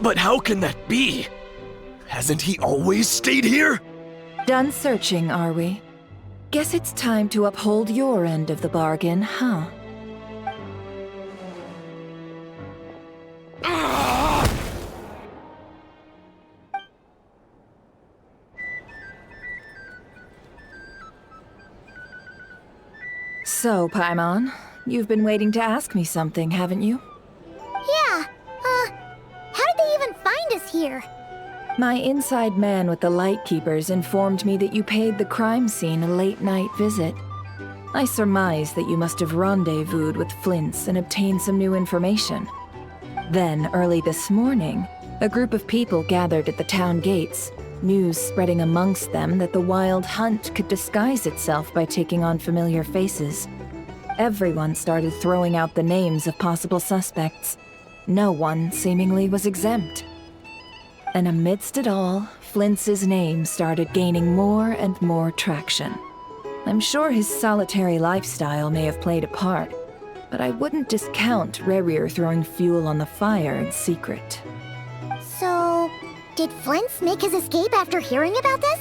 But how can that be? Hasn't he always stayed here? Done searching, are we? Guess it's time to uphold your end of the bargain, huh? So, Paimon, you've been waiting to ask me something, haven't you? Yeah, how did they even find us here? My inside man with the Lightkeepers informed me that you paid the crime scene a late-night visit. I surmise that you must have rendezvoused with Flint's and obtained some new information. Then, early this morning, a group of people gathered at the town gates, news spreading amongst them that the wild hunt could disguise itself by taking on familiar faces. Everyone started throwing out the names of possible suspects. No one, seemingly, was exempt. And amidst it all, Flint's name started gaining more and more traction. I'm sure his solitary lifestyle may have played a part, but I wouldn't discount Rerir throwing fuel on the fire in secret. So, did Flint's make his escape after hearing about this?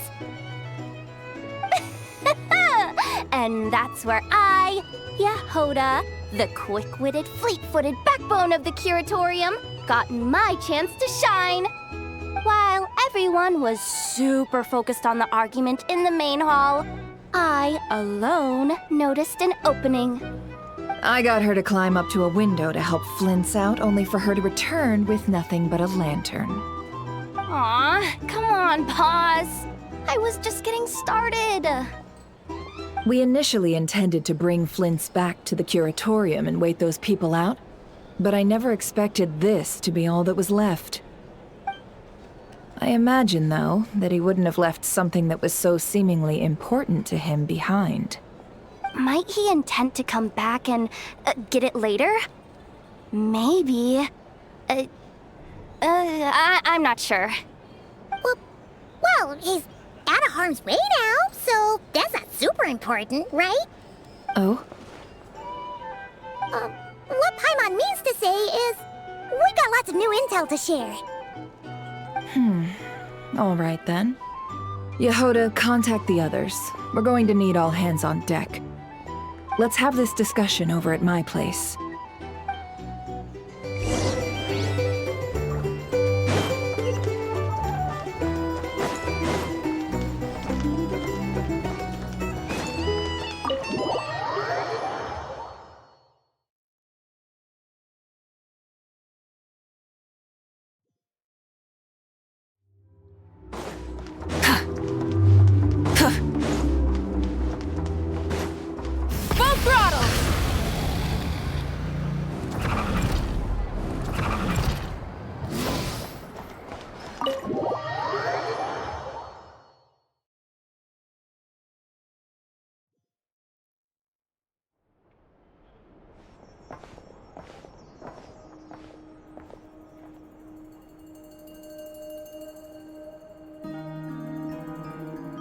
And that's where I, Yehoda, the quick-witted, fleet-footed backbone of the curatorium, got my chance to shine. While everyone was super focused on the argument in the main hall, I alone noticed an opening. I got her to climb up to a window to help Flint's out, only for her to return with nothing but a lantern. Aw, come on, pause. I was just getting started. We initially intended to bring Flint's back to the curatorium and wait those people out, but I never expected this to be all that was left. I imagine, though, that he wouldn't have left something that was so seemingly important to him behind. Might he intend to come back and get it later? Maybe. I'm not sure. Well, he's out of harm's way now, so that's not super important, right? Oh? What Paimon means to say is, we got lots of new intel to share. All right then. Yehoda, contact the others. We're going to need all hands on deck. Let's have this discussion over at my place.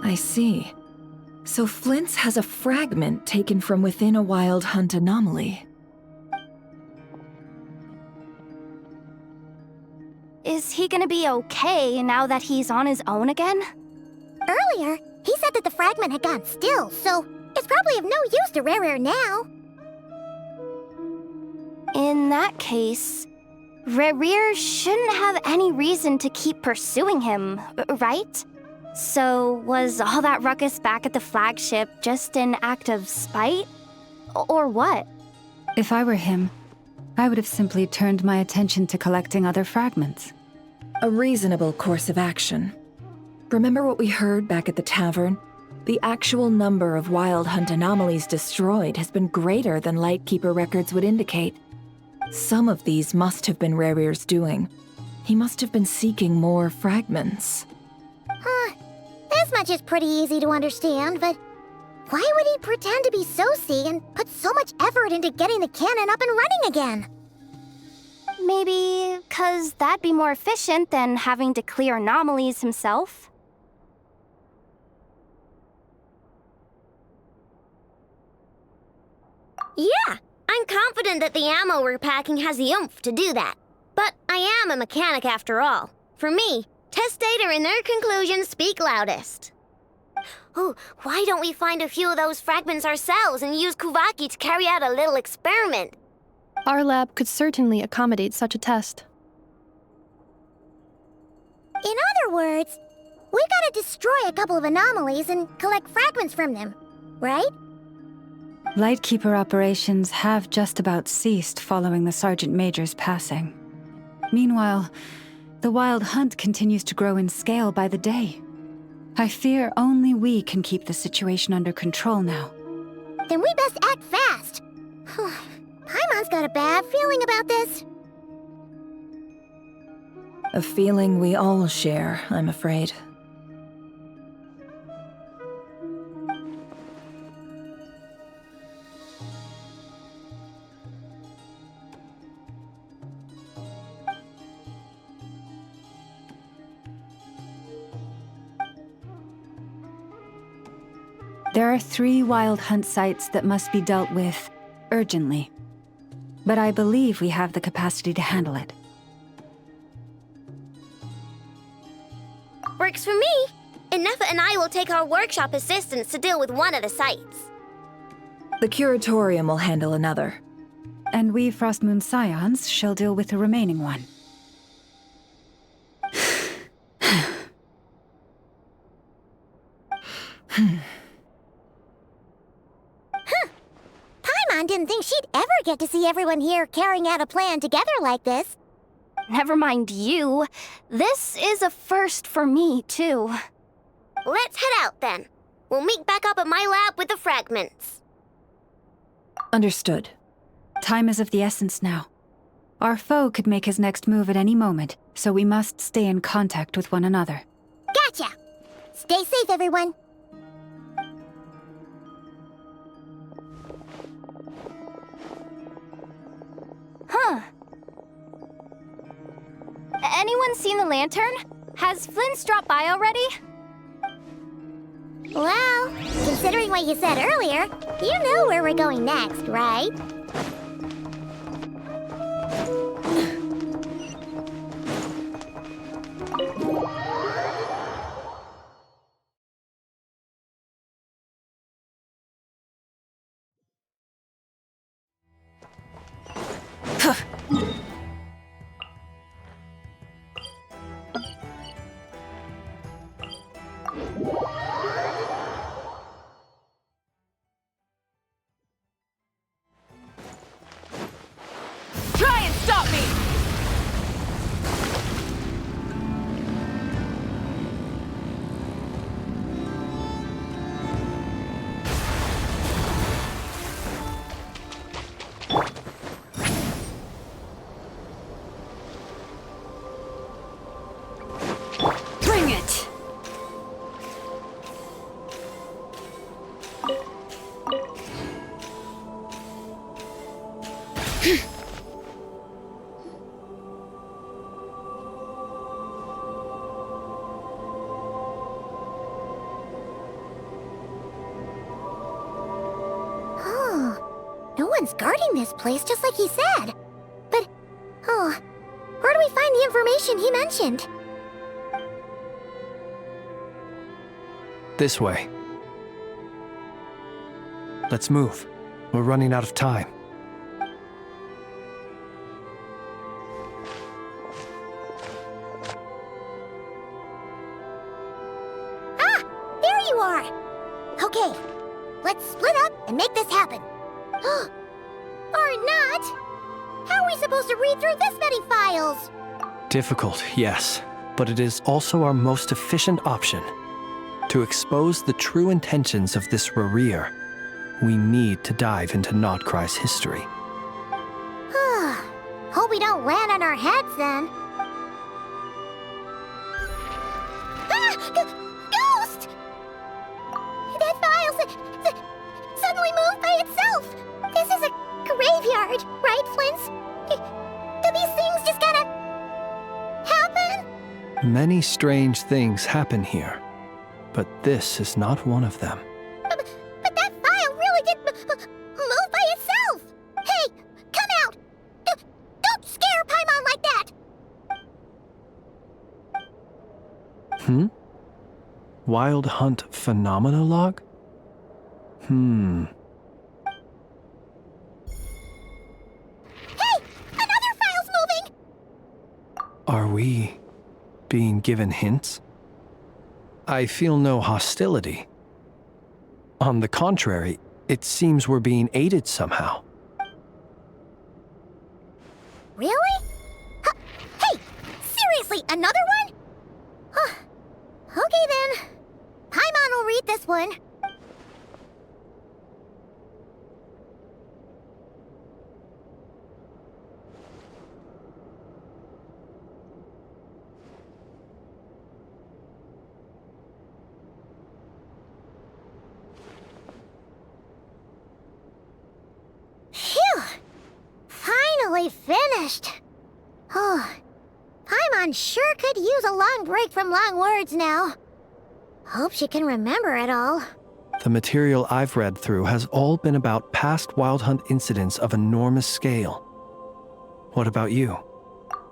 I see. So Flint's has a fragment taken from within a Wild Hunt anomaly. Is he gonna be okay now that he's on his own again? Earlier, he said that the fragment had gone still, so it's probably of no use to Rare now. In that case, Rare shouldn't have any reason to keep pursuing him, right? So, was all that ruckus back at the flagship just an act of spite? Or what? If I were him, I would have simply turned my attention to collecting other fragments. A reasonable course of action. Remember what we heard back at the tavern? The actual number of Wild Hunt anomalies destroyed has been greater than Lightkeeper records would indicate. Some of these must have been Rare's doing. He must have been seeking more fragments. This much is pretty easy to understand, but why would he pretend to be Soci and put so much effort into getting the cannon up and running again? Maybe 'cause that'd be more efficient than having to clear anomalies himself? Yeah, I'm confident that the ammo we're packing has the oomph to do that. But I am a mechanic after all. For me, test data and their conclusions speak loudest. Ooh, why don't we find a few of those fragments ourselves and use Kuvaki to carry out a little experiment? Our lab could certainly accommodate such a test. In other words, we gotta destroy a couple of anomalies and collect fragments from them, right? Lightkeeper operations have just about ceased following the Sergeant Major's passing. Meanwhile, the Wild Hunt continues to grow in scale by the day. I fear only we can keep the situation under control now. Then we best act fast. Paimon's got a bad feeling about this. A feeling we all share, I'm afraid. There are 3 Wild Hunt sites that must be dealt with urgently. But I believe we have the capacity to handle it. Works for me. Nefa and I will take our workshop assistants to deal with one of the sites. The Curatorium will handle another. And we Frostmoon Scions shall deal with the remaining one. Paimon didn't think she'd ever get to see everyone here carrying out a plan together like this. Never mind you. This is a first for me, too. Let's head out then. We'll meet back up at my lab with the fragments. Understood. Time is of the essence now. Our foe could make his next move at any moment, so we must stay in contact with one another. Gotcha! Stay safe, everyone. Huh. Anyone seen the lantern? Has Flint's dropped by already? Well, considering what you said earlier, you know where we're going next, right? Try and stop me! Bring it! No one's guarding this place, just like he said. But, where do we find the information he mentioned? This way. Let's move. We're running out of time. Ah! There you are! Okay, let's split up and make this happen. Or not! How are we supposed to read through this many files? Difficult, yes, but it is also our most efficient option. To expose the true intentions of this Rarir, we need to dive into Nodcry's history. Hope we don't land on our heads then. Ah! Ghost! That file suddenly moved by itself! This is a graveyard, right, Flint? Do these things just gotta happen? Many strange things happen here, but this is not one of them. But that file really did move by itself! Hey, come out! Don't scare Paimon like that! Wild Hunt Phenomenologue? Hey! Another file's moving! Are we being given hints? I feel no hostility. On the contrary, it seems we're being aided somehow. Really? Hey! Seriously, another one? Okay then. Paimon will read this one. Phew! Finally finished. Oh, Paimon sure could use a long break from long words now. Hope she can remember it all. The material I've read through has all been about past Wild Hunt incidents of enormous scale. What about you?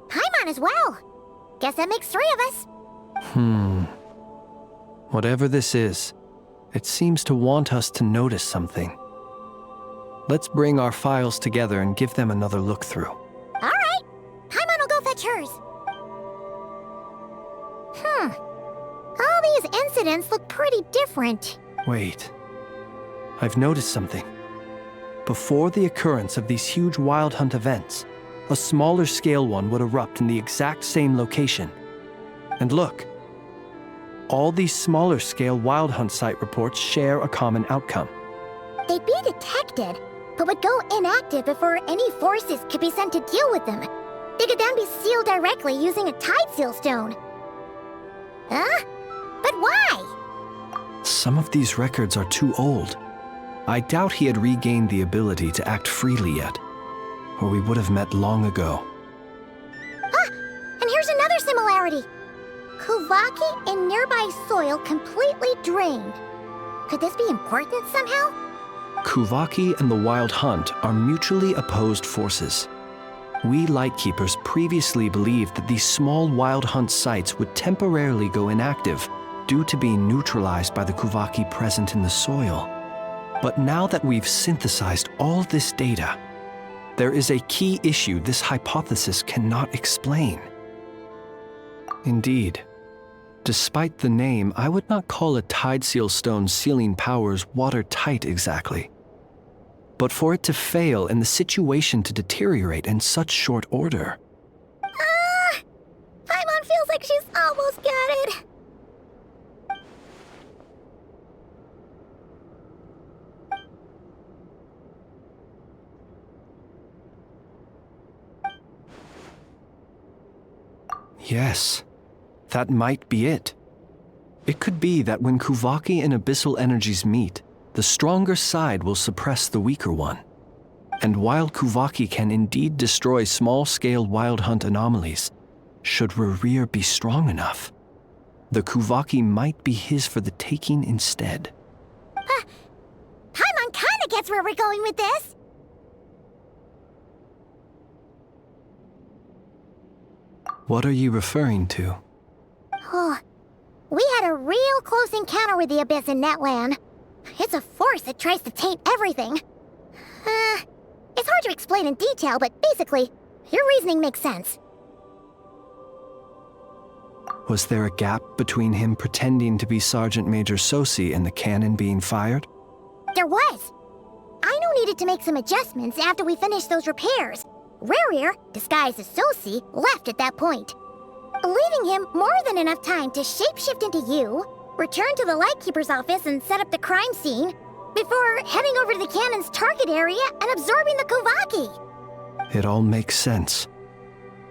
Paimon as well. Guess that makes 3 of us. Whatever this is, it seems to want us to notice something. Let's bring our files together and give them another look through. All right. Paimon will go fetch hers. All these incidents look pretty different. Wait. I've noticed something. Before the occurrence of these huge Wild Hunt events, a smaller scale one would erupt in the exact same location. And look. All these smaller scale Wild Hunt site reports share a common outcome. They'd be detected, but would go inactive before any forces could be sent to deal with them. They could then be sealed directly using a tide seal stone. Huh? But why? Some of these records are too old. I doubt he had regained the ability to act freely yet, or we would have met long ago. Ah! And here's another similarity. Kuvaki and nearby soil completely drained. Could this be important somehow? Kuvaki and the Wild Hunt are mutually opposed forces. We Lightkeepers previously believed that these small Wild Hunt sites would temporarily go inactive due to being neutralized by the Kuvaki present in the soil. But now that we've synthesized all this data, there is a key issue this hypothesis cannot explain. Indeed, despite the name, I would not call a tide seal stone's sealing powers watertight exactly. But for it to fail and the situation to deteriorate in such short order. Paimon feels like she's almost got it. Yes, that might be it. It could be that when Kuvaki and abyssal energies meet, the stronger side will suppress the weaker one. And while Kuvaki can indeed destroy small-scale Wild Hunt anomalies, should Rerir be strong enough, the Kuvaki might be his for the taking instead. Paimon kinda gets where we're going with this. What are you referring to? Oh, we had a real close encounter with the Abyss in Netland. It's a force that tries to taint everything. It's hard to explain in detail, but basically, your reasoning makes sense. Was there a gap between him pretending to be Sergeant Major Sosi and the cannon being fired? There was. Aino needed to make some adjustments after we finished those repairs. Rerir, disguised as Sosi, left at that point, leaving him more than enough time to shapeshift into you, return to the Lightkeeper's office and set up the crime scene, before heading over to the cannon's target area and absorbing the Kuvaki. It all makes sense.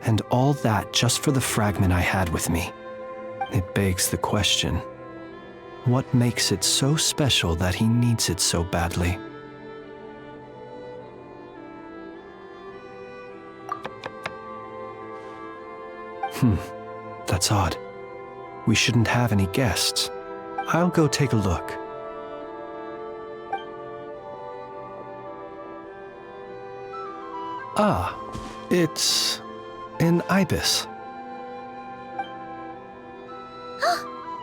And all that just for the fragment I had with me. It begs the question, what makes it so special that he needs it so badly? That's odd. We shouldn't have any guests. I'll go take a look. Ah, it's an ibis.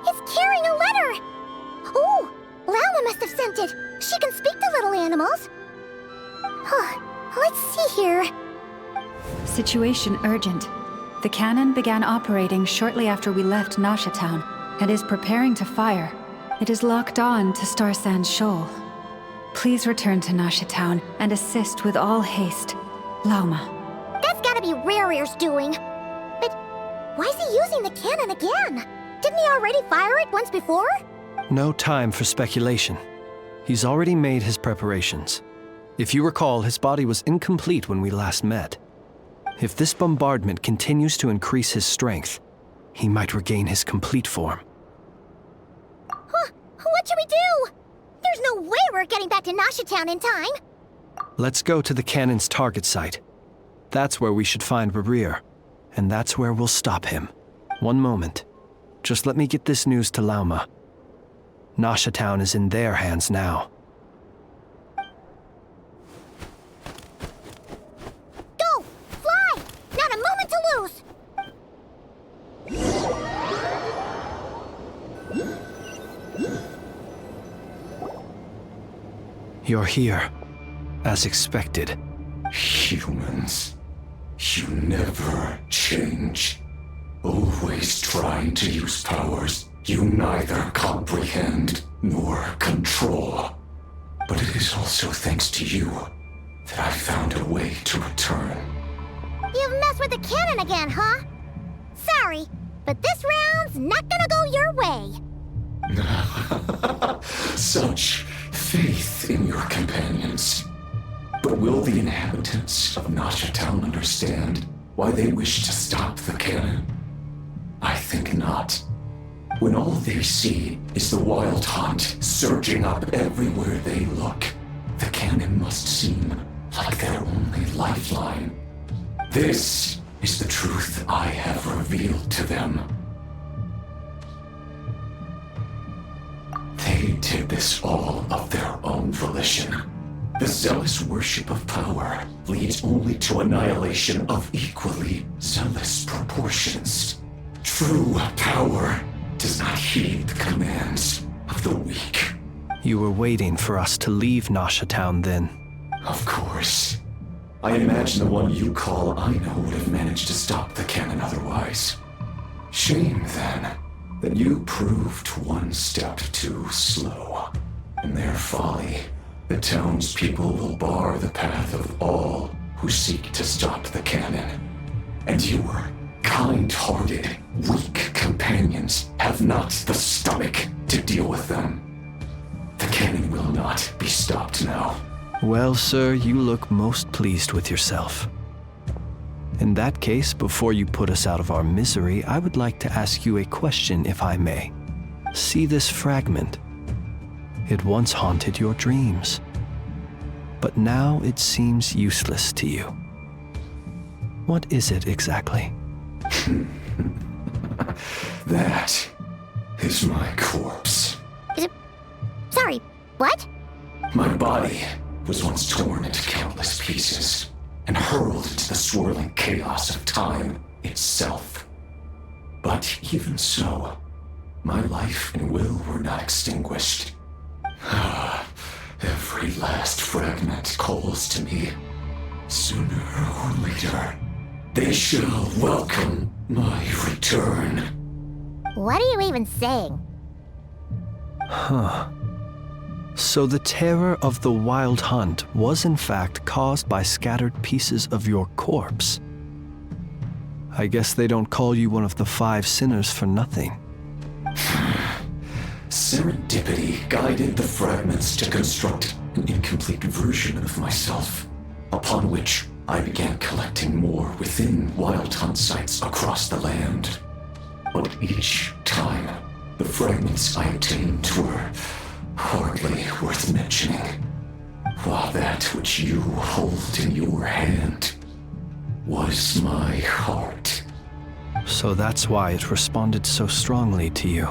It's carrying a letter! Ooh, Lala must have sent it. She can speak to little animals. Let's see here. Situation urgent. The cannon began operating shortly after we left Nasha Town and is preparing to fire. It is locked on to Star Sand Shoal. Please return to Nasha Town and assist with all haste. Lauma. That's gotta be Rerir's doing. But why is he using the cannon again? Didn't he already fire it once before? No time for speculation. He's already made his preparations. If you recall, his body was incomplete when we last met. If this bombardment continues to increase his strength, he might regain his complete form. What should we do? There's no way we're getting back to Nasha Town in time. Let's go to the cannon's target site. That's where we should find Rerir, and that's where we'll stop him. One moment. Just let me get this news to Lauma. Nasha Town is in their hands now. Go! Fly! Not a moment to lose! You're here. as expected. Humans, you never change. Always trying to use powers you neither comprehend nor control. But it is also thanks to you that I found a way to return. You've messed with the cannon again, huh? Sorry, but this round's not gonna go your way. Such faith in your companions. But will the inhabitants of Nasha Town understand why they wish to stop the cannon? I think not. When all they see is the wild hunt surging up everywhere they look, the cannon must seem like their only lifeline. This is the truth I have revealed to them. They did this all of their own volition. The zealous worship of power leads only to annihilation of equally zealous proportions. True power does not heed the commands of the weak. You were waiting for us to leave Nasha Town then? Of course. I imagine the one you call Aina would have managed to stop the cannon otherwise. Shame, then, that you proved one step too slow. In their folly, the townspeople will bar the path of all who seek to stop the cannon. And your kind-hearted, weak companions have not the stomach to deal with them. The cannon will not be stopped now. Well, sir, you look most pleased with yourself. In that case, before you put us out of our misery, I would like to ask you a question, if I may. See this fragment? It once haunted your dreams, but now it seems useless to you. What is it exactly? That is my corpse. Sorry, what? My body was once torn into countless pieces and hurled into the swirling chaos of time itself. But even so, my life and will were not extinguished. Every last fragment calls to me. Sooner or later, they shall welcome my return. What are you even saying? Huh. So the terror of the wild hunt was in fact caused by scattered pieces of your corpse. I guess they don't call you one of the 5 sinners for nothing. Serendipity guided the fragments to construct an incomplete version of myself, upon which I began collecting more within wild hunt sites across the land. But each time, the fragments I obtained were hardly worth mentioning, while that which you hold in your hand was my heart. So that's why it responded so strongly to you.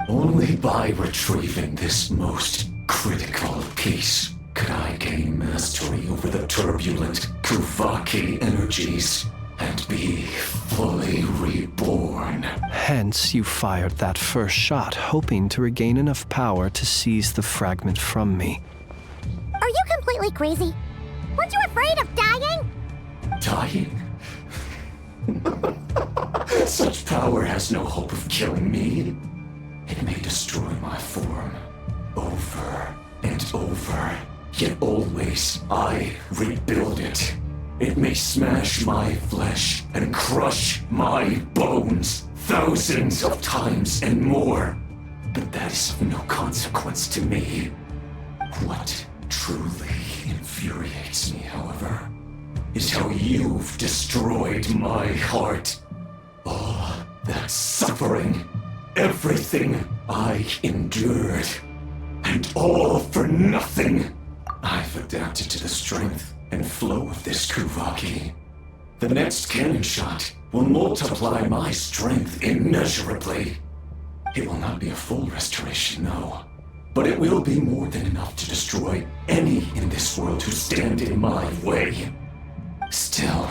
Only by retrieving this most critical piece could I gain mastery over the turbulent Kuvaki energies and be fully reborn. Hence, you fired that first shot, hoping to regain enough power to seize the fragment from me. Are you completely crazy? Weren't you afraid of dying? Dying? Such power has no hope of killing me. It may destroy my form over and over, yet always I rebuild it. It may smash my flesh and crush my bones thousands of times and more, but that is of no consequence to me. What truly infuriates me, however, is how you've destroyed my heart. All that suffering, everything I endured, and all for nothing. I've adapted to the strength and flow of this Kuvaki. The next cannon shot will multiply my strength immeasurably. It will not be a full restoration, no, but it will be more than enough to destroy any in this world who stand in my way. Still,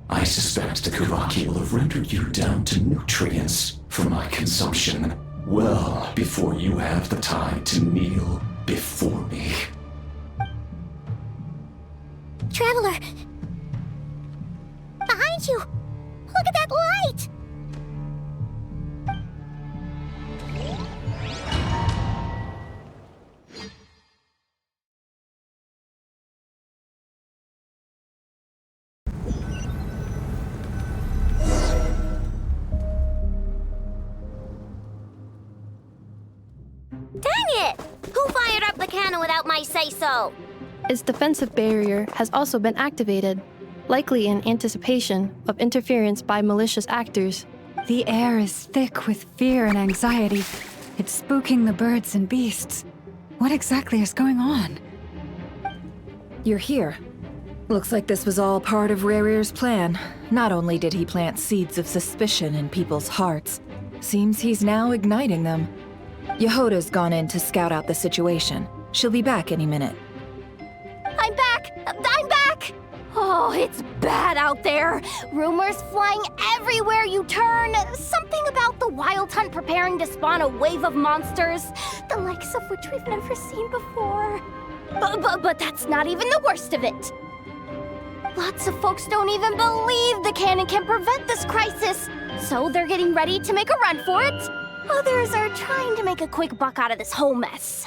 I suspect the Kuvaki will have rendered you down to nutrients for my consumption well before you have the time to kneel before me. Traveler! Behind you! Look at that light! Dang it! Who fired up the cannon without my say-so? Its defensive barrier has also been activated, likely in anticipation of interference by malicious actors. The air is thick with fear and anxiety. It's spooking the birds and beasts. What exactly is going on? You're here. Looks like this was all part of Rerir's plan. Not only did he plant seeds of suspicion in people's hearts, seems he's now igniting them. Yehoda's gone in to scout out the situation. She'll be back any minute. I'm back! I'm back! Oh, it's bad out there. Rumors flying everywhere you turn. Something about the Wild Hunt preparing to spawn a wave of monsters, the likes of which we've never seen before. But that's not even the worst of it. Lots of folks don't even believe the cannon can prevent this crisis, so they're getting ready to make a run for it. Others are trying to make a quick buck out of this whole mess.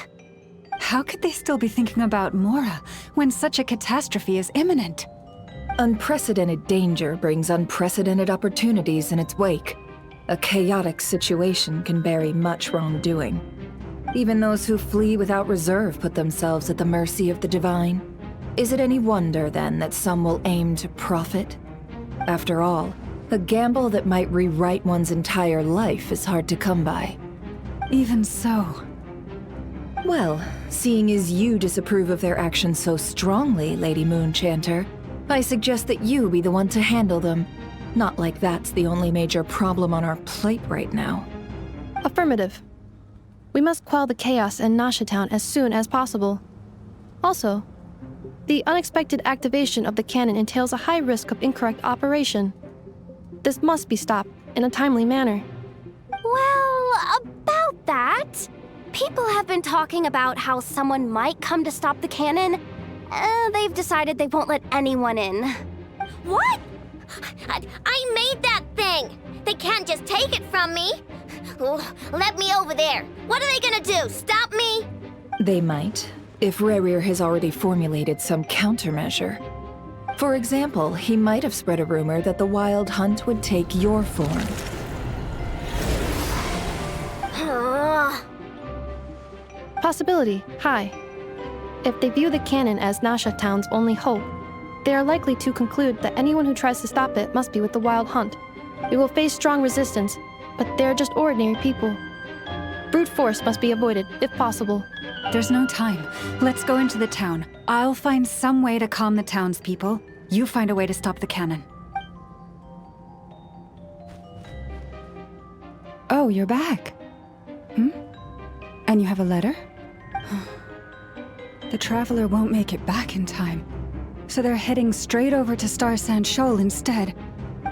How could they still be thinking about Mora when such a catastrophe is imminent? Unprecedented danger brings unprecedented opportunities in its wake. A chaotic situation can bury much wrongdoing. Even those who flee without reserve put themselves at the mercy of the divine. Is it any wonder, then, that some will aim to profit? After all, a gamble that might rewrite one's entire life is hard to come by. Even so. Well, seeing as you disapprove of their actions so strongly, Lady Moonchanter, I suggest that you be the one to handle them. Not like that's the only major problem on our plate right now. Affirmative. We must quell the chaos in Nasha Town as soon as possible. Also, the unexpected activation of the cannon entails a high risk of incorrect operation. This must be stopped in a timely manner. Well, about that, people have been talking about how someone might come to stop the cannon. They've decided they won't let anyone in. What? I made that thing! They can't just take it from me! Let me over there! What are they gonna do, stop me? They might, if Rerir has already formulated some countermeasure. For example, he might have spread a rumor that the Wild Hunt would take your form. Possibility high. If they view the cannon as Nasha Town's only hope, they are likely to conclude that anyone who tries to stop it must be with the Wild Hunt. We will face strong resistance, but they are just ordinary people. Brute force must be avoided, if possible. There's no time. Let's go into the town. I'll find some way to calm the townspeople. You find a way to stop the cannon. Oh, you're back. And you have a letter? The Traveler won't make it back in time. So they're heading straight over to Star Sand Shoal instead.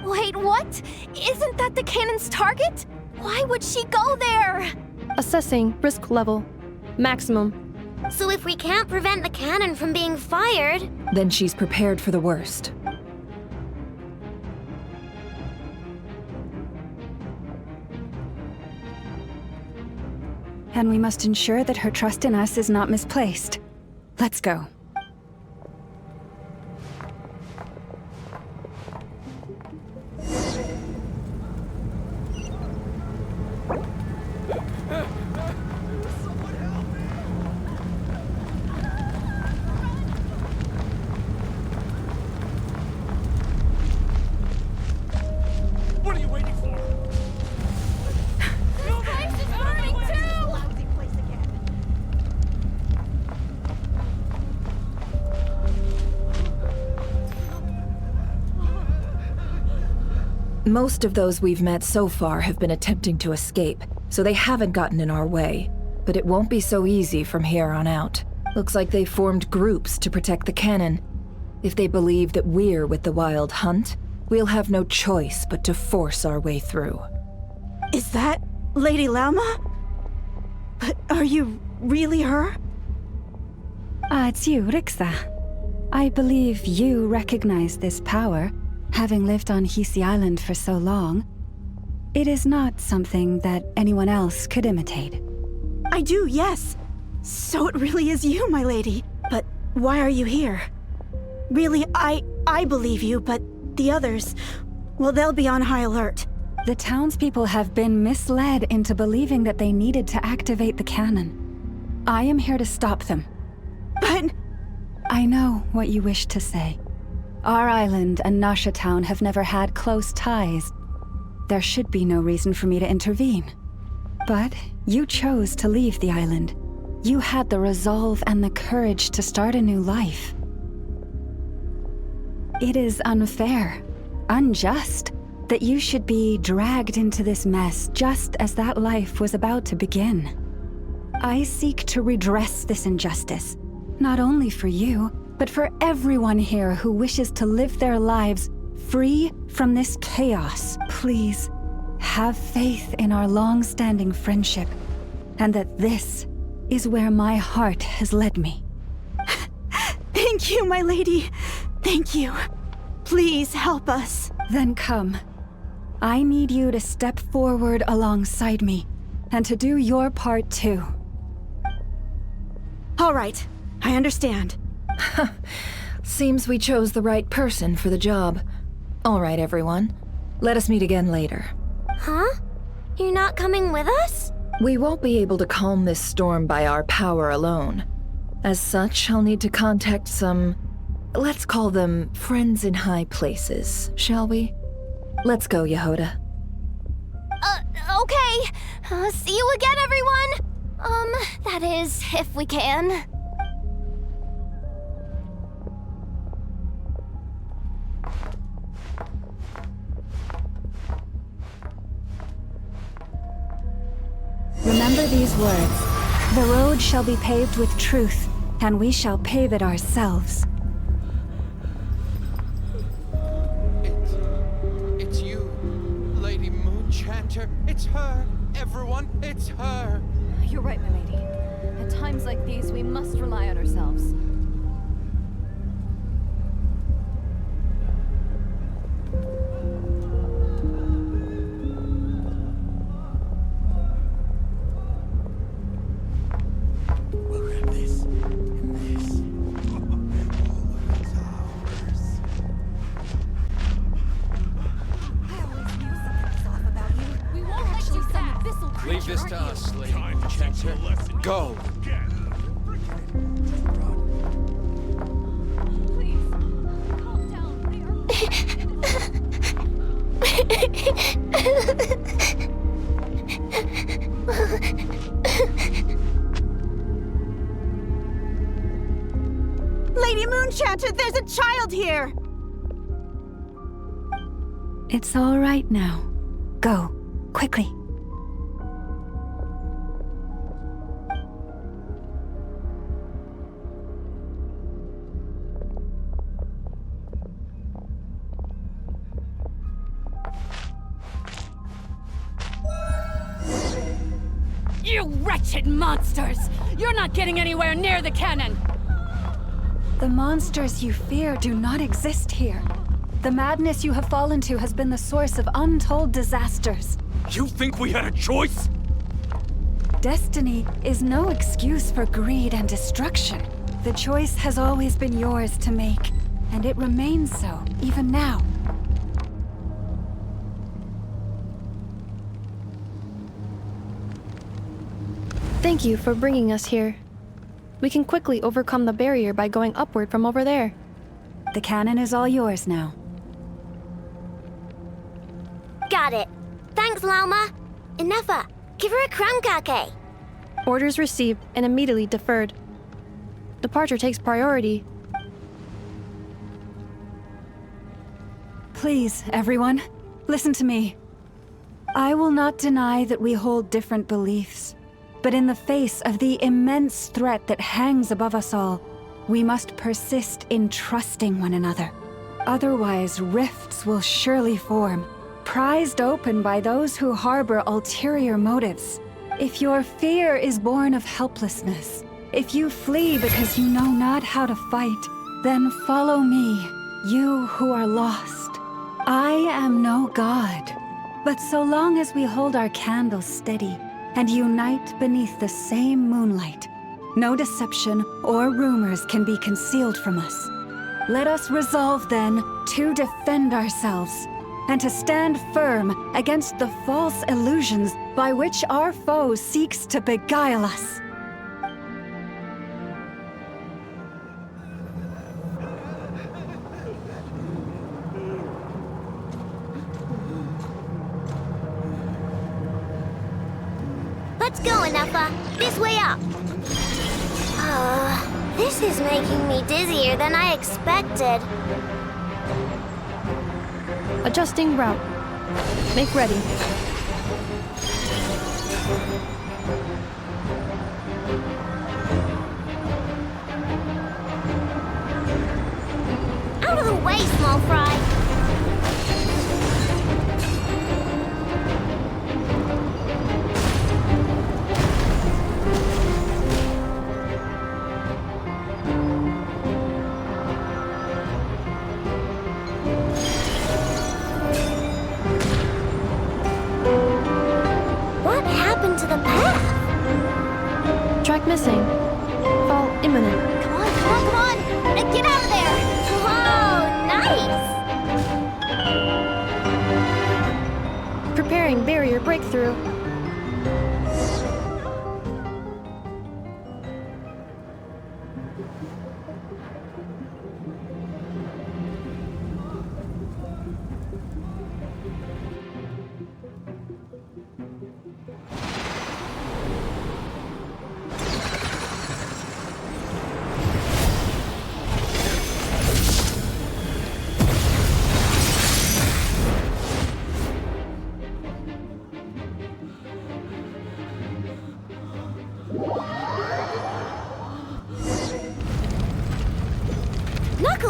Wait, what? Isn't that the cannon's target? Why would she go there? Assessing risk level. Maximum. So if we can't prevent the cannon from being fired... Then she's prepared for the worst. And we must ensure that her trust in us is not misplaced. Let's go. What are you waiting for? This place is burning too! Lousy place again. Most of those we've met so far have been attempting to escape, so they haven't gotten in our way. But it won't be so easy from here on out. Looks like they formed groups to protect the cannon. If they believe that we're with the Wild Hunt, we'll have no choice but to force our way through. Is that Lady Lalma? But are you really her? It's you, Rixa. I believe you recognize this power, having lived on Hisi Island for so long. It is not something that anyone else could imitate. I do, yes. So it really is you, my lady. But why are you here? Really, I believe you, but the others, well, they'll be on high alert. The townspeople have been misled into believing that they needed to activate the cannon. I am here to stop them. But... I know what you wish to say. Our island and Nasha Town have never had close ties. There should be no reason for me to intervene. But you chose to leave the island. You had the resolve and the courage to start a new life. It is unfair, unjust, that you should be dragged into this mess just as that life was about to begin. I seek to redress this injustice, not only for you, but for everyone here who wishes to live their lives free from this chaos. Please, have faith in our long-standing friendship, and that this is where my heart has led me. Thank you, my lady. Thank you. Please help us. Then come. I need you to step forward alongside me, and to do your part too. All right, I understand. Seems we chose the right person for the job. All right, everyone. Let us meet again later. Huh? You're not coming with us? We won't be able to calm this storm by our power alone. As such, I'll need to contact some... let's call them friends in high places, shall we? Let's go, Yehoda. Okay. See you again, everyone! That is, if we can. Remember these words. The road shall be paved with truth, and we shall pave it ourselves. It's you, Lady Moonchanter. It's her. Everyone, it's her. You're right, my lady. At times like these, we must rely on ourselves. Leave this to us, Lady Moonchanter. Go! Lady Moonchanter, there's a child here! It's all right now. Go, quickly. You wretched monsters! You're not getting anywhere near the cannon! The monsters you fear do not exist here. The madness you have fallen to has been the source of untold disasters. You think we had a choice? Destiny is no excuse for greed and destruction. The choice has always been yours to make, and it remains so, even now. Thank you for bringing us here. We can quickly overcome the barrier by going upward from over there. The cannon is all yours now. Got it. Thanks, Lauma. Inefa, give her a crankake. Orders received and immediately deferred. Departure takes priority. Please, everyone, listen to me. I will not deny that we hold different beliefs. But in the face of the immense threat that hangs above us all, we must persist in trusting one another. Otherwise, rifts will surely form, prized open by those who harbor ulterior motives. If your fear is born of helplessness, if you flee because you know not how to fight, Then follow me, you who are lost. I am no god, but so long as we hold our candles steady and unite beneath the same moonlight, no deception or rumors can be concealed from us. Let us resolve then to defend ourselves and to stand firm against the false illusions by which our foe seeks to beguile us. Let's go, Enough. This way up. This is making me dizzier than I expected. Adjusting route. Make ready. Out of the way, small fry. What happened to the path? Track missing. Fall imminent. Come on, come on, come on! Get out of there! Whoa, nice! Preparing barrier breakthrough.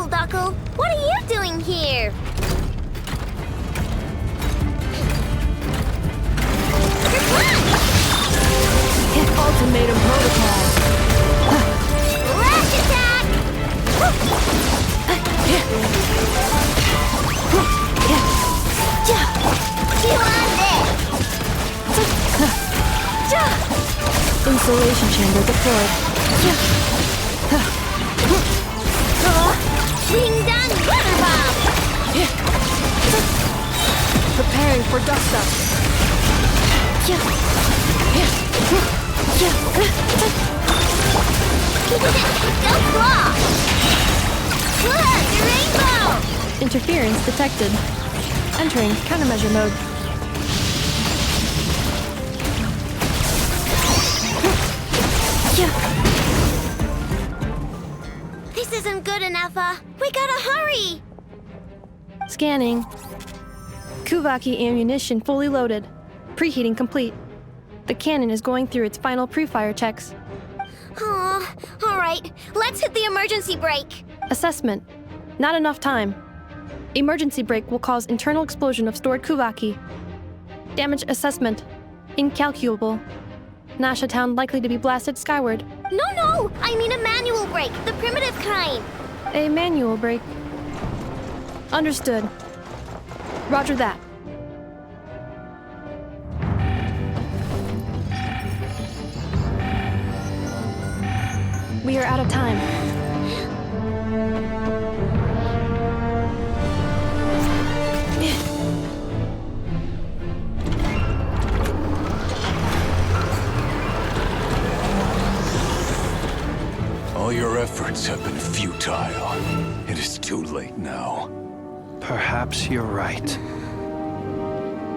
Knuckle, what are you doing here? Ultimatum protocol. Lash attack! You on this! Insulation chamber deployed. Wing done water bomb! Preparing for dust up. Go claw! Look, the rainbow! Interference detected. Entering countermeasure mode. This isn't good enough, we gotta hurry! Scanning. Kuvaki ammunition fully loaded. Preheating complete. The cannon is going through its final pre-fire checks. Aw, alright, let's hit the emergency brake. Assessment. Not enough time. Emergency brake will cause internal explosion of stored Kuvaki. Damage assessment. Incalculable. Nasha Town likely to be blasted skyward. No, I mean a manual brake, the primitive kind. A manual brake. Understood. Roger that. We are out of time. All your efforts have been futile. It is too late now. Perhaps you're right.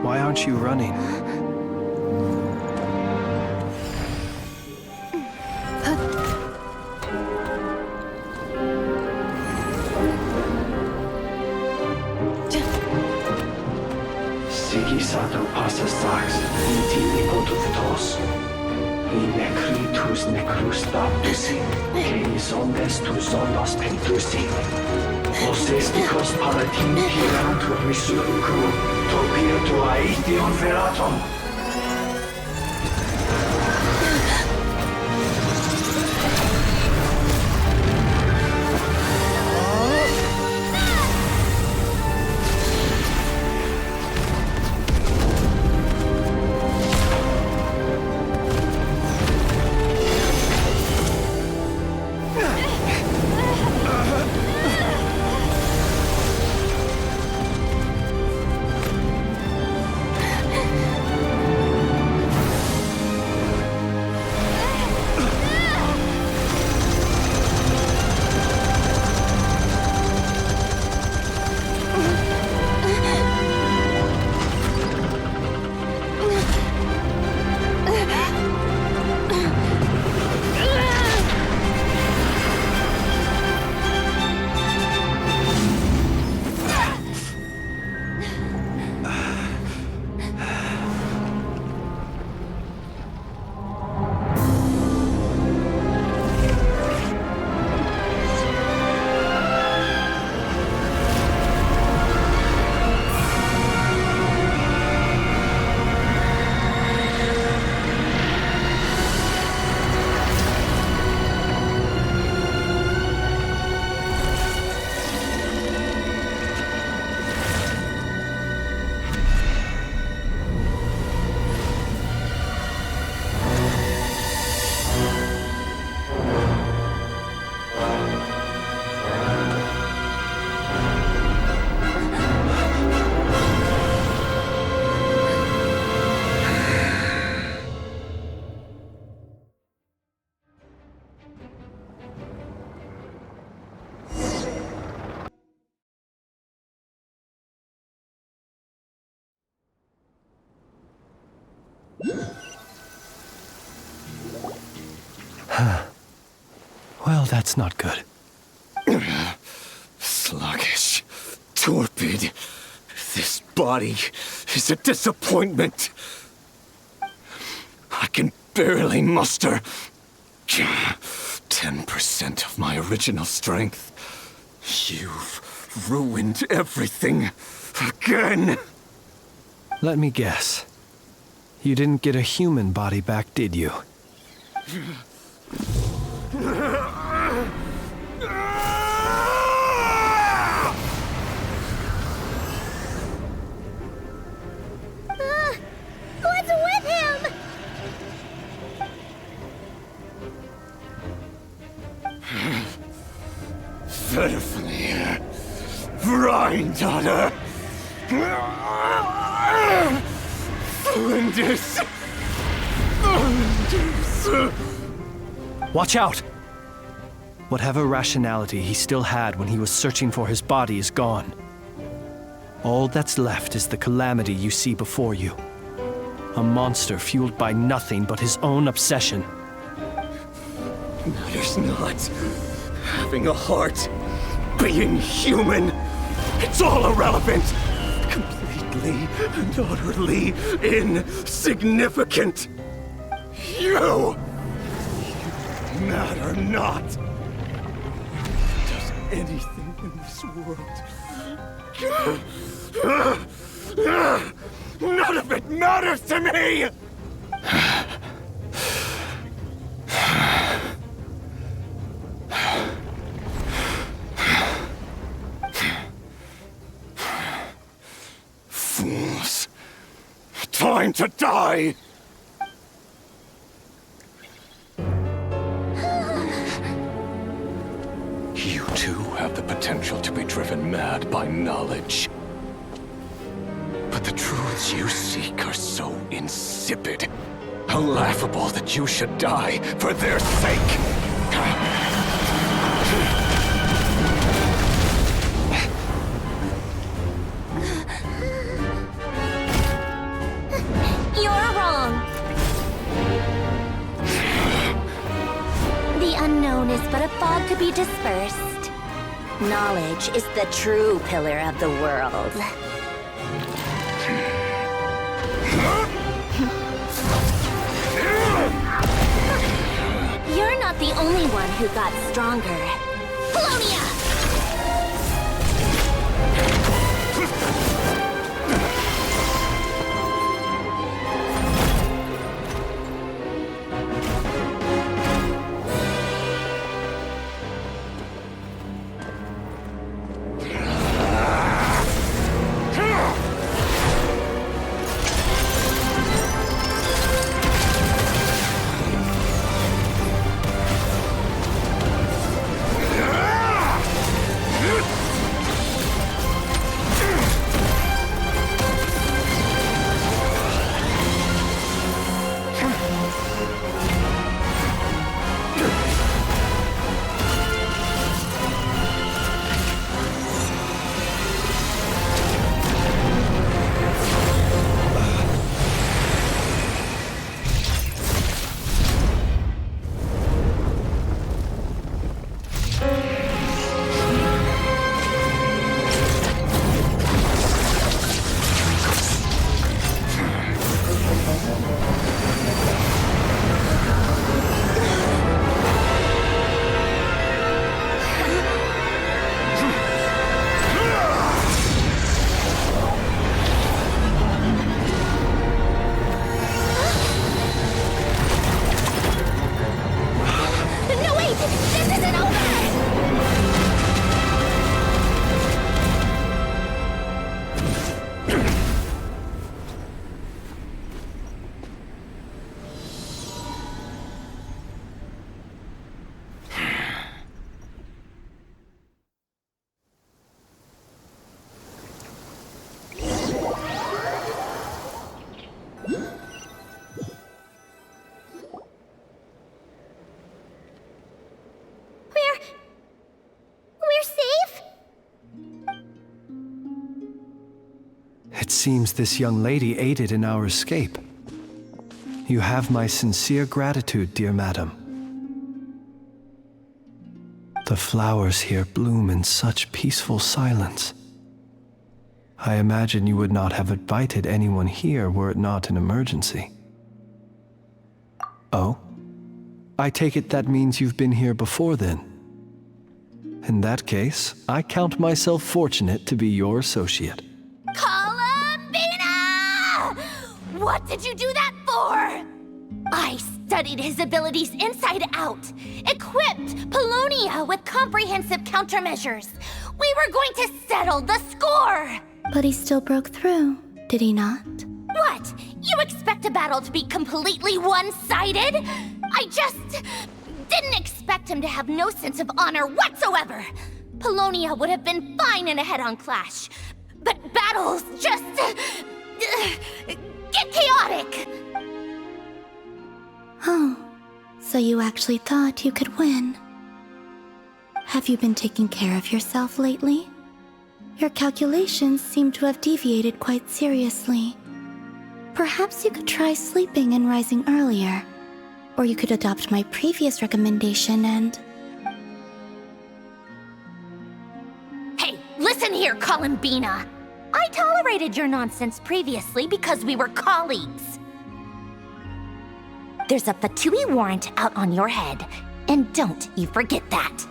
Why aren't you running? Sigisato passa sax, intili potuftos. In necritus necrus daptusi, cenis omnes tu zonos tentusi. Os esticos palatin pirantur misurcu, topir tu aetion veratum. Well, that's not good. Sluggish, torpid. This body is a disappointment. I can barely muster 10% of my original strength. You've ruined everything again. Let me guess. You didn't get a human body back, did you? What's with him? Verfnir, Rheindaughter, Flinders. Watch out! Whatever rationality he still had when he was searching for his body is gone. All that's left is the calamity you see before you. A monster fueled by nothing but his own obsession. Matters not. Having a heart, being human, it's all irrelevant. Completely and utterly insignificant. You matter not. Does anything in this world. None of it matters to me! Fools. Time to die! You too have the potential to be driven mad by knowledge. But the truths you seek are so insipid, how laughable that you should die for their sake. You're wrong. The unknown is but a fog to be dispersed. Knowledge is the true pillar of the world. You're not the only one who got stronger. Polonia! It seems this young lady aided in our escape. You have my sincere gratitude, dear madam. The flowers here bloom in such peaceful silence. I imagine you would not have invited anyone here were it not an emergency. Oh? I take it that means you've been here before then. In that case, I count myself fortunate to be your associate. Columbina! What did you do that for? I studied his abilities inside out, equipped Polonia with comprehensive countermeasures. We were going to settle the score! But he still broke through, did he not? What? You expect a battle to be completely one-sided? I just didn't expect him to have no sense of honor whatsoever. Polonia would have been fine in a head-on clash, but battles just get chaotic. Oh, so you actually thought you could win. Have you been taking care of yourself lately? Your calculations seem to have deviated quite seriously. Perhaps you could try sleeping and rising earlier. Or you could adopt my previous recommendation and... Hey, listen here, Columbina. I tolerated your nonsense previously because we were colleagues. There's a Fatui warrant out on your head, and don't you forget that.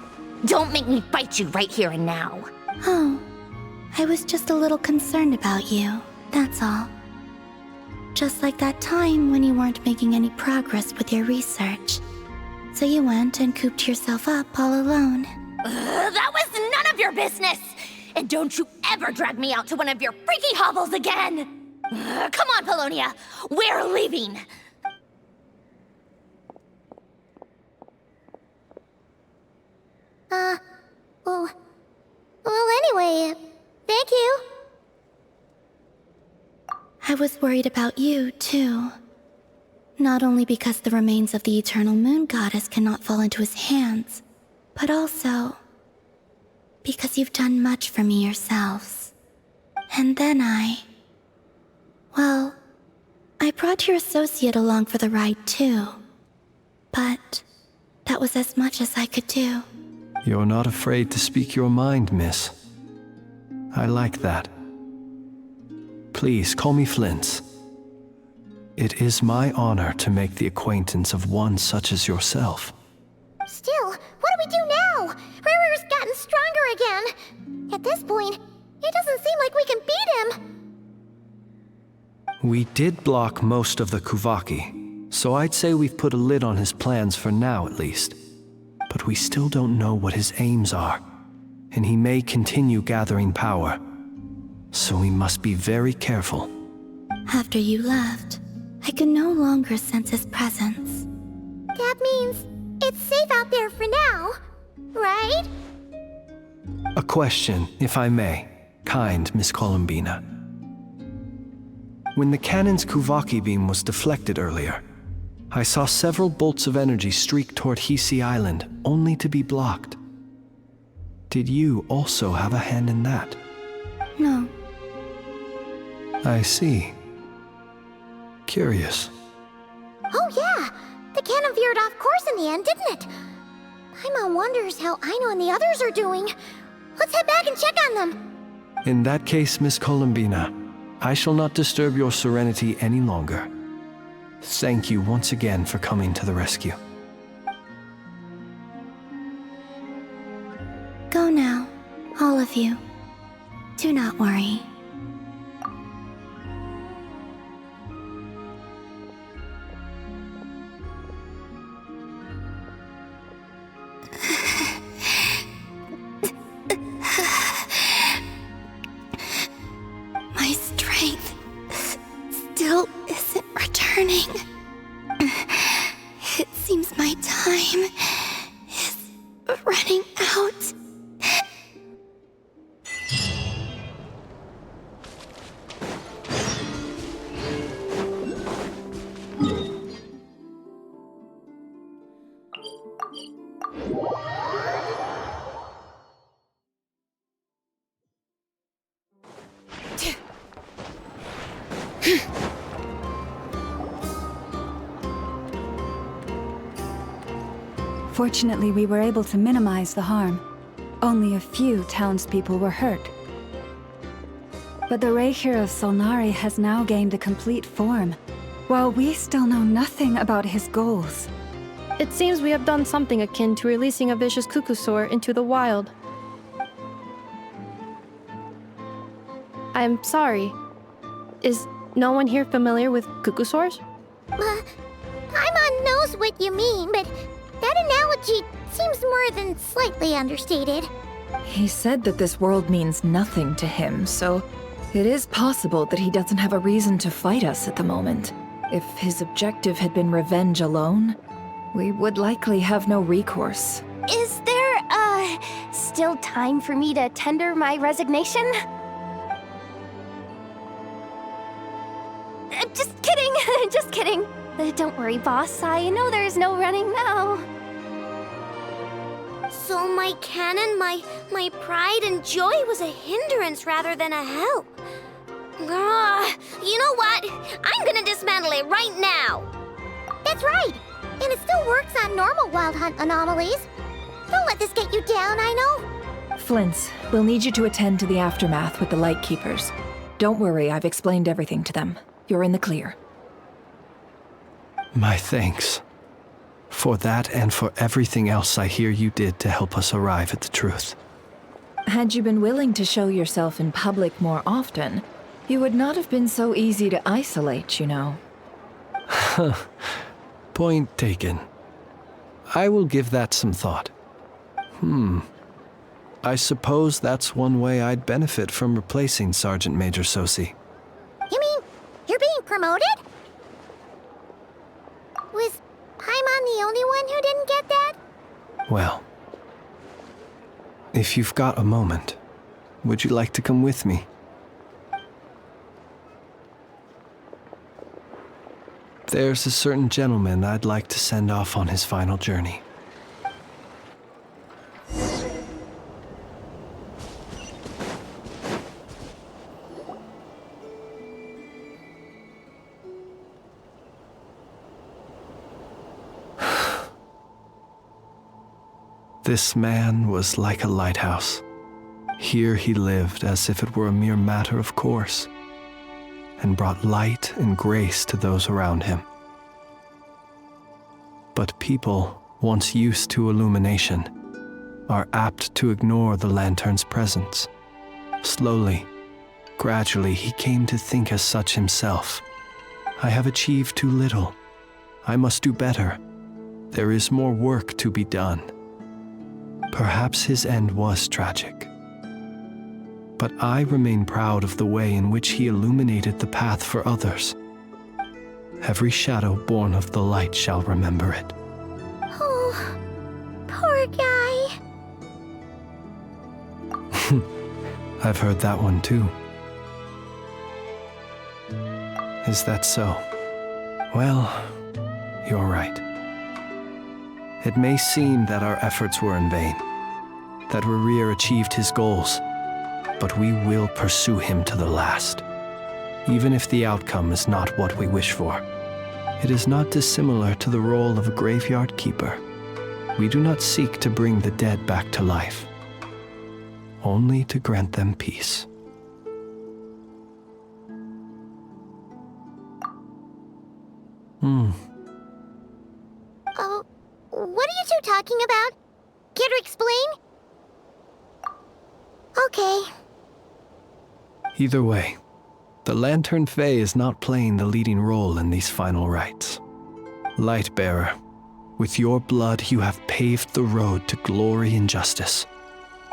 Don't make me fight you right here and now. Oh, I was just a little concerned about you, that's all. Just like that time when you weren't making any progress with your research. So you went and cooped yourself up all alone. That was none of your business! And don't you ever drag me out to one of your freaky hovels again! Come on, Polonia! We're leaving! Well, anyway, thank you. I was worried about you, too. Not only because the remains of the Eternal Moon Goddess cannot fall into his hands, but also because you've done much for me yourselves. And then well, I brought your associate along for the ride, too. But that was as much as I could do. You're not afraid to speak your mind, miss. I like that. Please call me Flint's. It is my honor to make the acquaintance of one such as yourself. Still, what do we do now? Riri's gotten stronger again. At this point, it doesn't seem like we can beat him. We did block most of the Kuvaki, so I'd say we've put a lid on his plans for now at least. But we still don't know what his aims are, and he may continue gathering power. So we must be very careful. After you left, I could no longer sense his presence. That means it's safe out there for now, right? A question, if I may, kind Miss Columbina. When the cannon's Kuvaki beam was deflected earlier, I saw several bolts of energy streak toward Hisi Island, only to be blocked. Did you also have a hand in that? No. I see. Curious. Oh yeah, the cannon veered off course in the end, didn't it? Paimon wonders how Aino and the others are doing. Let's head back and check on them. In that case, Miss Columbina, I shall not disturb your serenity any longer. Thank you once again for coming to the rescue. Go now, all of you. Do not worry. My strength still isn't returning. It seems my time is running out. Fortunately, we were able to minimize the harm. Only a few townspeople were hurt. But the Raihir of Solnari has now gained a complete form, while we still know nothing about his goals. It seems we have done something akin to releasing a vicious Kukusaur into the wild. I'm sorry. Is no one here familiar with Kukusaurs? Paimon knows what you mean, but that analogy seems more than slightly understated. He said that this world means nothing to him, so it is possible that he doesn't have a reason to fight us at the moment. If his objective had been revenge alone, we would likely have no recourse. Is there, still time for me to tender my resignation? Just kidding, just kidding. Don't worry, boss. I know there's no running now. So my cannon, my pride and joy was a hindrance rather than a help. You know what? I'm gonna dismantle it right now. That's right. And it still works on normal Wild Hunt anomalies. Don't let this get you down, I know. Flint's, we'll need you to attend to the aftermath with the Lightkeepers. Don't worry, I've explained everything to them. You're in the clear. My thanks. For that and for everything else I hear you did to help us arrive at the truth. Had you been willing to show yourself in public more often, you would not have been so easy to isolate, you know. Point taken. I will give that some thought. I suppose that's one way I'd benefit from replacing Sergeant Major Sosi. You mean you're being promoted? Was Paimon the only one who didn't get that? Well, if you've got a moment, would you like to come with me? There's a certain gentleman I'd like to send off on his final journey. This man was like a lighthouse. Here he lived as if it were a mere matter of course, and brought light and grace to those around him. But people, once used to illumination, are apt to ignore the lantern's presence. Slowly, gradually, he came to think as such himself. I have achieved too little. I must do better. There is more work to be done. Perhaps his end was tragic. But I remain proud of the way in which he illuminated the path for others. Every shadow born of the light shall remember it. Oh, poor guy. I've heard that one too. Is that so? Well, you're right. It may seem that our efforts were in vain, that Rerir achieved his goals, but we will pursue him to the last, even if the outcome is not what we wish for. It is not dissimilar to the role of a graveyard keeper. We do not seek to bring the dead back to life, only to grant them peace. Oh, what are you two talking about? Care to explain? Okay. Either way, the Lantern Fae is not playing the leading role in these final rites. Lightbearer, with your blood you have paved the road to glory and justice.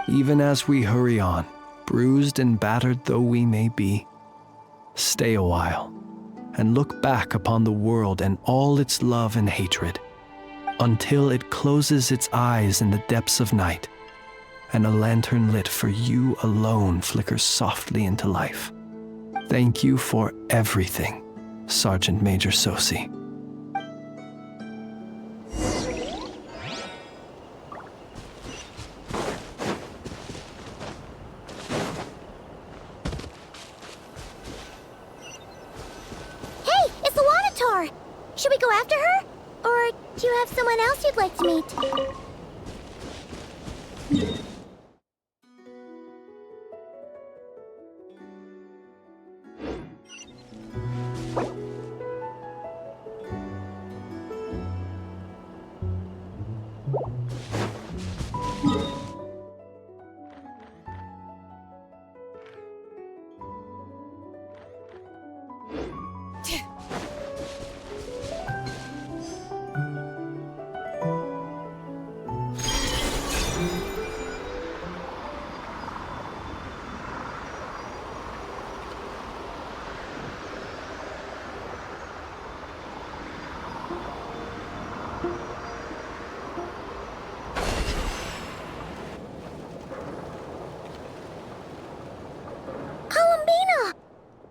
Even as we hurry on, bruised and battered though we may be, stay a while and look back upon the world and all its love and hatred, until it closes its eyes in the depths of night, and a lantern lit for you alone flickers softly into life. Thank you for everything, Sergeant Major Sosi. Hey, it's the Wanator! Should we go after her? Or Do you have someone else you'd like to meet?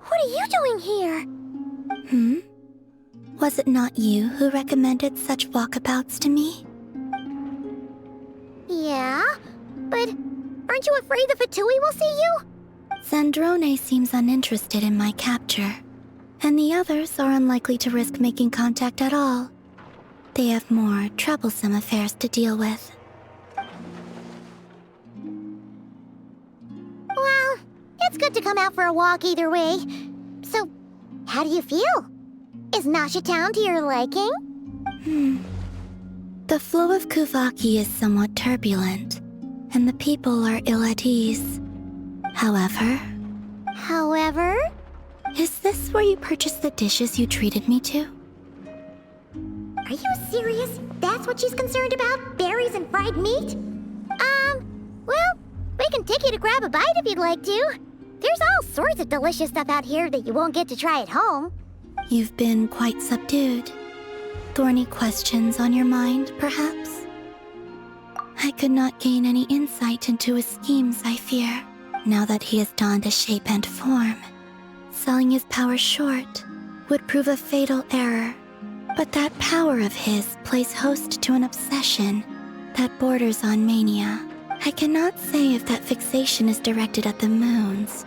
What are you doing here? Was it not you who recommended such walkabouts to me? Yeah, but aren't you afraid the Fatui will see you? Zandrone seems uninterested in my capture, and the others are unlikely to risk making contact at all. They have more troublesome affairs to deal with. Well, it's good to come out for a walk either way. So, how do you feel? Is Nasha Town to your liking? The flow of Kuvaki is somewhat turbulent, and the people are ill at ease. However... Is this where you purchased the dishes you treated me to? Are you serious? That's what she's concerned about? Berries and fried meat? Well, we can take you to grab a bite if you'd like to. There's all sorts of delicious stuff out here that you won't get to try at home. You've been quite subdued. Thorny questions on your mind, perhaps? I could not gain any insight into his schemes, I fear, now that he has donned a shape and form. Selling his power short would prove a fatal error. But that power of his plays host to an obsession that borders on mania. I cannot say if that fixation is directed at the moons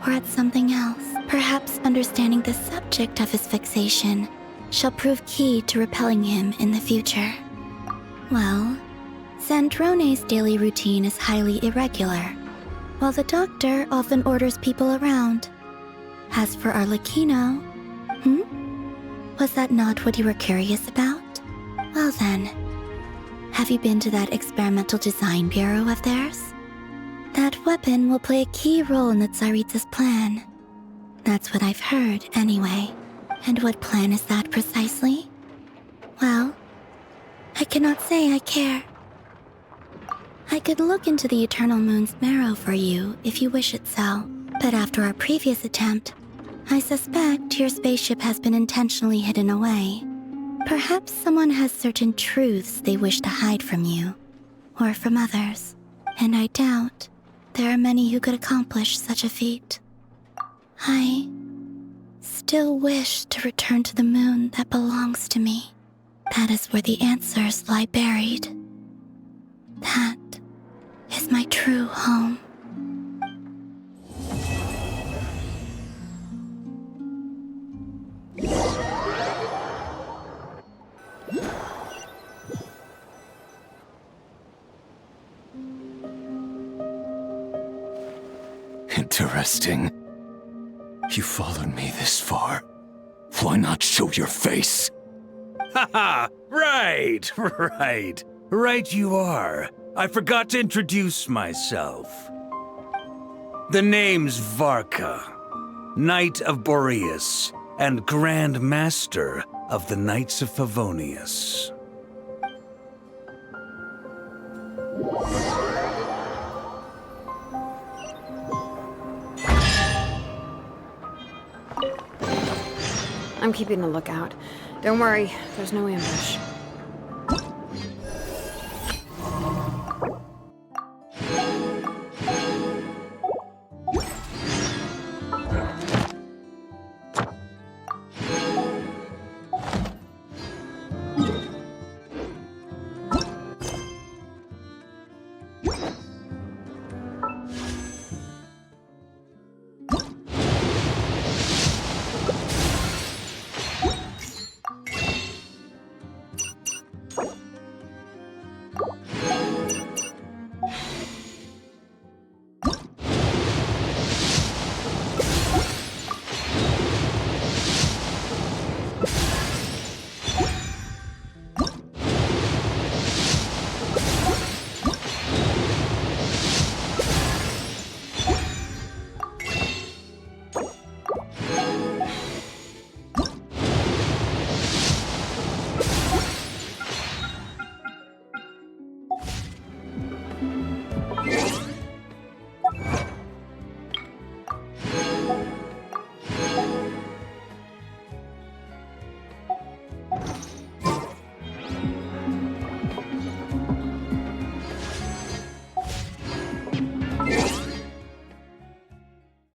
or at something else. Perhaps understanding the subject of his fixation shall prove key to repelling him in the future. Well, Zandrone's daily routine is highly irregular, while the doctor often orders people around. As for Arlecchino, was that not what you were curious about? Well then, have you been to that experimental design bureau of theirs? That weapon will play a key role in the Tsaritsa's plan. That's what I've heard, anyway. And what plan is that precisely? Well, I cannot say I care. I could look into the Eternal Moon's marrow for you if you wish it so, but after our previous attempt, I suspect your spaceship has been intentionally hidden away. Perhaps someone has certain truths they wish to hide from you, or from others, and I doubt there are many who could accomplish such a feat. I still wish to return to the moon that belongs to me. That is where the answers lie buried. That is my true home. Interesting. You followed me this far. Why not show your face? Haha! Right! Right you are. I forgot to introduce myself. The name's Varka, Knight of Boreas, and Grand Master of the Knights of Favonius. I'm keeping a lookout. Don't worry, there's no ambush.